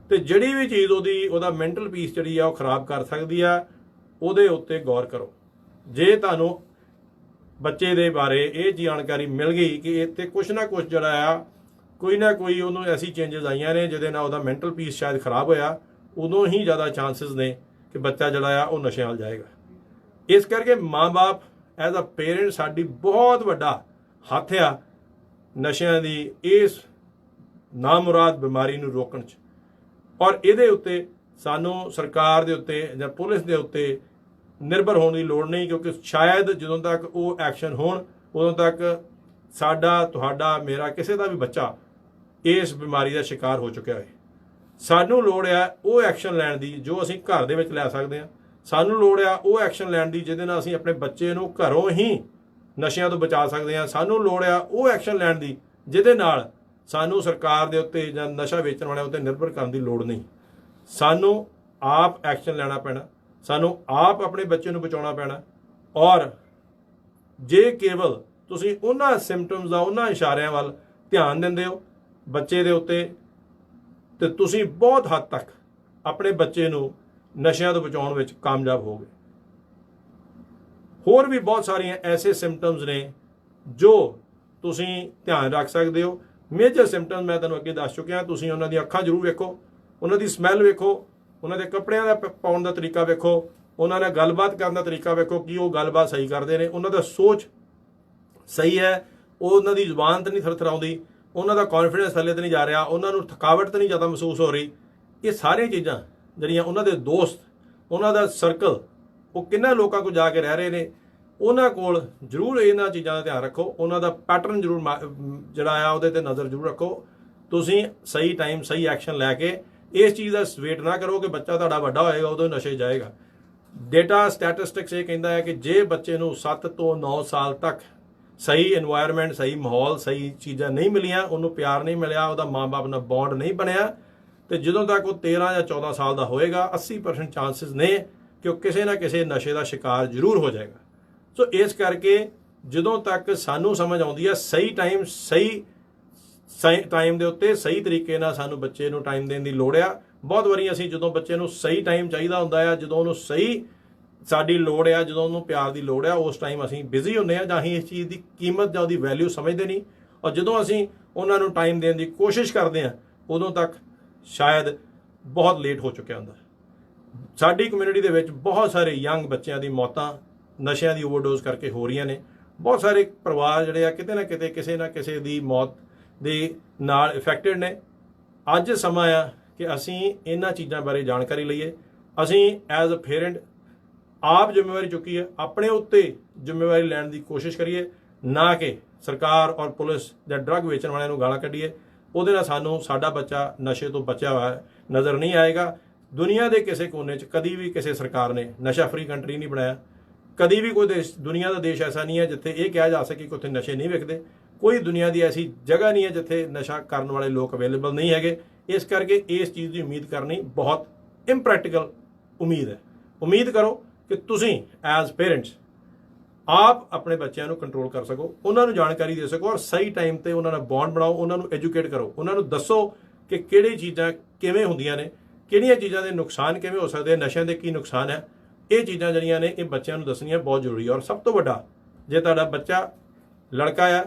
ਤੇ ਜਿਹੜੀ ਵੀ ਚੀਜ਼ ਉਹਦਾ ਮੈਂਟਲ ਪੀਸ ਜਿਹੜੀ ਆ ਉਹ ਖਰਾਬ ਕਰ ਸਕਦੀ ਆ, ਉਹਦੇ ਉੱਤੇ ਗੌਰ ਕਰੋ। ਜੇ ਤੁਹਾਨੂੰ ਬੱਚੇ ਦੇ ਬਾਰੇ ਇਹ ਜਾਣਕਾਰੀ ਮਿਲ ਗਈ ਕਿ ਇੱਥੇ ਕੁਛ ਨਾ ਕੁਛ ਜਿਹੜਾ ਆ ਕੋਈ ਨਾ ਕੋਈ ਉਹਨੂੰ ਐਸੀ ਚੇਂਜਸ ਆਈਆਂ ਨੇ ਜਿਹਦੇ ਨਾਲ ਉਹਦਾ ਮੈਂਟਲ ਪੀਸ ਸ਼ਾਇਦ ਖਰਾਬ ਹੋਇਆ, ਉਦੋਂ ਹੀ ਜ਼ਿਆਦਾ ਚਾਂਸਸ ਨੇ ਕਿ ਬੱਚਾ ਜਿਹੜਾ ਆ ਉਹ ਨਸ਼ਿਆਂ ਵੱਲ ਜਾਏਗਾ। ਇਸ ਕਰਕੇ ਮਾਂ-ਬਾਪ ਐਜ਼ ਅ ਪੇਰੈਂਟ ਸਾਡੀ ਬਹੁਤ ਵੱਡਾ ਹੱਥ ਆ ਨਸ਼ਿਆਂ ਦੀ ਇਸ ਨਾਮੁਰਾਦ ਬਿਮਾਰੀ ਨੂੰ ਰੋਕਣ 'ਚ। ਔਰ ਇਹਦੇ ਉੱਤੇ ਸਾਨੂੰ ਸਰਕਾਰ ਦੇ ਉੱਤੇ ਜਾਂ ਪੁਲਿਸ ਦੇ ਉੱਤੇ ਨਿਰਭਰ ਹੋਣ ਦੀ ਲੋੜ ਨਹੀਂ, ਕਿਉਂਕਿ ਸ਼ਾਇਦ ਜਦੋਂ ਤੱਕ ਉਹ ਐਕਸ਼ਨ ਹੋਣ ਉਦੋਂ ਤੱਕ ਸਾਡਾ, ਤੁਹਾਡਾ, ਮੇਰਾ, ਕਿਸੇ ਦਾ ਵੀ ਬੱਚਾ ਇਸ ਬਿਮਾਰੀ ਦਾ ਸ਼ਿਕਾਰ ਹੋ ਚੁੱਕਿਆ ਹੈ। ਸਾਨੂੰ ਲੋੜ ਆ ਉਹ ਐਕਸ਼ਨ ਲੈਣ ਦੀ ਜੋ ਅਸੀਂ ਘਰ ਦੇ ਵਿੱਚ ਲੈ ਸਕਦੇ ਹਾਂ। ਸਾਨੂੰ ਲੋੜ ਆ ਉਹ ਐਕਸ਼ਨ ਲੈਣ ਦੀ ਜਿਹਦੇ ਨਾਲ ਅਸੀਂ ਆਪਣੇ ਬੱਚੇ ਨੂੰ ਘਰੋਂ ਹੀ ਨਸ਼ਿਆਂ ਤੋਂ ਬਚਾ ਸਕਦੇ ਹਾਂ। ਸਾਨੂੰ ਲੋੜ ਆ ਉਹ ਐਕਸ਼ਨ ਲੈਣ ਦੀ ਜਿਹਦੇ ਨਾਲ ਸਾਨੂੰ ਸਰਕਾਰ ਦੇ ਉੱਤੇ ਜਾਂ ਨਸ਼ਾ ਵੇਚਣ ਵਾਲਿਆਂ ਉੱਤੇ ਨਿਰਭਰ ਕਰਨ ਦੀ ਲੋੜ ਨਹੀਂ। ਸਾਨੂੰ ਆਪ ਐਕਸ਼ਨ ਲੈਣਾ ਪੈਣਾ, ਸਾਨੂੰ ਆਪ ਆਪਣੇ ਬੱਚੇ ਨੂੰ ਬਚਾਉਣਾ ਪੈਣਾ। ਔਰ ਜੇ ਕੇਵਲ ਤੁਸੀਂ ਉਹਨਾਂ ਸਿੰਪਟਮਸ ਦਾ, ਉਹਨਾਂ ਇਸ਼ਾਰਿਆਂ ਵੱਲ ਧਿਆਨ ਦਿੰਦੇ ਹੋ ਬੱਚੇ ਦੇ ਉੱਤੇ, ਤੇ ਤੁਸੀਂ ਬਹੁਤ ਹੱਦ ਤੱਕ ਆਪਣੇ ਬੱਚੇ ਨੂੰ ਨਸ਼ਿਆਂ ਤੋਂ ਬਚਾਉਣ ਵਿੱਚ ਕਾਮਯਾਬ ਹੋਗੇ। ਹੋਰ ਵੀ ਬਹੁਤ ਸਾਰੀਆਂ ਐਸੇ ਸਿੰਪਟਮਸ ਨੇ ਜੋ ਤੁਸੀਂ ਧਿਆਨ ਰੱਖ ਸਕਦੇ ਹੋ। ਮੇਜਰ ਸਿੰਪਟਮ ਮੈਂ ਤੁਹਾਨੂੰ ਅੱਗੇ ਦੱਸ ਚੁੱਕਿਆ। ਤੁਸੀਂ ਉਹਨਾਂ ਦੀਆਂ ਅੱਖਾਂ ਜ਼ਰੂਰ ਵੇਖੋ, ਉਹਨਾਂ ਦੀ ਸਮੈਲ ਵੇਖੋ, ਉਹਨਾਂ ਦੇ ਕੱਪੜਿਆਂ ਦਾ ਪਾਉਣ ਦਾ ਤਰੀਕਾ ਵੇਖੋ, ਉਹਨਾਂ ਨਾਲ ਗੱਲਬਾਤ ਕਰਨ ਦਾ ਤਰੀਕਾ ਵੇਖੋ ਕਿ ਉਹ ਗੱਲਬਾਤ ਸਹੀ ਕਰਦੇ ਨੇ, ਉਹਨਾਂ ਦਾ ਸੋਚ ਸਹੀ ਹੈ, ਉਹਨਾਂ ਦੀ ਜ਼ੁਬਾਨ ਤਾਂ ਨਹੀਂ ਥਰਥਰਾਉਂਦੀ, ਉਹਨਾਂ ਦਾ ਕੌਨਫੀਡੈਂਸ ਥੱਲੇ ਤਾਂ ਨਹੀਂ ਜਾ ਰਿਹਾ, ਉਹਨਾਂ ਨੂੰ ਥਕਾਵਟ ਤਾਂ ਨਹੀਂ ਜ਼ਿਆਦਾ ਮਹਿਸੂਸ ਹੋ ਰਹੀ। ਇਹ ਸਾਰੀਆਂ ਚੀਜ਼ਾਂ ਜਿਹੜੀਆਂ ਉਹਨਾਂ ਦੇ ਦੋਸਤ, ਉਹਨਾਂ ਦਾ ਸਰਕਲ, ਉਹ ਕਿੰਨਾ ਲੋਕਾਂ ਕੋਲ ਜਾ ਕੇ ਰਹਿ ਰਹੇ ਨੇ, ਉਹਨਾਂ ਕੋਲ ਜ਼ਰੂਰ ਇਹਨਾਂ ਚੀਜ਼ਾਂ ਦਾ ਧਿਆਨ ਰੱਖੋ। ਉਹਨਾਂ ਦਾ ਪੈਟਰਨ ਜ਼ਰੂਰ ਜਿਹੜਾ ਆ ਉਹਦੇ ਤੇ ਨਜ਼ਰ ਜ਼ਰੂਰ ਰੱਖੋ। ਤੁਸੀਂ ਸਹੀ ਟਾਈਮ ਸਹੀ ਐਕਸ਼ਨ ਲੈ ਕੇ ਇਸ ਚੀਜ਼ ਦਾ ਵੇਟ ਨਾ ਕਰੋ ਕਿ ਬੱਚਾ ਤੁਹਾਡਾ ਵੱਡਾ ਹੋਏਗਾ ਉਦੋਂ ਨਸ਼ੇ ਜਾਏਗਾ। ਡੇਟਾ ਸਟੈਟਿਸਟਿਕਸ ਇਹ ਕਹਿੰਦਾ ਹੈ ਕਿ ਜੇ ਬੱਚੇ ਨੂੰ 7 ਤੋਂ 9 ਸਾਲ ਤੱਕ ਸਹੀ এনवायरमेंट, ਸਹੀ ਮਾਹੌਲ, ਸਹੀ ਚੀਜ਼ਾਂ ਨਹੀਂ ਮਿਲੀਆਂ, ਉਹਨੂੰ ਪਿਆਰ ਨਹੀਂ ਮਿਲਿਆ, ਉਹਦਾ ਮਾਂ-ਬਾਪ ਨਾਲ ਬੌਂਡ ਨਹੀਂ ਬਣਿਆ, ਤੇ ਜਦੋਂ ਤੱਕ ਉਹ 13 ਜਾਂ 14 ਸਾਲ ਦਾ ਹੋਏਗਾ 80% ਚਾਂਸਸ ਨੇ ਕਿ ਉਹ ਕਿਸੇ ਨਾ ਕਿਸੇ ਨਸ਼ੇ ਦਾ ਸ਼ਿਕਾਰ ਜ਼ਰੂਰ ਹੋ ਜਾਏਗਾ। ਸੋ ਇਸ ਕਰਕੇ ਜਦੋਂ ਤੱਕ ਸਾਨੂੰ ਸਮਝ ਆਉਂਦੀ ਹੈ ਸਹੀ ਟਾਈਮ ਸਹੀ ਟਾਈਮ ਦੇ ਉੱਤੇ ਸਹੀ ਤਰੀਕੇ ਨਾਲ ਸਾਨੂੰ ਬੱਚੇ ਨੂੰ ਟਾਈਮ ਦੇਣ ਦੀ ਲੋੜ ਆ। ਬਹੁਤ ਵਾਰੀ ਅਸੀਂ ਜਦੋਂ ਬੱਚੇ ਨੂੰ ਸਹੀ ਟਾਈਮ ਚਾਹੀਦਾ ਹੁੰਦਾ ਆ, ਜਦੋਂ ਉਹਨੂੰ ਸਹੀ ਸਾਡੀ ਲੋੜ ਆ, ਜਦੋਂ ਉਹਨੂੰ ਪਿਆਰ ਦੀ ਲੋੜ ਆ, ਉਸ ਟਾਈਮ ਅਸੀਂ ਬਿਜ਼ੀ ਹੁੰਦੇ ਆ ਜਾਂ ਅਸੀਂ ਇਸ ਚੀਜ਼ ਦੀ ਕੀਮਤ ਜਾਂ ਉਹਦੀ ਵੈਲਿਊ ਸਮਝਦੇ ਨਹੀਂ। ਔਰ ਜਦੋਂ ਅਸੀਂ ਉਹਨਾਂ ਨੂੰ ਟਾਈਮ ਦੇਣ ਦੀ ਕੋਸ਼ਿਸ਼ ਕਰਦੇ ਆ ਉਦੋਂ ਤੱਕ ਸ਼ਾਇਦ ਬਹੁਤ ਲੇਟ ਹੋ ਚੁੱਕਿਆ ਹੁੰਦਾ। ਸਾਡੀ ਕਮਿਊਨਿਟੀ ਦੇ ਵਿੱਚ ਬਹੁਤ ਸਾਰੇ ਯੰਗ ਬੱਚਿਆਂ ਦੀ ਮੌਤਾਂ ਨਸ਼ਿਆਂ ਦੀ ਓਵਰਡੋਜ਼ ਕਰਕੇ ਹੋ ਰਹੀਆਂ ਨੇ। ਬਹੁਤ ਸਾਰੇ ਪਰਿਵਾਰ ਜਿਹੜੇ ਆ ਕਿਤੇ ਨਾ ਕਿਤੇ ਕਿਸੇ ਨਾ ਕਿਸੇ ਦੀ ਮੌਤ ਦੇ ਨਾਲ ਇਫੈਕਟਡ ਨੇ। ਅੱਜ ਸਮਾਂ ਆ ਕਿ ਅਸੀਂ ਇਹਨਾਂ ਚੀਜ਼ਾਂ ਬਾਰੇ ਜਾਣਕਾਰੀ ਲਈਏ। ਅਸੀਂ ਐਜ਼ ਅ ਪੇਰੈਂਟ ਆਪ ਜ਼ਿੰਮੇਵਾਰੀ ਚੁੱਕੀ ਹੈ, ਆਪਣੇ ਉੱਤੇ ਜ਼ਿੰਮੇਵਾਰੀ ਲੈਣ ਦੀ ਕੋਸ਼ਿਸ਼ ਕਰੀਏ, ਨਾ ਕਿ ਸਰਕਾਰ ਔਰ ਪੁਲਿਸ ਜਾਂ ਡਰੱਗ ਵੇਚਣ ਵਾਲਿਆਂ ਨੂੰ ਗਾਲਾਂ ਕੱਢੀਏ। ਉਹਦੇ ਨਾਲ ਸਾਨੂੰ ਸਾਡਾ ਬੱਚਾ ਨਸ਼ੇ ਤੋਂ ਬਚਿਆ ਹੋਇਆ ਨਜ਼ਰ ਨਹੀਂ ਆਏਗਾ। ਦੁਨੀਆ ਦੇ ਕਿਸੇ ਕੋਨੇ 'ਚ ਕਦੀ ਵੀ ਕਿਸੇ ਸਰਕਾਰ ਨੇ ਨਸ਼ਾ ਫ੍ਰੀ ਕੰਟਰੀ ਨਹੀਂ ਬਣਾਇਆ। ਕਦੀ ਵੀ ਕੋਈ ਦੇਸ਼, ਦੁਨੀਆ ਦਾ ਦੇਸ਼ ਐਸਾ ਨਹੀਂ ਹੈ ਜਿੱਥੇ ਇਹ ਕਿਹਾ ਜਾ ਸਕੇ ਕਿ ਉੱਥੇ ਨਸ਼ੇ ਨਹੀਂ ਵਿਕਦੇ। ਕੋਈ ਦੁਨੀਆ ਦੀ ਐਸੀ ਜਗ੍ਹਾ ਨਹੀਂ ਹੈ ਜਿੱਥੇ ਨਸ਼ਾ ਕਰਨ ਵਾਲੇ ਲੋਕ ਅਵੇਲੇਬਲ ਨਹੀਂ ਹੈਗੇ। ਇਸ ਕਰਕੇ ਇਸ ਚੀਜ਼ ਦੀ ਉਮੀਦ ਕਰਨੀ ਬਹੁਤ ਇੰਪ੍ਰੈਕਟੀਕਲ ਉਮੀਦ ਹੈ। ਉਮੀਦ ਕਰੋ ਕਿ ਤੁਸੀਂ ਐਜ਼ ਪੇਰੈਂਟਸ ਆਪ ਆਪਣੇ ਬੱਚਿਆਂ ਨੂੰ ਕੰਟਰੋਲ ਕਰ ਸਕੋ, ਉਹਨਾਂ ਨੂੰ ਜਾਣਕਾਰੀ ਦੇ ਸਕੋ ਔਰ ਸਹੀ ਟਾਈਮ ਤੇ ਉਹਨਾਂ ਨਾਲ ਬੌਂਡ ਬਣਾਓ, ਉਹਨਾਂ ਨੂੰ ਐਜੂਕੇਟ ਕਰੋ, ਉਹਨਾਂ ਨੂੰ ਦੱਸੋ ਕਿ ਕਿਹੜੀ ਚੀਜ਼ਾਂ ਕਿਵੇਂ ਹੁੰਦੀਆਂ ਨੇ, ਕਿਹੜੀਆਂ ਚੀਜ਼ਾਂ ਦੇ ਨੁਕਸਾਨ ਕਿਵੇਂ ਹੋ ਸਕਦੇ, ਨਸ਼ਿਆਂ ਦੇ ਕੀ ਨੁਕਸਾਨ ਹੈ। ਇਹ ਚੀਜ਼ਾਂ ਜਿਹੜੀਆਂ ਨੇ ਇਹ ਬੱਚਿਆਂ ਨੂੰ ਦੱਸਣੀਆਂ ਬਹੁਤ ਜ਼ਰੂਰੀ ਹੈ। ਔਰ ਸਭ ਤੋਂ ਵੱਡਾ, ਜੇ ਤੁਹਾਡਾ ਬੱਚਾ ਲੜਕਾ ਆ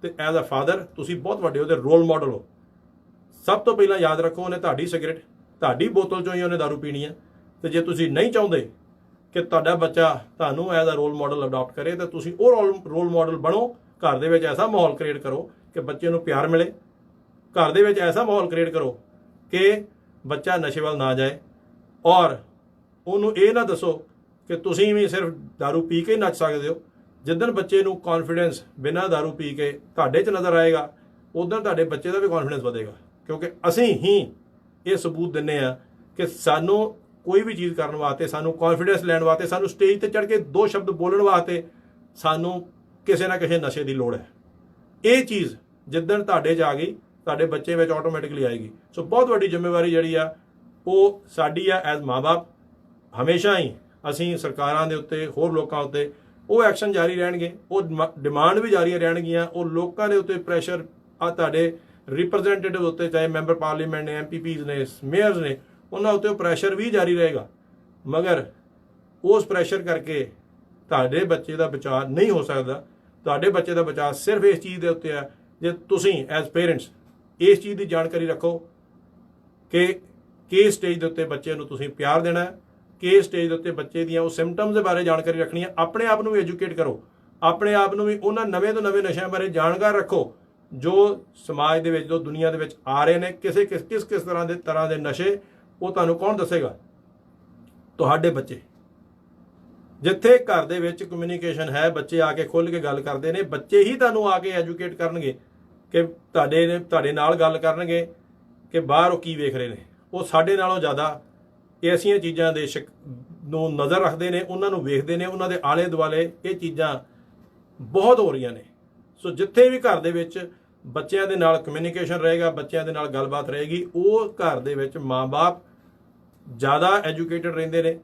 ਤੇ ਐਜ਼ ਅ ਫਾਦਰ ਤੁਸੀਂ ਬਹੁਤ ਵੱਡੇ ਉਹਦੇ ਰੋਲ ਮਾਡਲ ਹੋ। ਸਭ ਤੋਂ ਪਹਿਲਾਂ ਯਾਦ ਰੱਖੋ ਉਹਨੇ ਤੁਹਾਡੀ ਸਿਗਰਟ, ਤੁਹਾਡੀ ਬੋਤਲ 'ਚੋਂ ਹੀ ਉਹਨੇ ਦਾਰੂ ਪੀਣੀ ਹੈ। ਤੇ ਜੇ ਤੁਸੀਂ ਨਹੀਂ ਚਾਹੁੰਦੇ ਕਿ ਤੁਹਾਡਾ ਬੱਚਾ ਤੁਹਾਨੂੰ as a role model adopt ਕਰੇ ਤਾਂ ਤੁਸੀਂ ਉਹ ਰੋਲ ਮਾਡਲ ਬਣੋ। ਘਰ ਦੇ ਵਿੱਚ ਐਸਾ ਮਾਹੌਲ ਕ੍ਰੀਏਟ ਕਰੋ ਕਿ ਬੱਚੇ ਨੂੰ ਪਿਆਰ ਮਿਲੇ। ਘਰ ਦੇ ਵਿੱਚ ਐਸਾ ਮਾਹੌਲ ਕ੍ਰੀਏਟ ਕਰੋ ਕਿ ਬੱਚਾ ਨਸ਼ੇ ਵੱਲ ਨਾ ਜਾਏ। ਔਰ ਉਹਨੂੰ ਇਹ ਨਾ ਦੱਸੋ ਕਿ ਤੁਸੀਂ ਵੀ ਸਿਰਫ ਦਾਰੂ ਪੀ ਕੇ ਨੱਚ ਸਕਦੇ ਹੋ। ਜਿੱਦਣ ਬੱਚੇ ਨੂੰ ਕੌਨਫੀਡੈਂਸ ਬਿਨਾਂ ਦਾਰੂ ਪੀ ਕੇ ਤੁਹਾਡੇ 'ਚ ਨਜ਼ਰ ਆਏਗਾ, ਉਦੋਂ ਤੁਹਾਡੇ ਬੱਚੇ ਦਾ ਵੀ ਕੌਨਫੀਡੈਂਸ ਵਧੇਗਾ। ਕਿਉਂਕਿ ਅਸੀਂ ਹੀ ਇਹ ਸਬੂਤ ਦਿੰਦੇ ਆ ਕਿ ਸਾਨੂੰ ਕੋਈ ਵੀ ਚੀਜ਼ ਕਰਨ ਵਾਸਤੇ, ਸਾਨੂੰ ਕੌਨਫੀਡੈਂਸ ਲੈਣ ਵਾਸਤੇ, ਸਾਨੂੰ ਸਟੇਜ ਤੇ ਚੜ੍ਹ ਕੇ 2 ਸ਼ਬਦ ਬੋਲਣ ਵਾਸਤੇ ਸਾਨੂੰ ਕਿਸੇ ਨਾ ਕਿਸੇ ਨਸ਼ੇ ਦੀ ਲੋੜ ਹੈ। ਇਹ ਚੀਜ਼ ਜਿੱਦਣ ਤੁਹਾਡੇ 'ਚ ਆ ਗਈ ਤੁਹਾਡੇ ਬੱਚੇ ਵਿੱਚ ਆਟੋਮੈਟਿਕਲੀ ਆਏਗੀ। ਸੋ ਬਹੁਤ ਵੱਡੀ ਜ਼ਿੰਮੇਵਾਰੀ ਜਿਹੜੀ ਆ ਉਹ ਸਾਡੀ ਆ ਐਜ਼ ਮਾਂ-ਬਾਪ। ਹਮੇਸ਼ਾ ਹੀ ਅਸੀਂ ਸਰਕਾਰਾਂ ਦੇ ਉੱਤੇ, ਹੋਰ ਲੋਕਾਂ ਉੱਤੇ ਉਹ ਐਕਸ਼ਨ ਜਾਰੀ ਰਹਿਣਗੇ, ਉਹ ਡਿਮਾਂਡ ਵੀ ਜਾਰੀ ਰਹਿਣਗੀਆਂ, ਉਹ ਲੋਕਾਂ ਦੇ ਉੱਤੇ ਪ੍ਰੈਸ਼ਰ ਆ ਤੁਹਾਡੇ ਰਿਪਰੈਜ਼ੈਂਟੇਟਿਵ ਉੱਤੇ, ਚਾਹੇ ਮੈਂਬਰ ਪਾਰਲੀਮੈਂਟ ਨੇ, MPPs ਨੇ, ਮੇਅਰਸ ਨੇ, ਉਹਨਾਂ ਉੱਤੇ ਉਹ ਪ੍ਰੈਸ਼ਰ ਵੀ ਜਾਰੀ ਰਹੇਗਾ। ਮਗਰ ਉਸ ਪ੍ਰੈਸ਼ਰ ਕਰਕੇ ਤੁਹਾਡੇ ਬੱਚੇ ਦਾ ਬਚਾਅ ਨਹੀਂ ਹੋ ਸਕਦਾ। ਤੁਹਾਡੇ ਬੱਚੇ ਦਾ ਬਚਾਅ ਸਿਰਫ ਇਸ ਚੀਜ਼ ਦੇ ਉੱਤੇ ਹੈ ਜੇ ਤੁਸੀਂ ਐਜ਼ ਪੇਰੈਂਟਸ ਇਸ ਚੀਜ਼ ਦੀ ਜਾਣਕਾਰੀ ਰੱਖੋ ਕਿ ਕਿਸ ਸਟੇਜ ਦੇ ਉੱਤੇ ਬੱਚੇ ਨੂੰ ਤੁਸੀਂ ਪਿਆਰ ਦੇਣਾ ਹੈ, ਕਿਸ ਸਟੇਜ ਦੇ ਉੱਤੇ ਬੱਚੇ ਦੀਆਂ ਉਹ ਸਿੰਪਟਮਸ ਦੇ ਬਾਰੇ ਜਾਣਕਾਰੀ ਰੱਖਣੀ ਹੈ। ਆਪਣੇ ਆਪ ਨੂੰ ਵੀ ਐਜੂਕੇਟ ਕਰੋ, ਆਪਣੇ ਆਪ ਨੂੰ ਵੀ ਉਹਨਾਂ ਨਵੇਂ ਤੋਂ ਨਵੇਂ ਨਸ਼ਿਆਂ ਬਾਰੇ ਜਾਣਕਾਰ ਰੱਖੋ ਜੋ ਸਮਾਜ ਦੇ ਵਿੱਚ, ਜੋ ਦੁਨੀਆ ਦੇ ਵਿੱਚ ਆ ਰਹੇ ਨੇ। ਕਿਸ ਤਰ੍ਹਾਂ ਦੇ ਨਸ਼ੇ, ਉਹ ਤੁਹਾਨੂੰ ਕੌਣ ਦੱਸੇਗਾ? ਤੁਹਾਡੇ ਬੱਚੇ। ਜਿੱਥੇ ਘਰ ਦੇ ਵਿੱਚ ਕਮਿਊਨੀਕੇਸ਼ਨ ਹੈ, ਬੱਚੇ ਆ ਕੇ ਖੁੱਲ੍ਹ ਕੇ ਗੱਲ ਕਰਦੇ ਨੇ, ਬੱਚੇ ਹੀ ਤੁਹਾਨੂੰ ਆ ਕੇ ਐਜੂਕੇਟ ਕਰਨਗੇ ਕਿ ਤੁਹਾਡੇ ਨਾਲ ਗੱਲ ਕਰਨਗੇ ਕਿ ਬਾਹਰ ਉਹ ਕੀ ਵੇਖ ਰਹੇ ਨੇ। ਉਹ ਸਾਡੇ ਨਾਲੋਂ ਜ਼ਿਆਦਾ ਐਸੀਆਂ ਚੀਜ਼ਾਂ ਦੇ ਨੂੰ ਨਜ਼ਰ ਰੱਖਦੇ ਨੇ, ਉਹਨਾਂ ਨੂੰ ਵੇਖਦੇ ਨੇ, ਉਹਨਾਂ ਦੇ ਆਲੇ ਦੁਆਲੇ ਇਹ ਚੀਜ਼ਾਂ ਬਹੁਤ ਹੋ ਰਹੀਆਂ ਨੇ। ਸੋ ਜਿੱਥੇ ਵੀ ਘਰ ਦੇ ਵਿੱਚ ਬੱਚਿਆਂ ਦੇ ਨਾਲ ਕਮਿਊਨੀਕੇਸ਼ਨ ਰਹੇਗਾ, ਬੱਚਿਆਂ ਦੇ ਨਾਲ ਗੱਲਬਾਤ ਰਹੇਗੀ, ਉਹ ਘਰ ਦੇ ਵਿੱਚ ਮਾਂ-ਬਾਪ ਜ਼ਿਆਦਾ ਐਜੂਕੇਟਡ ਰਹਿੰਦੇ ਨੇ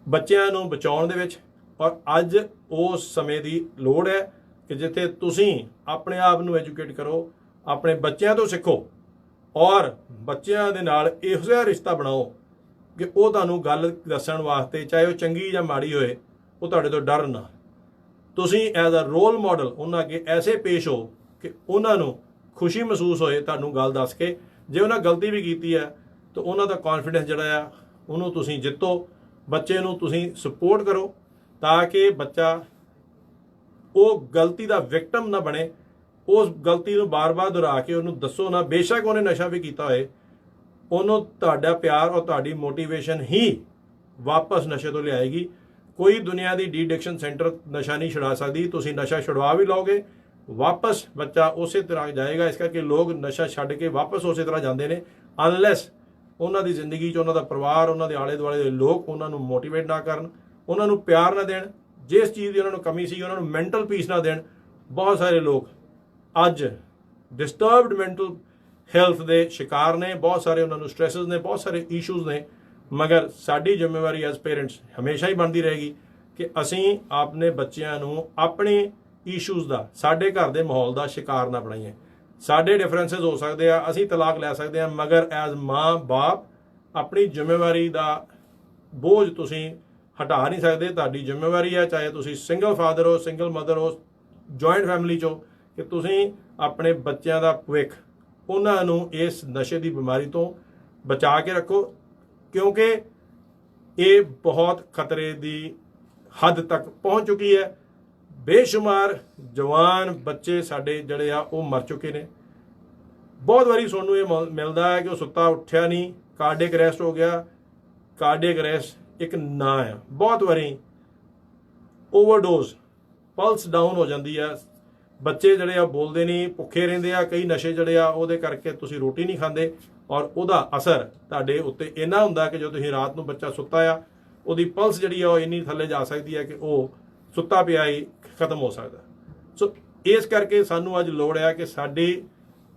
ਬੱਚਿਆਂ ਨੂੰ ਬਚਾਉਣ ਦੇ ਵਿੱਚ। ਔਰ ਅੱਜ ਉਸ ਸਮੇਂ ਦੀ ਲੋੜ ਹੈ ਕਿ ਜਿੱਥੇ ਤੁਸੀਂ ਆਪਣੇ ਆਪ ਨੂੰ ਐਜੂਕੇਟ ਕਰੋ, ਆਪਣੇ ਬੱਚਿਆਂ ਤੋਂ ਸਿੱਖੋ ਔਰ ਬੱਚਿਆਂ ਦੇ ਨਾਲ ਇਹੋ ਜਿਹਾ ਰਿਸ਼ਤਾ ਬਣਾਓ ਕਿ ਉਹ ਤੁਹਾਨੂੰ ਗੱਲ ਦੱਸਣ ਵਾਸਤੇ, ਚਾਹੇ ਉਹ ਚੰਗੀ ਜਾਂ ਮਾੜੀ ਹੋਏ, ਉਹ ਤੁਹਾਡੇ ਤੋਂ ਡਰਨ ਨਾ। ਤੁਸੀਂ ਐਜ਼ ਅ ਰੋਲ ਮਾਡਲ ਉਹਨਾਂ ਅੱਗੇ ਐਸੇ ਪੇਸ਼ ਹੋ ਕਿ ਉਹਨਾਂ ਨੂੰ ਖੁਸ਼ੀ ਮਹਿਸੂਸ ਹੋਏ ਤੁਹਾਨੂੰ ਗੱਲ ਦੱਸ ਕੇ। ਜੇ ਉਹਨਾਂ ਗਲਤੀ ਵੀ ਕੀਤੀ ਹੈ ਤਾਂ ਉਹਨਾਂ ਦਾ ਕੌਨਫੀਡੈਂਸ ਜਿਹੜਾ ਆ ਉਹਨੂੰ ਤੁਸੀਂ ਜਿੱਤੋ, ਬੱਚੇ ਨੂੰ ਤੁਸੀਂ ਸਪੋਰਟ ਕਰੋ ਤਾਂ ਕਿ ਬੱਚਾ ਉਹ ਗਲਤੀ ਦਾ ਵਿਕਟਮ ਨਾ ਬਣੇ। ਉਸ ਗਲਤੀ ਨੂੰ ਬਾਰ-ਬਾਰ ਦੁਹਰਾ ਕੇ ਉਹਨੂੰ ਦੱਸੋ ਨਾ, ਬੇਸ਼ੱਕ ਉਹਨੇ ਨਸ਼ਾ ਵੀ ਕੀਤਾ ਹੋਏ, ਉਹਨੂੰ ਤੁਹਾਡਾ ਪਿਆਰ ਔਰ ਤੁਹਾਡੀ ਮੋਟੀਵੇਸ਼ਨ ਹੀ ਵਾਪਸ ਨਸ਼ੇ ਤੋਂ ਲਿਆਏਗੀ। ਕੋਈ ਦੁਨੀਆ ਦੀ ਡੀ-ਐਡਿਕਸ਼ਨ ਸੈਂਟਰ ਨਸ਼ਾ ਨਹੀਂ ਛੁਡਾ ਸਕਦੀ। ਤੁਸੀਂ ਨਸ਼ਾ ਛੁਡਵਾ ਵੀ ਲਓਗੇ, ਵਾਪਸ ਬੱਚਾ ਉਸੇ ਤਰ੍ਹਾਂ ਜਾਏਗਾ। ਇਸ ਕਰਕੇ ਲੋਕ ਨਸ਼ਾ ਛੱਡ ਕੇ ਵਾਪਸ ਉਸੇ ਤਰ੍ਹਾਂ ਜਾਂਦੇ ਨੇ, ਅਨਲੈਸ ਉਹਨਾਂ ਦੀ ਜ਼ਿੰਦਗੀ 'ਚ ਉਹਨਾਂ ਦਾ ਪਰਿਵਾਰ, ਉਹਨਾਂ ਦੇ ਆਲੇ ਦੁਆਲੇ ਦੇ ਲੋਕ ਉਹਨਾਂ ਨੂੰ ਮੋਟੀਵੇਟ ਨਾ ਕਰਨ, ਉਹਨਾਂ ਨੂੰ ਪਿਆਰ ਨਾ ਦੇਣ, ਜਿਸ ਚੀਜ਼ ਦੀ ਉਹਨਾਂ ਨੂੰ ਕਮੀ ਸੀ ਉਹਨਾਂ ਨੂੰ ਮੈਂਟਲ ਪੀਸ ਨਾ ਦੇਣ। ਬਹੁਤ ਸਾਰੇ ਲੋਕ ਅੱਜ ਡਿਸਟਰਬਡ ਮੈਂਟਲ ਹੈਲਥ ਦੇ ਸ਼ਿਕਾਰ ਨੇ, ਬਹੁਤ ਸਾਰੇ ਉਹਨਾਂ ਨੂੰ ਸਟ੍ਰੈਸਸ ਨੇ, ਬਹੁਤ ਸਾਰੇ ਇਸ਼ੂਜ਼ ਨੇ। ਮਗਰ ਸਾਡੀ ਜ਼ਿੰਮੇਵਾਰੀ ਐਜ਼ ਪੇਰੈਂਟਸ ਹਮੇਸ਼ਾ ਹੀ ਬਣਦੀ ਰਹੇਗੀ ਕਿ ਅਸੀਂ ਆਪਣੇ ਬੱਚਿਆਂ ਨੂੰ ਆਪਣੇ ਇਸ਼ੂਜ਼ ਦਾ, ਸਾਡੇ ਘਰ ਦੇ ਮਾਹੌਲ ਦਾ ਸ਼ਿਕਾਰ ਨਾ ਬਣਾਈਏ। ਸਾਡੇ ਡਿਫਰੈਂਸਸ ਹੋ ਸਕਦੇ ਆ, ਅਸੀਂ ਤਲਾਕ ਲੈ ਸਕਦੇ ਆ, ਮਗਰ ਐਜ਼ ਮਾਂ-ਬਾਪ ਆਪਣੀ ਜ਼ਿੰਮੇਵਾਰੀ ਦਾ ਬੋਝ ਤੁਸੀਂ ਹਟਾ ਨਹੀਂ ਸਕਦੇ। ਤੁਹਾਡੀ ਜ਼ਿੰਮੇਵਾਰੀ ਹੈ, ਚਾਹੇ ਤੁਸੀਂ ਸਿੰਗਲ ਫਾਦਰ ਹੋ, ਸਿੰਗਲ ਮਦਰ ਹੋ, ਜੁਆਇੰਟ ਫੈਮਿਲੀ 'ਚੋਂ, ਕਿ ਤੁਸੀਂ ਆਪਣੇ ਬੱਚਿਆਂ ਦਾ ਭਵਿੱਖ, ਉਹਨਾਂ ਨੂੰ ਇਸ ਨਸ਼ੇ ਦੀ ਬਿਮਾਰੀ ਤੋਂ ਬਚਾ ਕੇ ਰੱਖੋ, ਕਿਉਂਕਿ ਇਹ ਬਹੁਤ ਖਤਰੇ ਦੀ ਹੱਦ ਤੱਕ ਪਹੁੰਚ ਚੁੱਕੀ ਹੈ। ਬੇਸ਼ੁਮਾਰ ਜਵਾਨ ਬੱਚੇ ਸਾਡੇ ਜਿਹੜੇ ਆ ਉਹ ਮਰ ਚੁੱਕੇ ਨੇ। ਬਹੁਤ ਵਾਰੀ ਸਾਨੂੰ ਇਹ ਮਿਲਦਾ ਹੈ ਕਿ ਉਹ ਸੁੱਤਾ ਉੱਠਿਆ ਨਹੀਂ, ਕਾਰਡੀਅਕ ਅਰੈਸਟ ਹੋ ਗਿਆ। ਕਾਰਡੀਅਕ ਅਰੈਸਟ ਇੱਕ ਨਾਂ ਆ। ਬਹੁਤ ਵਾਰੀ ਓਵਰਡੋਜ਼, ਪਲਸ ਡਾਊਨ ਹੋ ਜਾਂਦੀ ਆ, ਬੱਚੇ ਜਿਹੜੇ ਆ ਬੋਲਦੇ ਨਹੀਂ, ਭੁੱਖੇ ਰਹਿੰਦੇ ਆ। ਕਈ ਨਸ਼ੇ ਜਿਹੜੇ ਆ ਉਹਦੇ ਕਰਕੇ ਤੁਸੀਂ ਰੋਟੀ ਨਹੀਂ ਖਾਂਦੇ ਔਰ ਉਹਦਾ ਅਸਰ ਤੁਹਾਡੇ ਉੱਤੇ ਇੰਨਾ ਹੁੰਦਾ ਕਿ ਜਦੋਂ ਤੁਸੀਂ ਰਾਤ ਨੂੰ ਬੱਚਾ ਸੁੱਤਾ ਆ, ਉਹਦੀ ਪਲਸ ਜਿਹੜੀ ਆ ਉਹ ਇੰਨੀ ਥੱਲੇ ਜਾ ਸਕਦੀ ਹੈ ਕਿ ਉਹ ਸੁੱਤਾ ਪਿਆ ਹੀ ਖਤਮ ਹੋ ਸਕਦਾ। ਸੋ ਇਸ ਕਰਕੇ ਸਾਨੂੰ ਅੱਜ ਲੋੜ ਆ ਕਿ ਸਾਡੀ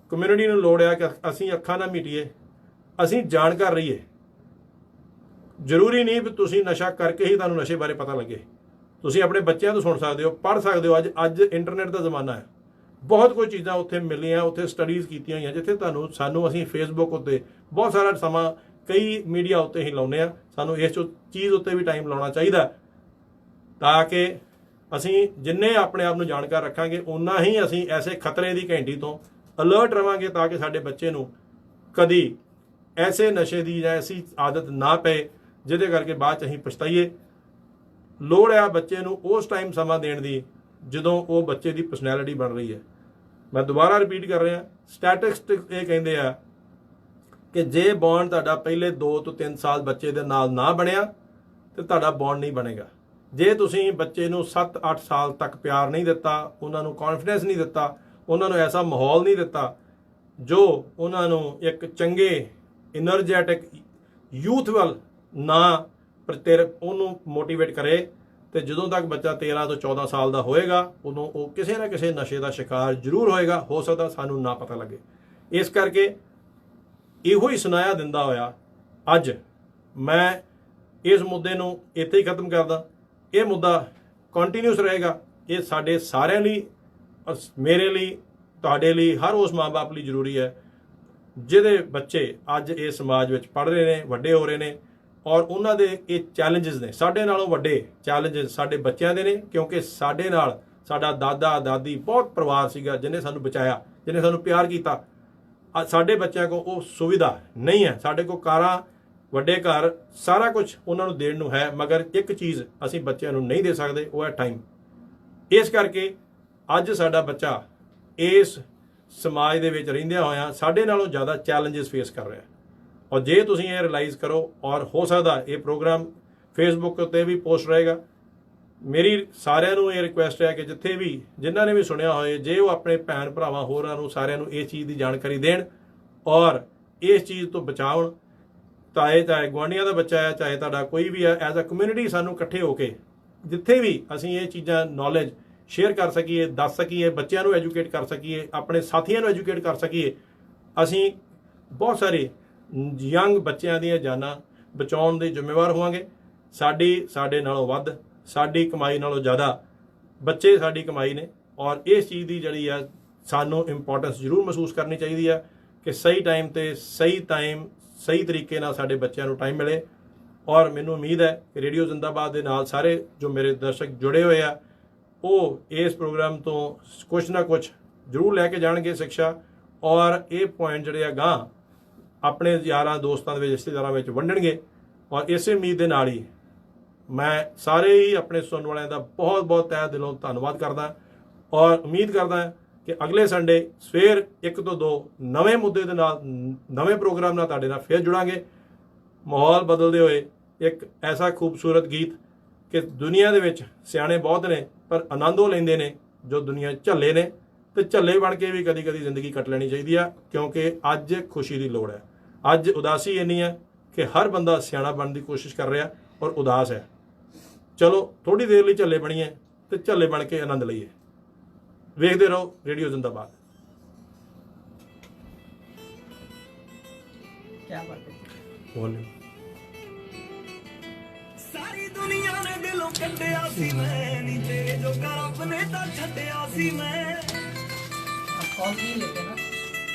ਕਮਿਊਨਿਟੀ ਨੂੰ ਲੋੜ ਆ ਕਿ ਅਸੀਂ ਅੱਖਾਂ ਨਾ ਮੀਟੀਏ, ਅਸੀਂ ਜਾਣਕਾਰ ਰਹੀਏ। ਜ਼ਰੂਰੀ ਨਹੀਂ ਵੀ ਤੁਸੀਂ ਨਸ਼ਾ ਕਰਕੇ ਹੀ ਤੁਹਾਨੂੰ ਨਸ਼ੇ ਬਾਰੇ ਪਤਾ ਲੱਗੇ। ਤੁਸੀਂ ਆਪਣੇ ਬੱਚਿਆਂ ਤੋਂ ਸੁਣ ਸਕਦੇ ਹੋ, ਪੜ੍ਹ ਸਕਦੇ ਹੋ। ਅੱਜ ਇੰਟਰਨੈਟ ਦਾ ਜ਼ਮਾਨਾ ਹੈ, ਬਹੁਤ ਕੋਈ ਚੀਜ਼ਾਂ ਉੱਥੇ ਮਿਲੀਆਂ, ਉੱਥੇ ਸਟੱਡੀਜ਼ ਕੀਤੀਆਂ ਹੋਈਆਂ, ਜਿੱਥੇ ਸਾਨੂੰ ਅਸੀਂ ਫੇਸਬੁੱਕ ਉੱਤੇ ਬਹੁਤ ਸਾਰਾ ਸਮਾਂ ਕਈ ਮੀਡੀਆ ਉੱਤੇ ਹੀ ਲਾਉਂਦੇ ਆ। ਸਾਨੂੰ ਇਸ ਚੀਜ਼ ਉੱਤੇ ਵੀ ਟਾਈਮ ਲਾਉਣਾ ਚਾਹੀਦਾ ਤਾਂ ਕਿ ਅਸੀਂ ਜਿੰਨੇ ਆਪਣੇ ਆਪ ਨੂੰ ਜਾਣਕਾਰ ਰੱਖਾਂਗੇ ਉਨਾ ਹੀ ਅਸੀਂ ਐਸੇ ਖਤਰੇ ਦੀ ਘੰਟੀ ਤੋਂ ਅਲਰਟ ਰਵਾਂਗੇ ਤਾਂ ਕਿ ਸਾਡੇ ਬੱਚੇ ਨੂੰ ਕਦੀ ਐਸੇ ਨਸ਼ੇ ਦੀ ਜਾਂ ਐਸੀ ਆਦਤ ਨਾ ਪਏ ਜਿਹਦੇ ਕਰਕੇ ਬਾਅਦ 'ਚ ਅਸੀਂ ਪਛਤਾਈਏ। ਲੋੜ ਆ ਬੱਚੇ ਨੂੰ ਉਸ ਟਾਈਮ ਸਮਾਂ ਦੇਣ ਦੀ ਜਦੋਂ ਉਹ ਬੱਚੇ ਦੀ ਪਰਸਨੈਲਿਟੀ ਬਣ ਰਹੀ ਹੈ। ਮੈਂ ਦੁਬਾਰਾ ਰਿਪੀਟ ਕਰ ਰਿਹਾ, ਸਟੈਟਿਸਟਿਕਸ ਇਹ ਕਹਿੰਦੇ ਆ ਕਿ ਜੇ ਬੌਂਡ ਤੁਹਾਡਾ ਪਹਿਲੇ 2 ਤੋਂ 3 ਸਾਲ ਬੱਚੇ ਦੇ ਨਾਲ ਨਾ ਬਣਿਆ ਤੇ ਤੁਹਾਡਾ ਬੌਂਡ ਨਹੀਂ ਬਣੇਗਾ। ਜੇ ਤੁਸੀਂ ਬੱਚੇ ਨੂੰ 7-8 ਸਾਲ ਤੱਕ ਪਿਆਰ ਨਹੀਂ ਦਿੱਤਾ, ਉਹਨਾਂ ਨੂੰ ਕੌਨਫੀਡੈਂਸ ਨਹੀਂ ਦਿੱਤਾ, ਉਹਨਾਂ ਨੂੰ ਐਸਾ ਮਾਹੌਲ ਨਹੀਂ ਦਿੱਤਾ ਜੋ ਉਹਨਾਂ ਨੂੰ ਇੱਕ ਚੰਗੇ ਇਨਰਜੈਟਿਕ ਯੂਥ ਵੱਲ ਨਾ ਉਹਨੂੰ ਮੋਟੀਵੇਟ ਕਰੇ, ਤੇ ਜਦੋਂ ਤੱਕ ਬੱਚਾ 13 ਤੋਂ 14 ਸਾਲ ਦਾ ਹੋਏਗਾ ਉਦੋਂ ਉਹ ਕਿਸੇ ਨਾ ਕਿਸੇ ਨਸ਼ੇ ਦਾ ਸ਼ਿਕਾਰ ਜ਼ਰੂਰ ਹੋਏਗਾ, ਹੋ ਸਕਦਾ ਸਾਨੂੰ ਨਾ ਪਤਾ ਲੱਗੇ। ਇਸ ਕਰਕੇ ਇਹੋ ਹੀ ਸੁਨਾਇਆ ਦਿੰਦਾ ਹੋਇਆ ਅੱਜ ਮੈਂ ਇਸ ਮੁੱਦੇ ਨੂੰ ਇੱਥੇ ਹੀ ਖਤਮ ਕਰਦਾ। ਇਹ ਮੁੱਦਾ ਕੰਟੀਨਿਊਸ ਰਹੇਗਾ, ਇਹ ਸਾਡੇ ਸਾਰਿਆਂ ਲਈ, ਮੇਰੇ ਲਈ, ਤੁਹਾਡੇ ਲਈ, ਹਰ ਉਸ ਮਾਂ-ਬਾਪ ਲਈ ਜ਼ਰੂਰੀ ਹੈ ਜਿਹਦੇ ਬੱਚੇ ਅੱਜ ਇਸ ਸਮਾਜ ਵਿੱਚ ਪੜ੍ਹ ਰਹੇ ਨੇ, ਵੱਡੇ ਹੋ ਰਹੇ ਨੇ, ਔਰ ਉਹਨਾਂ ਦੇ ਇਹ ਚੈਲੰਜਸ ਨੇ। ਸਾਡੇ ਨਾਲੋਂ ਵੱਡੇ ਚੈਲੰਜਸ ਸਾਡੇ ਬੱਚਿਆਂ ਦੇ ਨੇ, ਕਿਉਂਕਿ ਸਾਡੇ ਨਾਲ ਸਾਡਾ ਦਾਦਾ ਦਾਦੀ ਬਹੁਤ ਪਰਿਵਾਰ ਸੀਗਾ ਜਿਹਨੇ ਸਾਨੂੰ ਬਚਾਇਆ, ਜਿਹਨੇ ਸਾਨੂੰ ਪਿਆਰ ਕੀਤਾ। ਸਾਡੇ ਬੱਚਿਆਂ ਕੋਲ ਉਹ ਸੁਵਿਧਾ ਨਹੀਂ ਹੈ। ਸਾਡੇ ਕੋਲ ਕਾਰਾਂ, ਵੱਡੇ ਘਰ, ਸਾਰਾ ਕੁਝ ਉਹਨਾਂ ਨੂੰ ਦੇਣ ਨੂੰ ਹੈ, ਮਗਰ ਇੱਕ ਚੀਜ਼ ਅਸੀਂ ਬੱਚਿਆਂ ਨੂੰ ਨਹੀਂ ਦੇ ਸਕਦੇ, ਉਹ ਹੈ ਟਾਈਮ। ਇਸ ਕਰਕੇ ਅੱਜ ਸਾਡਾ ਬੱਚਾ ਇਸ ਸਮਾਜ ਦੇ ਵਿੱਚ ਰਹਿੰਦਿਆਂ ਹੋਇਆਂ ਸਾਡੇ ਨਾਲੋਂ ਜ਼ਿਆਦਾ ਚੈਲੰਜਸ ਫੇਸ ਕਰ ਰਿਹਾ। ਔਰ ਜੇ ਤੁਸੀਂ ਇਹ ਰਿਅਲਾਈਜ਼ ਕਰੋ, ਔਰ ਹੋ ਸਕਦਾ ਇਹ ਪ੍ਰੋਗਰਾਮ ਫੇਸਬੁੱਕ ਉੱਤੇ ਵੀ ਪੋਸਟ ਰਹੇਗਾ, ਮੇਰੀ ਸਾਰਿਆਂ ਨੂੰ ਇਹ ਰਿਕੁਐਸਟ ਹੈ ਕਿ ਜਿੱਥੇ ਵੀ ਜਿਨ੍ਹਾਂ ਨੇ ਵੀ ਸੁਣਿਆ ਹੋਏ, ਜੇ ਉਹ ਆਪਣੇ ਭੈਣ ਭਰਾਵਾਂ ਹੋਰਾਂ ਨੂੰ ਸਾਰਿਆਂ ਨੂੰ ਇਸ ਚੀਜ਼ ਦੀ ਜਾਣਕਾਰੀ ਦੇਣ ਔਰ ਇਸ ਚੀਜ਼ ਤੋਂ ਬਚਾਉਣ। ਚਾਹੇ ਗੁਆਂਢੀਆਂ ਦਾ ਬੱਚਾ ਹੈ, ਚਾਹੇ ਤੁਹਾਡਾ ਕੋਈ ਵੀ ਹੈ, ਐਜ਼ ਅ ਕਮਿਊਨਿਟੀ ਸਾਨੂੰ ਇਕੱਠੇ ਹੋ ਕੇ ਜਿੱਥੇ ਵੀ ਅਸੀਂ ਇਹ ਚੀਜ਼ਾਂ ਨੌਲੇਜ ਸ਼ੇਅਰ ਕਰ ਸਕੀਏ, ਦੱਸ ਸਕੀਏ, ਬੱਚਿਆਂ ਨੂੰ ਐਜੂਕੇਟ ਕਰ ਸਕੀਏ, ਆਪਣੇ ਸਾਥੀਆਂ ਨੂੰ ਐਜੂਕੇਟ ਕਰ ਸਕੀਏ, ਅਸੀਂ ਬਹੁਤ ਸਾਰੇ ਯੰਗ ਬੱਚਿਆਂ ਦੀਆਂ ਜਾਨਾਂ ਬਚਾਉਣ ਦੇ ਜ਼ਿੰਮੇਵਾਰ ਹੋਵਾਂਗੇ। ਸਾਡੇ ਨਾਲੋਂ ਵੱਧ, ਸਾਡੀ ਕਮਾਈ ਨਾਲੋਂ ਜ਼ਿਆਦਾ ਬੱਚੇ ਸਾਡੀ ਕਮਾਈ ਨੇ, ਔਰ ਇਸ ਚੀਜ਼ ਦੀ ਜਿਹੜੀ ਆ ਸਾਨੂੰ ਇੰਪੋਰਟੈਂਸ ਜ਼ਰੂਰ ਮਹਿਸੂਸ ਕਰਨੀ ਚਾਹੀਦੀ ਆ ਕਿ ਸਹੀ ਟਾਈਮ ਤੇ ਸਹੀ ਤਰੀਕੇ ਨਾਲ ਸਾਡੇ ਬੱਚਿਆਂ ਨੂੰ ਟਾਈਮ ਮਿਲੇ। ਔਰ ਮੈਨੂੰ ਉਮੀਦ ਹੈ ਕਿ ਰੇਡੀਓ ਜ਼ਿੰਦਾਬਾਦ ਦੇ ਨਾਲ ਸਾਰੇ ਜੋ ਮੇਰੇ ਦਰਸ਼ਕ ਜੁੜੇ ਹੋਏ ਆ, ਉਹ ਇਸ ਪ੍ਰੋਗਰਾਮ ਤੋਂ ਕੁਛ ਨਾ ਕੁਛ ਜ਼ਰੂਰ ਲੈ ਕੇ ਜਾਣਗੇ ਸਿੱਖਿਆ, ਔਰ ਇਹ ਪੁਆਇੰਟ ਜਿਹੜੇ ਆ ਗਾਂ ਆਪਣੇ ਯਾਰਾਂ ਦੋਸਤਾਂ ਦੇ ਵਿੱਚ, ਰਿਸ਼ਤੇਦਾਰਾਂ ਵਿੱਚ ਵੰਡਣਗੇ। ਔਰ ਇਸੇ ਉਮੀਦ ਦੇ ਨਾਲ ਹੀ ਮੈਂ ਸਾਰੇ ਹੀ ਆਪਣੇ ਸੁਣਨ ਵਾਲਿਆਂ ਦਾ ਬਹੁਤ ਬਹੁਤ ਤਹਿ ਦਿਲੋਂ ਧੰਨਵਾਦ ਕਰਦਾ, ਔਰ ਉਮੀਦ ਕਰਦਾ ਕਿ ਅਗਲੇ ਸੰਡੇ ਸਵੇਰ 1 ਤੋਂ 2 ਨਵੇਂ ਮੁੱਦੇ ਦੇ ਨਾਲ, ਨਵੇਂ ਪ੍ਰੋਗਰਾਮ ਨਾਲ ਤੁਹਾਡੇ ਨਾਲ ਫਿਰ ਜੁੜਾਂਗੇ। ਮਾਹੌਲ ਬਦਲਦੇ ਹੋਏ ਇੱਕ ਐਸਾ ਖੂਬਸੂਰਤ ਗੀਤ ਕਿ ਦੁਨੀਆ ਦੇ ਵਿੱਚ ਸਿਆਣੇ ਬਹੁਤ ਨੇ ਪਰ ਆਨੰਦ ਉਹ ਲੈਂਦੇ ਨੇ ਜੋ ਦੁਨੀਆ ਝੱਲੇ ਨੇ, ਤੇ ਝੱਲੇ ਬਣ ਕੇ ਵੀ ਕਦੀ ਕਦੀ ਜ਼ਿੰਦਗੀ ਕੱਟ ਲੈਣੀ ਚਾਹੀਦੀ ਆ, ਕਿਉਂਕਿ ਅੱਜ ਖੁਸ਼ੀ ਦੀ ਲੋੜ ਹੈ। ਅੱਜ ਉਦਾਸੀ ਇੰਨੀ ਹੈ ਕਿ ਹਰ ਬੰਦਾ ਸਿਆਣਾ ਬਣਨ ਦੀ ਕੋਸ਼ਿਸ਼ ਕਰ ਰਿਹਾ ਔਰ ਉਦਾਸ ਹੈ। ਚਲੋ ਥੋੜੀ ਦੇਰ ਲਈ ਝੱਲੇ ਬਣੀਏ ਤੇ ਝੱਲੇ ਬਣ ਕੇ ਆਨੰਦ ਲਈਏ। ਵੇਖਦੇ ਰਹੋ ਰੇਡੀਓ ਜ਼ਿੰਦਾਬਾਦ। क्या बात है। ਵੋਲਿਊਮ ਸਾਰੀ ਦੁਨੀਆ ਨੇ ਦਿਲੋਂ ਕੱਢਿਆ ਸੀ ਮੈਂ, ਨੀ ਤੇਰੇ ਜੋ ਕਰ ਆਪਣੇ ਤਾਂ ਛੱਡਿਆ ਸੀ ਮੈਂ। आप कॉल नहीं लेते ना,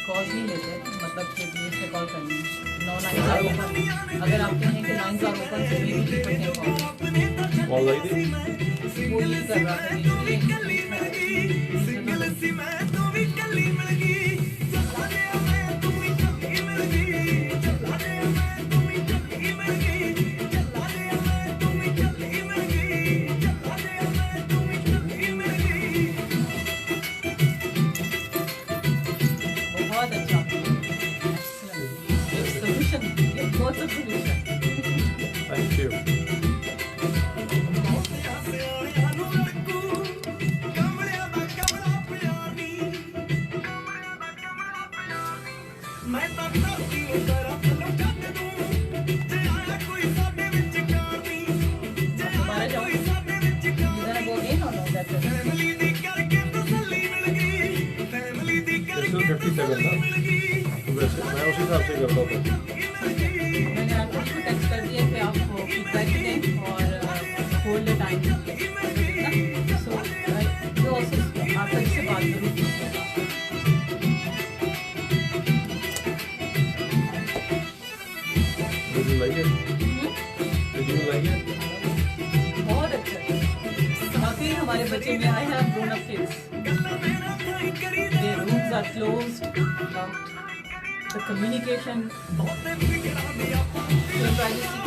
कॉल नहीं लेते, मतलब कि बीच से कॉल करनी है। 9 लाइन्स आर ओपन, अगर आप कहें कि लाइन्स आर ओपन तो ये भी करते कॉल। कॉल आई थी, वो ये कर रहा था ਸਿੰਗਲ ਸੀ ਮੈਂ ਤੂੰ ਵੀ ਕੱਲੀ ਮਿਲ ਗਈ, ਚੱਲਾ ਰਿਹਾ ਮੈਂ ਤੂੰ ਵੀ ਕੱਲੀ ਮਿਲ ਗਈ, ਚੱਲਾ ਰਿਹਾ ਮੈਂ ਤੂੰ ਵੀ ਕੱਲੀ ਮਿਲ ਗਈ, ਚੱਲਾ ਰਿਹਾ ਮੈਂ ਤੂੰ ਵੀ ਕੱਲੀ ਮਿਲ ਗਈ, ਚੱਲਾ ਰਿਹਾ ਮੈਂ ਤੂੰ ਵੀ ਕੱਲੀ ਮਿਲ ਗਈ। बहुत अच्छा, एक सोल्यूशन, एक बहुत सा सोल्यूशन। Thank you. ਮੈਂ ਤਾਂ ਧਰਤੀ ਉੱਤੇ ਰੱਬ ਨੂੰ ਕੱਢ ਦੂੰ, ਜੇ ਆਇਆ ਕੋਈ ਸਾਡੇ ਵਿੱਚ ਕਾਰਨੀ, ਜੇ ਆਇਆ ਕੋਈ ਸਾਡੇ ਵਿੱਚ ਕਾਰਨੀ। ਫੈਮਿਲੀ ਦੀ ਕਰਕੇ ਤਸੱਲੀ ਮਿਲ ਗਈ, ਫੈਮਿਲੀ ਦੀ ਕਰਕੇ ਤਸੱਲੀ ਮਿਲ गई। वैसे मैं उसी हिसाब से करता था। मैंने आपको टेक्स्ट कर दिया कि आप फीडबैक दें और होल्ड द टाइम, सो जो आप इससे बात करूँ। Did you like it? Did you like it? बहुत अच्छा, काफी हमारे बच्चे में आए हैं grown up kids. Their rooms are closed, the communication, the privacy.